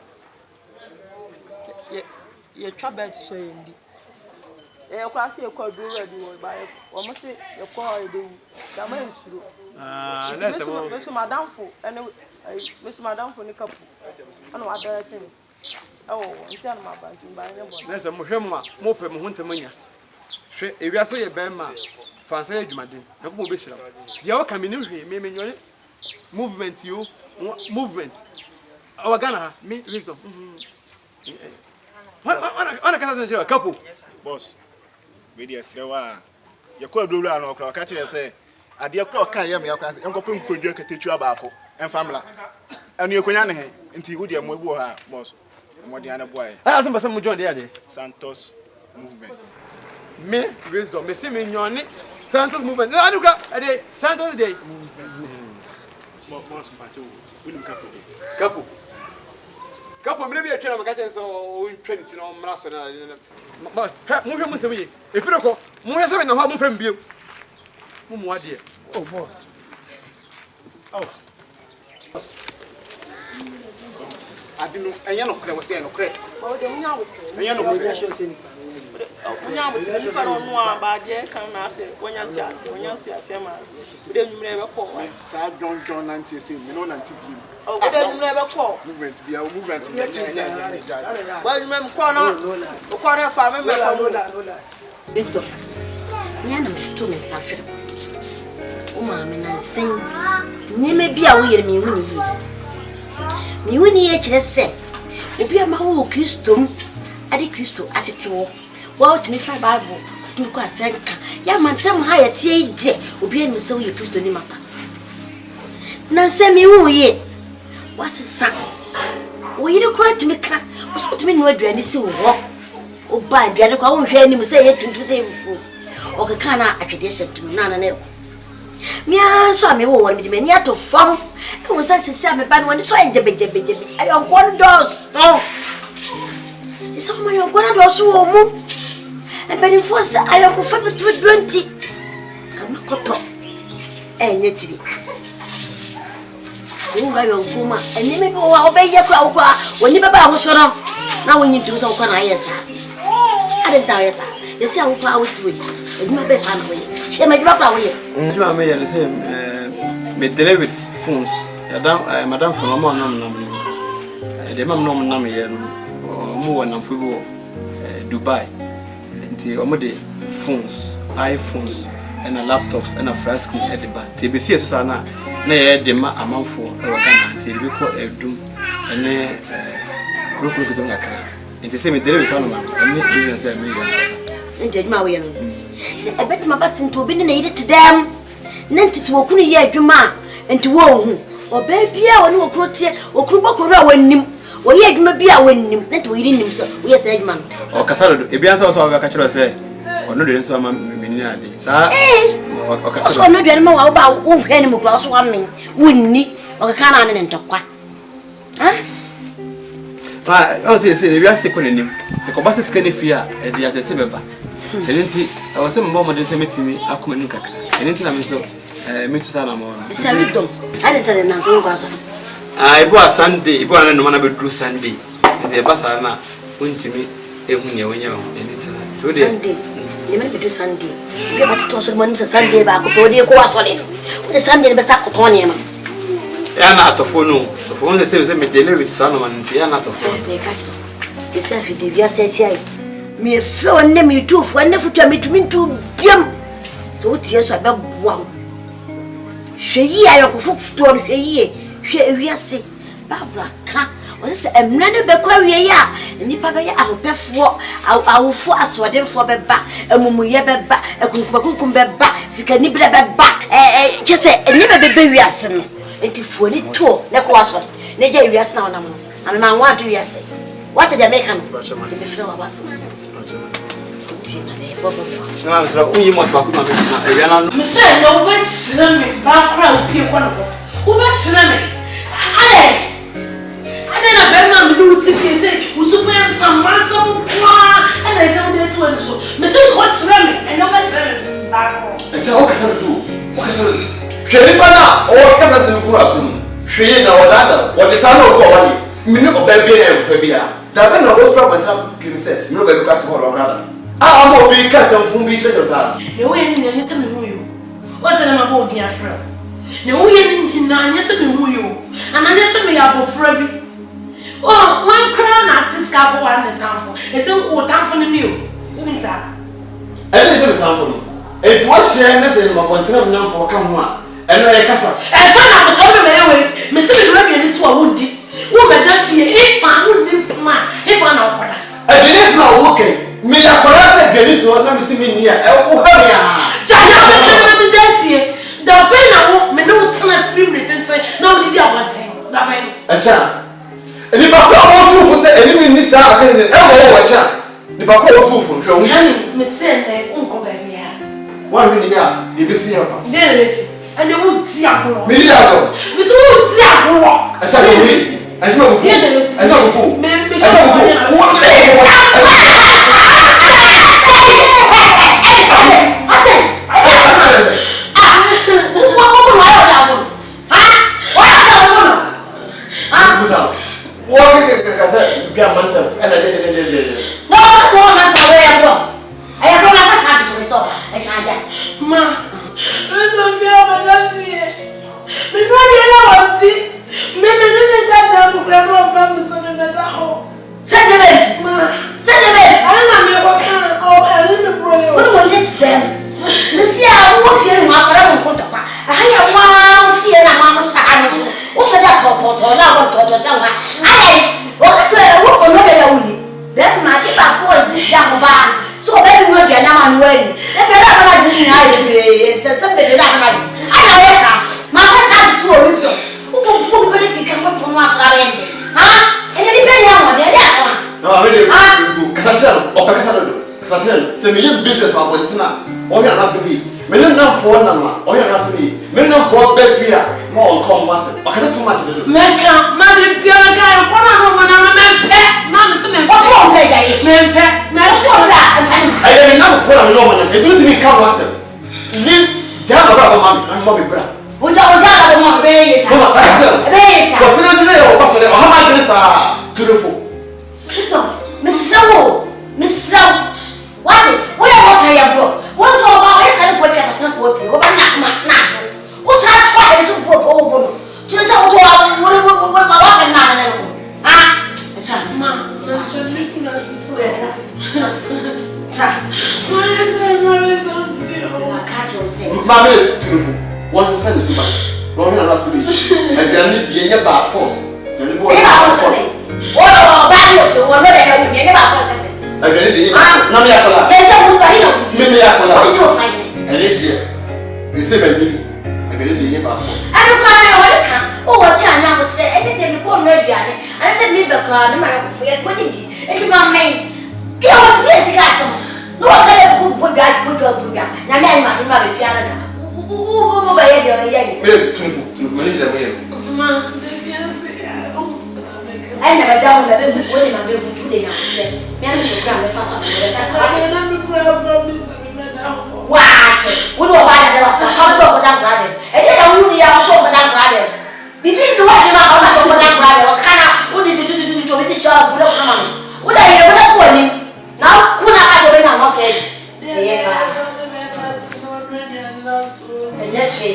M: Ye twa bet so yendi. Class ye call do ready one by almost say your call do the man suru.
B: That's the one.
M: Miss Madam for and Miss Madam for the couple. I know other thing. Oh, tell my banking by nobody.
B: That's a mushema, mope Montemania. If you are so a bad man, fancy Jumadin, and go bishop. The other coming in, me movement, you movement. Our Ghana, me wisdom. On a couple, boss. We dey sewa ye kwa dolu an okra ka che say ade kwa kan ye me yakwa say enko pem kodua katetu abaako en famla anu ekonya ne he nti wo dey mo ebu ha boss mo dey an boy ah some person mo join dey Santos movement me wisdom me see me nyone Santos movement anu kra ade Santos dey mo mpacho wo nim Couple, maybe a train of a so trinity no master. But move Muslim. If you go, Muslim no home from you. What dear? Oh, boy. Oh, I didn't know. I know was saying no credit. Oh, the John 90 say me no 90 blue. Oh, we don't never call. Movement be a movement. Well, remember corner farm member.
I: Victor. Nyana msito mesafiri. Uma mena sen. Nyeme bia wo yere me huni bi. Me huni ye kire se. Obi ama wo Kristo. Ade Kristo atete wo. Wa otumi fa Bible. Nko asenka. Ya mantam ha ye tie ide. Obi enu se wo ye Kristo ni mapa. Na se me hu ye. Wasisa. Wo yire kura tumi ka. Wo so tumi nu aduane si wo. O ba aduane kwa wo hwe anim se ye tuntu se fufu. O ka kana atwede hye tumi na na eko. Mia so me wo won me ni ato fam. E wo sa sisi me ba no ni so ejebejebejebe. Ayo nko do so. Isa ma yo nko do so wo mu. E be ni force ayo ko fa 20. Kama koto. Enye tiri. Who are your Kuma? And you may go obey your crowd when you was shut up. Now when you do so, can I? Yes, I didn't know, yes, sir. You see how power to it. And you may be family. She may drop away.
B: You may the same. Me delivered phones. Madame from Mama. The mam nom nam ye no mo wona fubo Dubai nti omo de phones iPhones and laptops and a flash screen at the back te be see so na ye de ma amanfo e wa Ghana nti be ko edum ene krokro kitu ngakra nti se me dere so no ma ene business e me ya
I: nti adwuma wo ye no e betima basinto obi ne yire te dem nti se wo kunu ye adwuma nti wo hu oba bia woni wo kunu tie wo kunu bokuru na wanim oye adwuma bia wanim nti wo yire nim so wo ye se adwuma no
B: o kasalo do e bia so so ka kiro se ono de nso ama menini ade sa o kasalo
I: so ono de ma wa ba wo hwe ni mu kura so wa men wonni o ka na ne ntokwa ha
B: o se ne bia se ko nenim se ko ba se ska ne fia e dia tete beba elenti o se mbo mo de se metimi akoma ni kakra elenti na me so metu sana mo na
I: se abi dom ale tele na so ngwa so
B: ibo a Sunday ibo na no ma na be dru Sunday e ba sa na wontimi ehunye wonya elenti na so de
I: Sunday ni me be Sunday be ba to so mo ni Sunday ba ko to de ko asole o de Sunday be sa ko to ne ma
B: ya na atofo no to fo mo se me deliver sana man nti ya na atofo
I: me ka chi be se afi de bia se ai me fro ne me tu fo ne futu me tu mintu biam so tie so be boam hweyi ayo ko futu on hweyi hwe ewiase babra ka o se emra ne be kwa wie ya nipa be ya ahopefo awofo asodemfo be ba amumuye be ba akunkum be ba sikani bre be ba kese ni be wiase no enti fo ni to ne ko aso ne je wiase na onam no am ma nwa do wiase what the make am to be feel about
B: na sra unyi mo to akuma me na ewia na
J: me say no wait sina me ba kra opie kwa no wo ba sina me ade na be na me do ti fi say wo super some kwa and I say we dey so me say ko sina me and no ba sina me ba ko
P: e cha o ka sa do o ka sa hwere bana o ka sa sinu kura so hweye na o dada o de sa na o ko wani me ne ko ba bi na e fa bia da be na o fra kwanta bi say me no ba ka to ho rada amo bi ka sa fun bi checho sa
J: ne wo ye ni ne se me hu yo o te na ma bo di afra ne wo ye ni na ne se me hu yo ana ne se me ya bo fra bi o wan kra na tiska bo wan ne tamfo e se ko tamfo ne bi o ni sa
P: e ne se me tamfo no e to share ne se ma pontina me namfo ka ho a e no e kasa
J: e fa na so me we me se me bi ni so a wo di wo be da fie e fa wo ni ma e fa na okoda
P: e bi ni na wo ke me ya kwara se beni so na me se me nia e wo ha me a
J: cha ya me ka me jantie da be na wo me no tena free me tente na wo di aboten da be
P: e cha ni ba ko wo tu fu se eni mi ni sa aka ni e wo wo cha ni ba ko wo tu fu hwe wo
J: yani me se ne unko ba bia
P: wa wi ni ya de bi si ya ba
J: de resi ande wo ti agoro
P: mi ya go
J: mi so wo ti agoro
P: e cha ni wi e so wo fu e so wo fu
J: me
P: e so wo fu business wa bontina o ya na fi me no na fo na ma o ya na fi me no fo be fi a ma on come was o ka too much do
J: me ka ma be fi na ka ko na no ma na me pe ma me se me
I: o so on play dai
J: me pe me so
I: da asani
P: ai me na fo na no ma na e do me ka was ni ja ba ba ma be bra
I: o ja ba mo be ye sa
B: What's in the mail? What's the how much is beautiful?
I: Miss Soul, Miss Soul. What? What are you bro? What about it? I put your son working. What not? What's that? Why you put over? Just out what wasn't not. Ah, ma,
B: Mammy, what's the sense of it? No, you're not to be. I need the bar force.
I: Oh, bad news. One more than I would never force.
B: I need the Namiakola.
I: Yes, I
B: need the same as me. I believe the bar force.
I: I don't want to come. Oh, what China would say anything you call nerdy. I said, leave the crowd, and my friend, what did you? It's my main. It was busy, no one can put that put your program. Now, I'm not a piano. Who by
B: to manage the way.
I: I never down the baby when I'm able to do the program. Wash it. We don't buy the house over that garden. And then I knew you also over that garden. We didn't do what you are also over that garden. What kind of what did you do to the shop? What are you going to call him? Now, could I have been on say? And yes, she,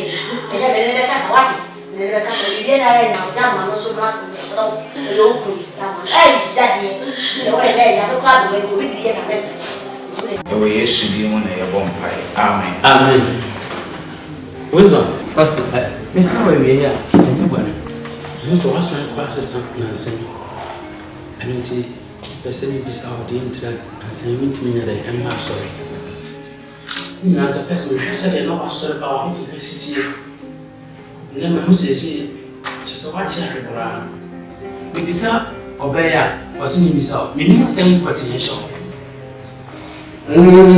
I: and then the cast what? And then the cast of the dinner and now, Jamma, no so much. Hey, Zaddy, the way they have a crowd with the end.
S: Oh, yes, she didn't want a bomb pie. Amen.
C: Amen. Wisdom, Pastor, before we are here, anybody. You also ask my classes and sing. I don't think the same is our the internet and saying to me that I'm not sorry. As a person, I said, no, I'm sorry about how you city. Then who says, just a watch around. We deserve obey or singing this out. Minimum saying continuation.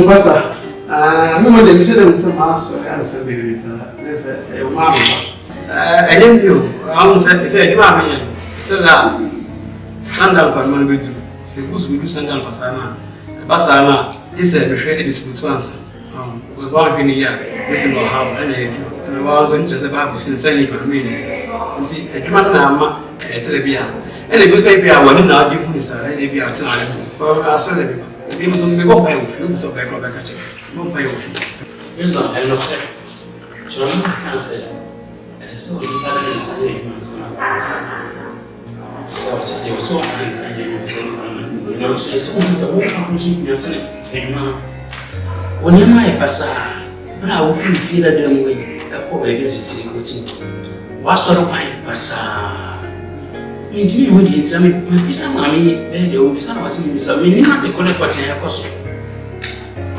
B: Pastor, no, the mission of some house as a baby. There's a mamma. I didn't know. I said, Mammy, so that sandal for money to say, who's we do sandal for Sana? Basana, he said, it is good to answer. Was 1 penny a year, we don't know how any. And I was interested about since any meaning. And see, a man now, it's a beer. And it goes a beer, one in our duties, and if you are tonight. Well, I saw them. We must only go by with you, so back or back at you. Won't pay with you.
C: This is not a lot. So I'm not cancer. As I saw you had an inside, so they were so inside, you know, so it's always a walk on yourself. When you're my passa, but I will feel that them way. The poor against his what sort of pine passa? Means me with the examine, be some mammy, then there will be some was in this. I mean, not the connect what's in her costume.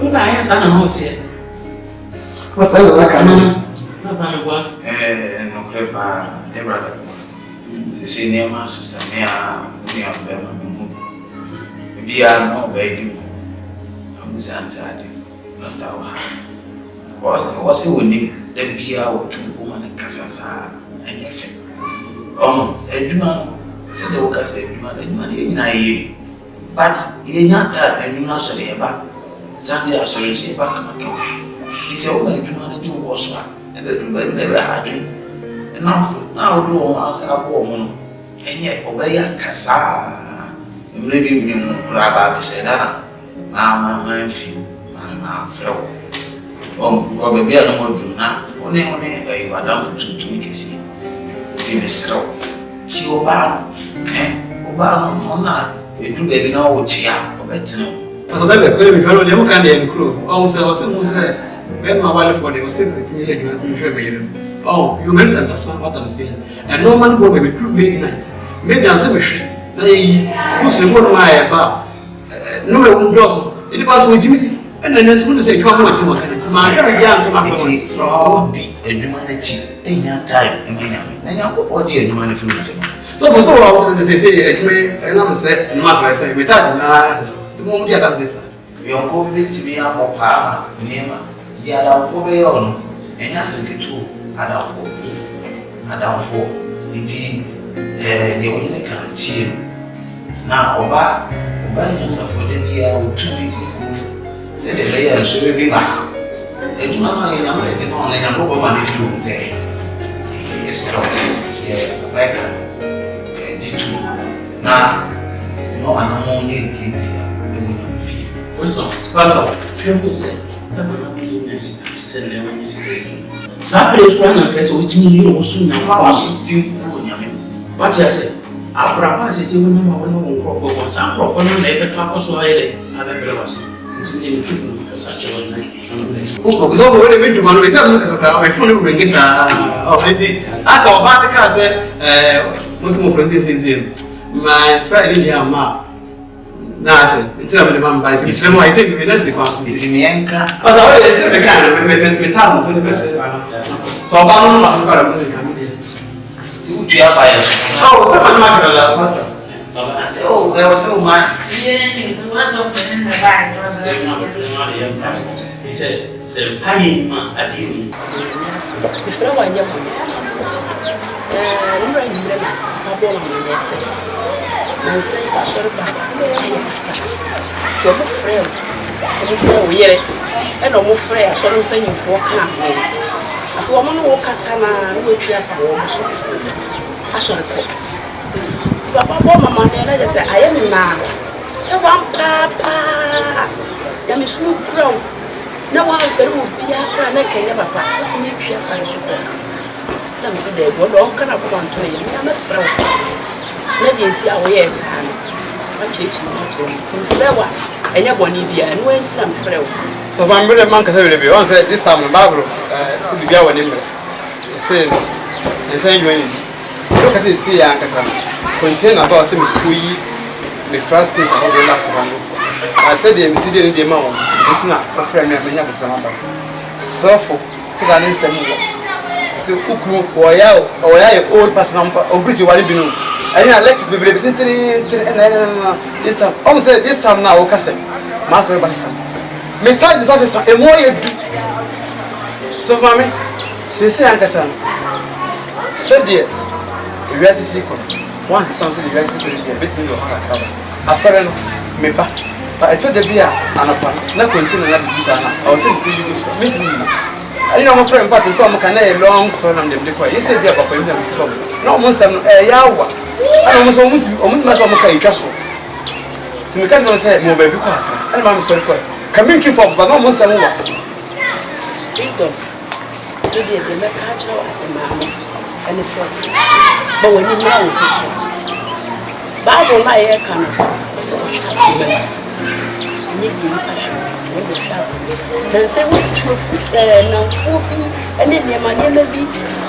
C: What I ask, I don't know what's here.
B: What's that like? I know.
S: No crepa, the brother. The senior master, Samia, we are Bema. Maybe I'm not waiting. I'm answered. Master, was it winning the beer or 2 women and Cassasa and your friend? Every man said the workers every man in naive. But in that time, and you not sorry about Sunday, I sorry, say back. This old man do not do was one, never had it. Enough now do almost a woman, and yet obey a Cassa. I'm leaving you, Grabba, said Anna. Mamma, my few, my man fell. Oh, baby, I don't want to now. Only you are done for to make a scene. Timmy Obano, Obano, you do baby now with Chia or better.
B: As a level, you can't be crew. Also, said, let my wife for the secret to me. Oh, you must understand what I'm saying. And no man will be true maybe nights. Maybe I'm so much. Who's the one my bar? No, one does. It was with Jimmy. And then there's going to say, you are more to my it's my young to my body. Oh, deep and humanity. Ain't that time. And I'm what dear human from so they say, and I'm saying, Margaret said, the moment you have this.
S: You are going to be up or Palma, Nema, the other 4 way on, and that's a two. I don't for indeed, the only can cheer. Now, Oba, for the year with 2 people. Said the layer and so be back. And you know, I am letting on and I go over my food. Say, it's a America. Jitu. Na no anamo ne tinti e wonu fi. Pastor, you say, Saturday, one of us, which means you also now was sitting on Yamin. What I said, Abraham is even no one for some prophet, and let Papa so I have a breakfast. It's in the truth of such a one.
B: So, when we do one, we have my phone ring is of it. As our Batica said, Muslim friends is my friend in your map. Nasa, it's not the man by it's no I think we let's because it's in the anchor. But I always the kind of metal for the message. So I'm not going to come in. Do you have fire? Oh, someone might pastor. I said, oh, there was so much.
C: He said, Pay man at the evening.
M: The friend one year. I say, I should have to a friend. We hear it. And no more friend, I shouldn't pay you for car. I for a man walk as a man, which you have for I should have put. Papa, Mamma, and I just say, I am now. So one papa, there is no crown. No one will be a plan, I can never pass. What make you fire sugar? Let me see there, go long, can I go on to you? I'm a friend. Let me see our yes, and a church in flower, and your bonny beer, and went some frail.
B: So, I'm really a monk as every once this time, Barbara, see the one neighbor. Say, look at this, see, Uncle Sam. Contain about some quee, the first things I would like to handle. I said, the MC in the mouth, it's not a friend, I may have a number. So, for to run in some more. So, Uku, or I old person, or Bridge, what you know. I like to be able to this time. Almost this time now, Castle, Master Banson. May time is also a more you do. So, Mammy, Sissy and Cassan said, dear, the reality secret. Once something the reality secret, between your heart cover. I saw them, maybe, but I told the beer and upon not continue to be Sana. I was saying to you, meet me. I know my friend, but some can a long son on them. He said, dear, but no more some yawa. I almost want to castle. To make us say, more baby, and Mamma said, coming from, but almost some more.
M: They make catch as a mamma, and they said, but when you know, Bible, my air cannon, so much happy. Then say, what truth, no food, and then your money may be.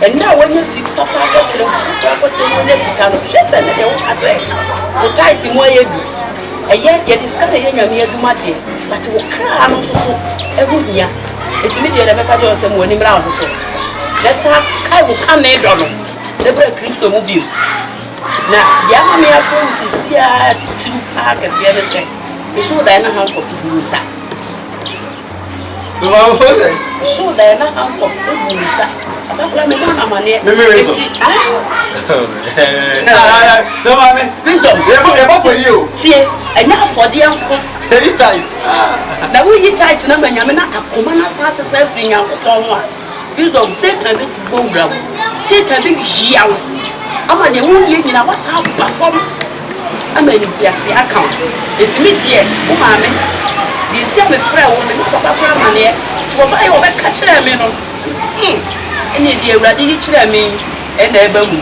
M: And now when you see Papa gets it, when you see kind of shit, and they won't say, the tight in what you do. And yet, you discover young and you do my dear, but to cry also so every year. It's immediate to make a job and winning round so. Let's have Kai will come there, Donald. The break Christo mobile. Now, young me are friends, is here at 2 park as the other say. It's so that I know how to do that. So that I know how to do that. I'm going to go money.
B: No, mammy, wisdom, they're for you. See,
M: and now for the uncle.
B: Very tight.
M: Now we get tight number, Yamina, a common assassin, self-ring out upon one. Wisdom, say, can be bone ground. Say, can be Giao. I'm on your own year, I was out perform. I mean, yes, the account. It's me, dear, oh, mammy. You tell me, friend, woman, Papa, money to buy over catch them in. And you ready to tell me, and never move.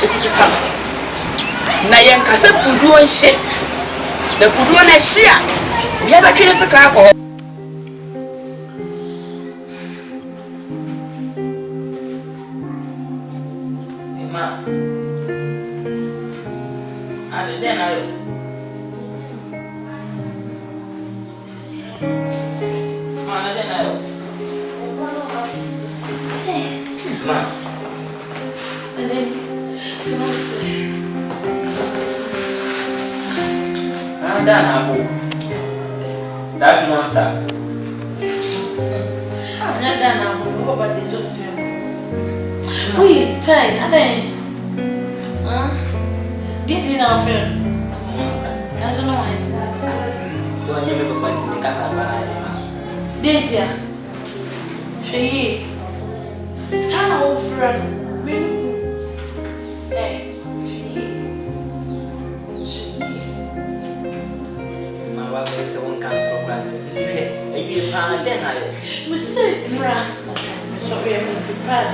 M: It is a son. Nayan Casa Pudu and shit. The Pudu and a share. We have a case of cargo.
L: That monster.
J: Wait, time, I think. Did you know, friend?
L: Monster.
J: That's no one.
L: So I never went to the casa.
J: Did ya? She. Sana, old friend.
L: pa den na ye.
J: We say bra. Sorry, I'm prepared.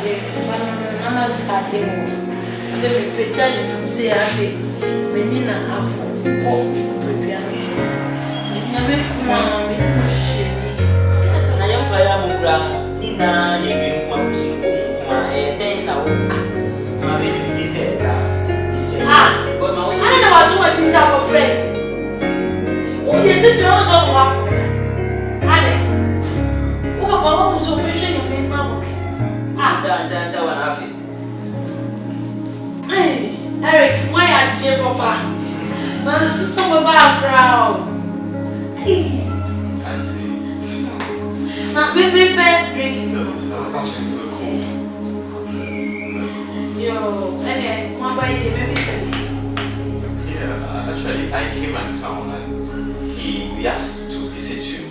J: I'm not fat. The prepared say I be menina afọ prepare. Nyame kuma me
L: Na ye mpa ya mo kura ni na ye bi kuma ko shi ko kuma den na wo. Ma be ni say da. Boy ma wo say.
J: I know what you are our friend. Oh, you just feel so happy. Ade. Oh, baba was so patient you mean mama.
L: Cha wa na afi.
J: Hey, Eric, why are you papa? My sister was proud. Hey. Now, baby, drink. Yo, okay, my birthday, maybe.
S: Yeah, actually, I came in town and we asked to visit you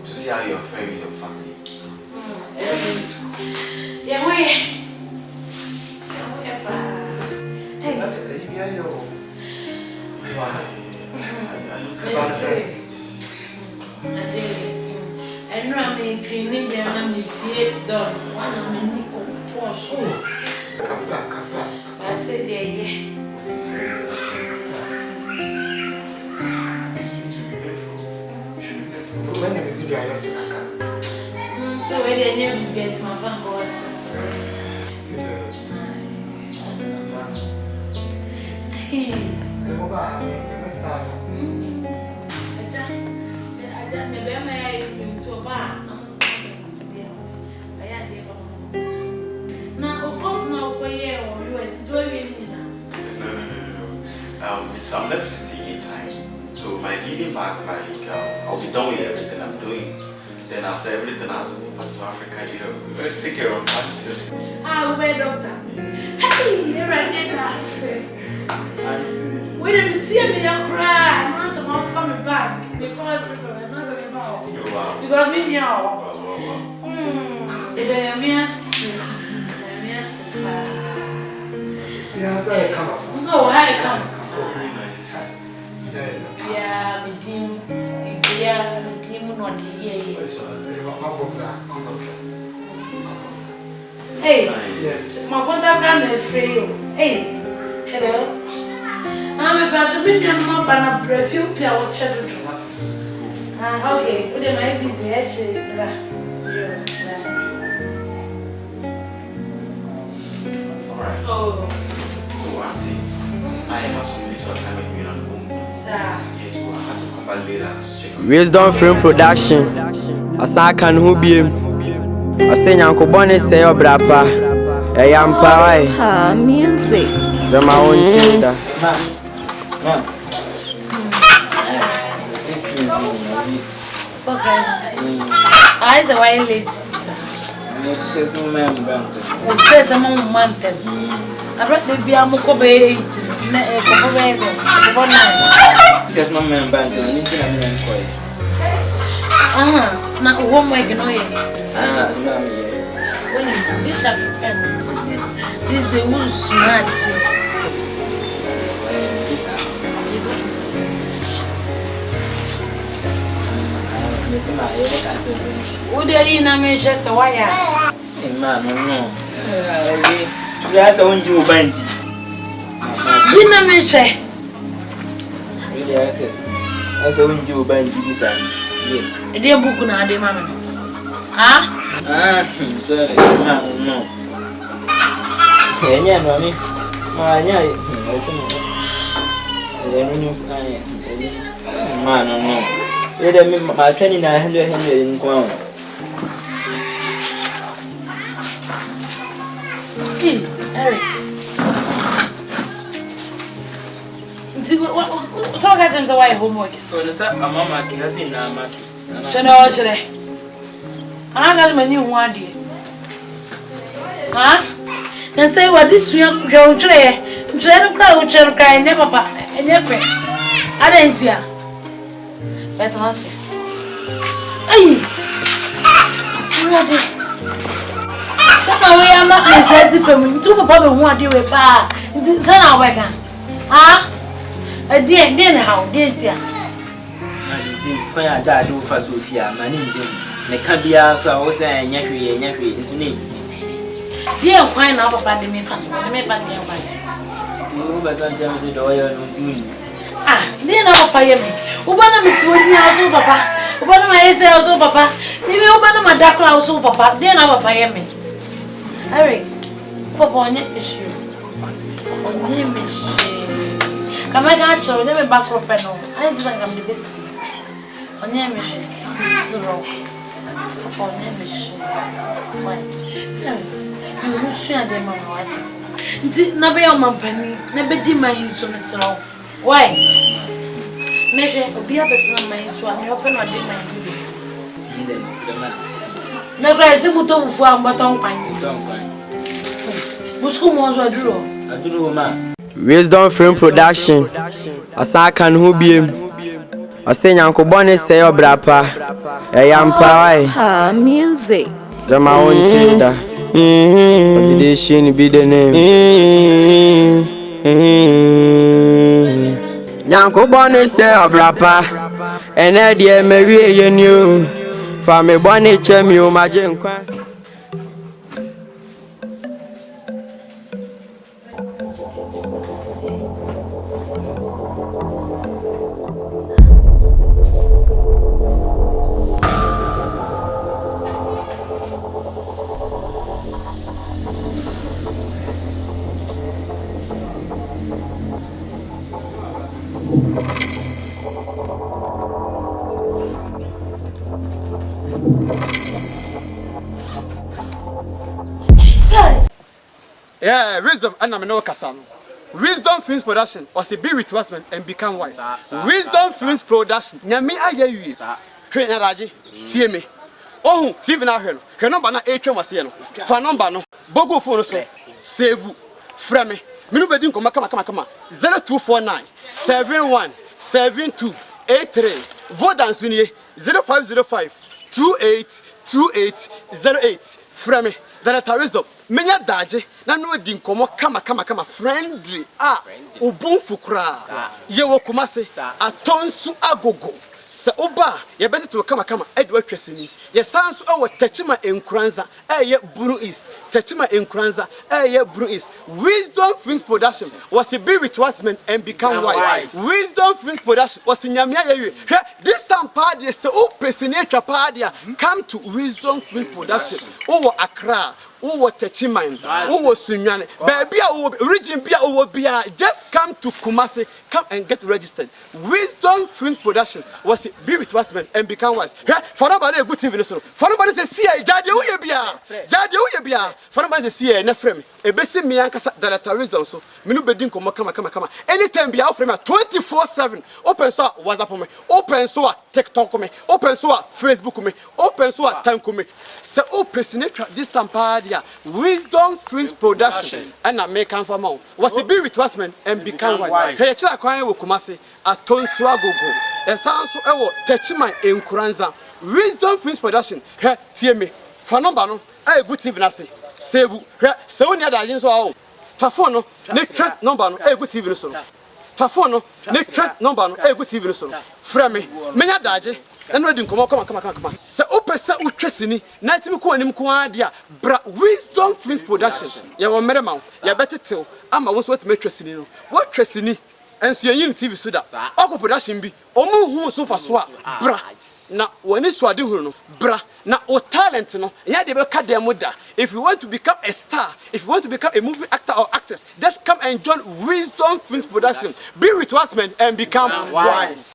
S: to see how you're faring with your family.
J: Yeah, we. And I'm cleaning them and the done. One of my nickel wash. I said, yeah. So when I never get my van goes.
S: I'm left to see anytime. So my giving back, I'll be done with everything I'm doing. Then after everything else, I'll go back to Africa, we'll take care of Francis.
J: Ah, where doctor? Hey, you're right there, wait a minute, see me cry. I'm not someone from the back because I'm not going about. Because me now. No, I come. Yeah, with him. Yeah, with him not here. Hey, my contact brand is free. Hey, hello. I'm a person with your mom and a perfume. Okay, what am I busy actually?
S: Alright.
J: Oh,
S: Auntie, I have some little assignment going on home.
J: sir.
S: Yes, so I have to come back later to check on
A: Wisdom Film Production. Asaka no biem. Asenya nkobone se obrapa. Eyampa wai.
T: Ha, music.
A: Dema wonti da.
J: I say why late? We say some month. I brought the beer moko be 8. Na e ko be se. Ko 9.
L: Just my man band and anything I'm going for it.
J: Na homework no ye.
L: No.
J: When is this African? This the who's smart. What do you know? Me just a wire.
L: Man, no. You ask a one you bind.
J: You know me say.
L: Really, I said. I said when you bind this time. Yeah.
J: Dear book na de mama.
L: Sorry. No. Yeah, no, me. My, listen. Man, no. My training, I handle in Guam.
J: Eric. So I got away homework.
L: Oh, the son, my mama has in our market.
J: I got my new one. And say what this young girl tray. General cry, never and never. I didn't see her. Better not say. Hey! Somehow we are not necessary for me. Two people who want to do it. It's not our work. A dear, how did you?
L: This is quite a dad who first with you, my name. Me can be a so I was saying, Yankee, is name.
J: Dear, fine now, Papa, the me fast, the me fast, dear,
L: two, but sometimes the oil no to me.
J: Ah, dear, now, Papa, me. Ubana me to me also, Papa. Ubana my say also, Papa. Maybe Ubana my dark also, Papa. Dear, now, Papa, me. Eric, Papa, on your issue. On your mission. Come I show them a back up and all. I didn't come the best. On your mission. Zero. On your mission. You share them on what? Never your company, never did my use on the slow. Why? Never be a better man, so I'm open or did my duty. Never is a good over for a button pint. Who's was a draw?
L: I do know, man.
A: Wisdom Film Production. Asaka who be him. I say Uncle Bonnie say your brapa. I am power.
T: Music.
A: The mountain. What's the shiny be the name? Uncle Bonnie say your brapa. And I dear Mary you knew. For me Bonnie chem you imagine.
B: Yeah, wisdom and I'm no Kasano. Wisdom Films Production was a be with husband and become wise. Wisdom Films Production. Nyami aye train Raji, TMA. Oh, TV na heno. Heno bana HM was here no. Fa number no. Bogo phone so. Save frame. Minu bedin ko makama 0249 71 72 83. Vodan sunye 0505 28 2808. Frame. That wisdom. Menya daje na no di nkomo kama friendly obunfu kra ye wo kumase atonsu agogo se oba ye beti to kama edwa twesini ye sanso e wo tachima enkuranza ye Blue East tachima enkuranza ye Blue East. Wisdom Films Production was a be with husband and become wise. Wisdom Films Production was nyamia ye this time party se o pesini atwa party come to Wisdom Films Production over Accra. Who Techiman, who was Sunyane, baby, region Bia, Bia, just come to Kumasi, come and get registered. Wisdom Films Production was be with husband and become wise. For nobody, good TV, for nobody say, see, Jadi, Bia, for nobody see a frame, a basic Mianca that wisdom, so Minu Bedin, come. Anytime be out from 24/7, open source WhatsApp me, open source TikTok me, open source Facebook me, open source time me. So, open this time party. Wisdom Films Production and American farmer was to be with husband and become wise. Hey, chila kwanye wo Kumasi atonsu agogo. Esanso ewo Techima enkuranza. Wisdom Films Production. Hey, tie me. Fa number no, ay good TV na se. Save. Hey, se woni ada yin so a. Fa phone no, ne track number no, ay good TV no so. Fa phone no, ne track number no, ay good TV no so. Frɛ me. Menya daje. And ready come on. Se opesa utwesini na timi ko anim ko ade a bra Wisdom Films Production. Ya wo merema ya betetew ama wo so wetime twesini no. Wo twesini enso yin TV so da. Oko production bi omu hu so fa so a bra na wani so ade huru no bra na o talent no ya de be ka dem da. If you want to become a star, if you want to become a movie actor or actress, just come and join Wisdom Films Production. Be with us, man, and become wise.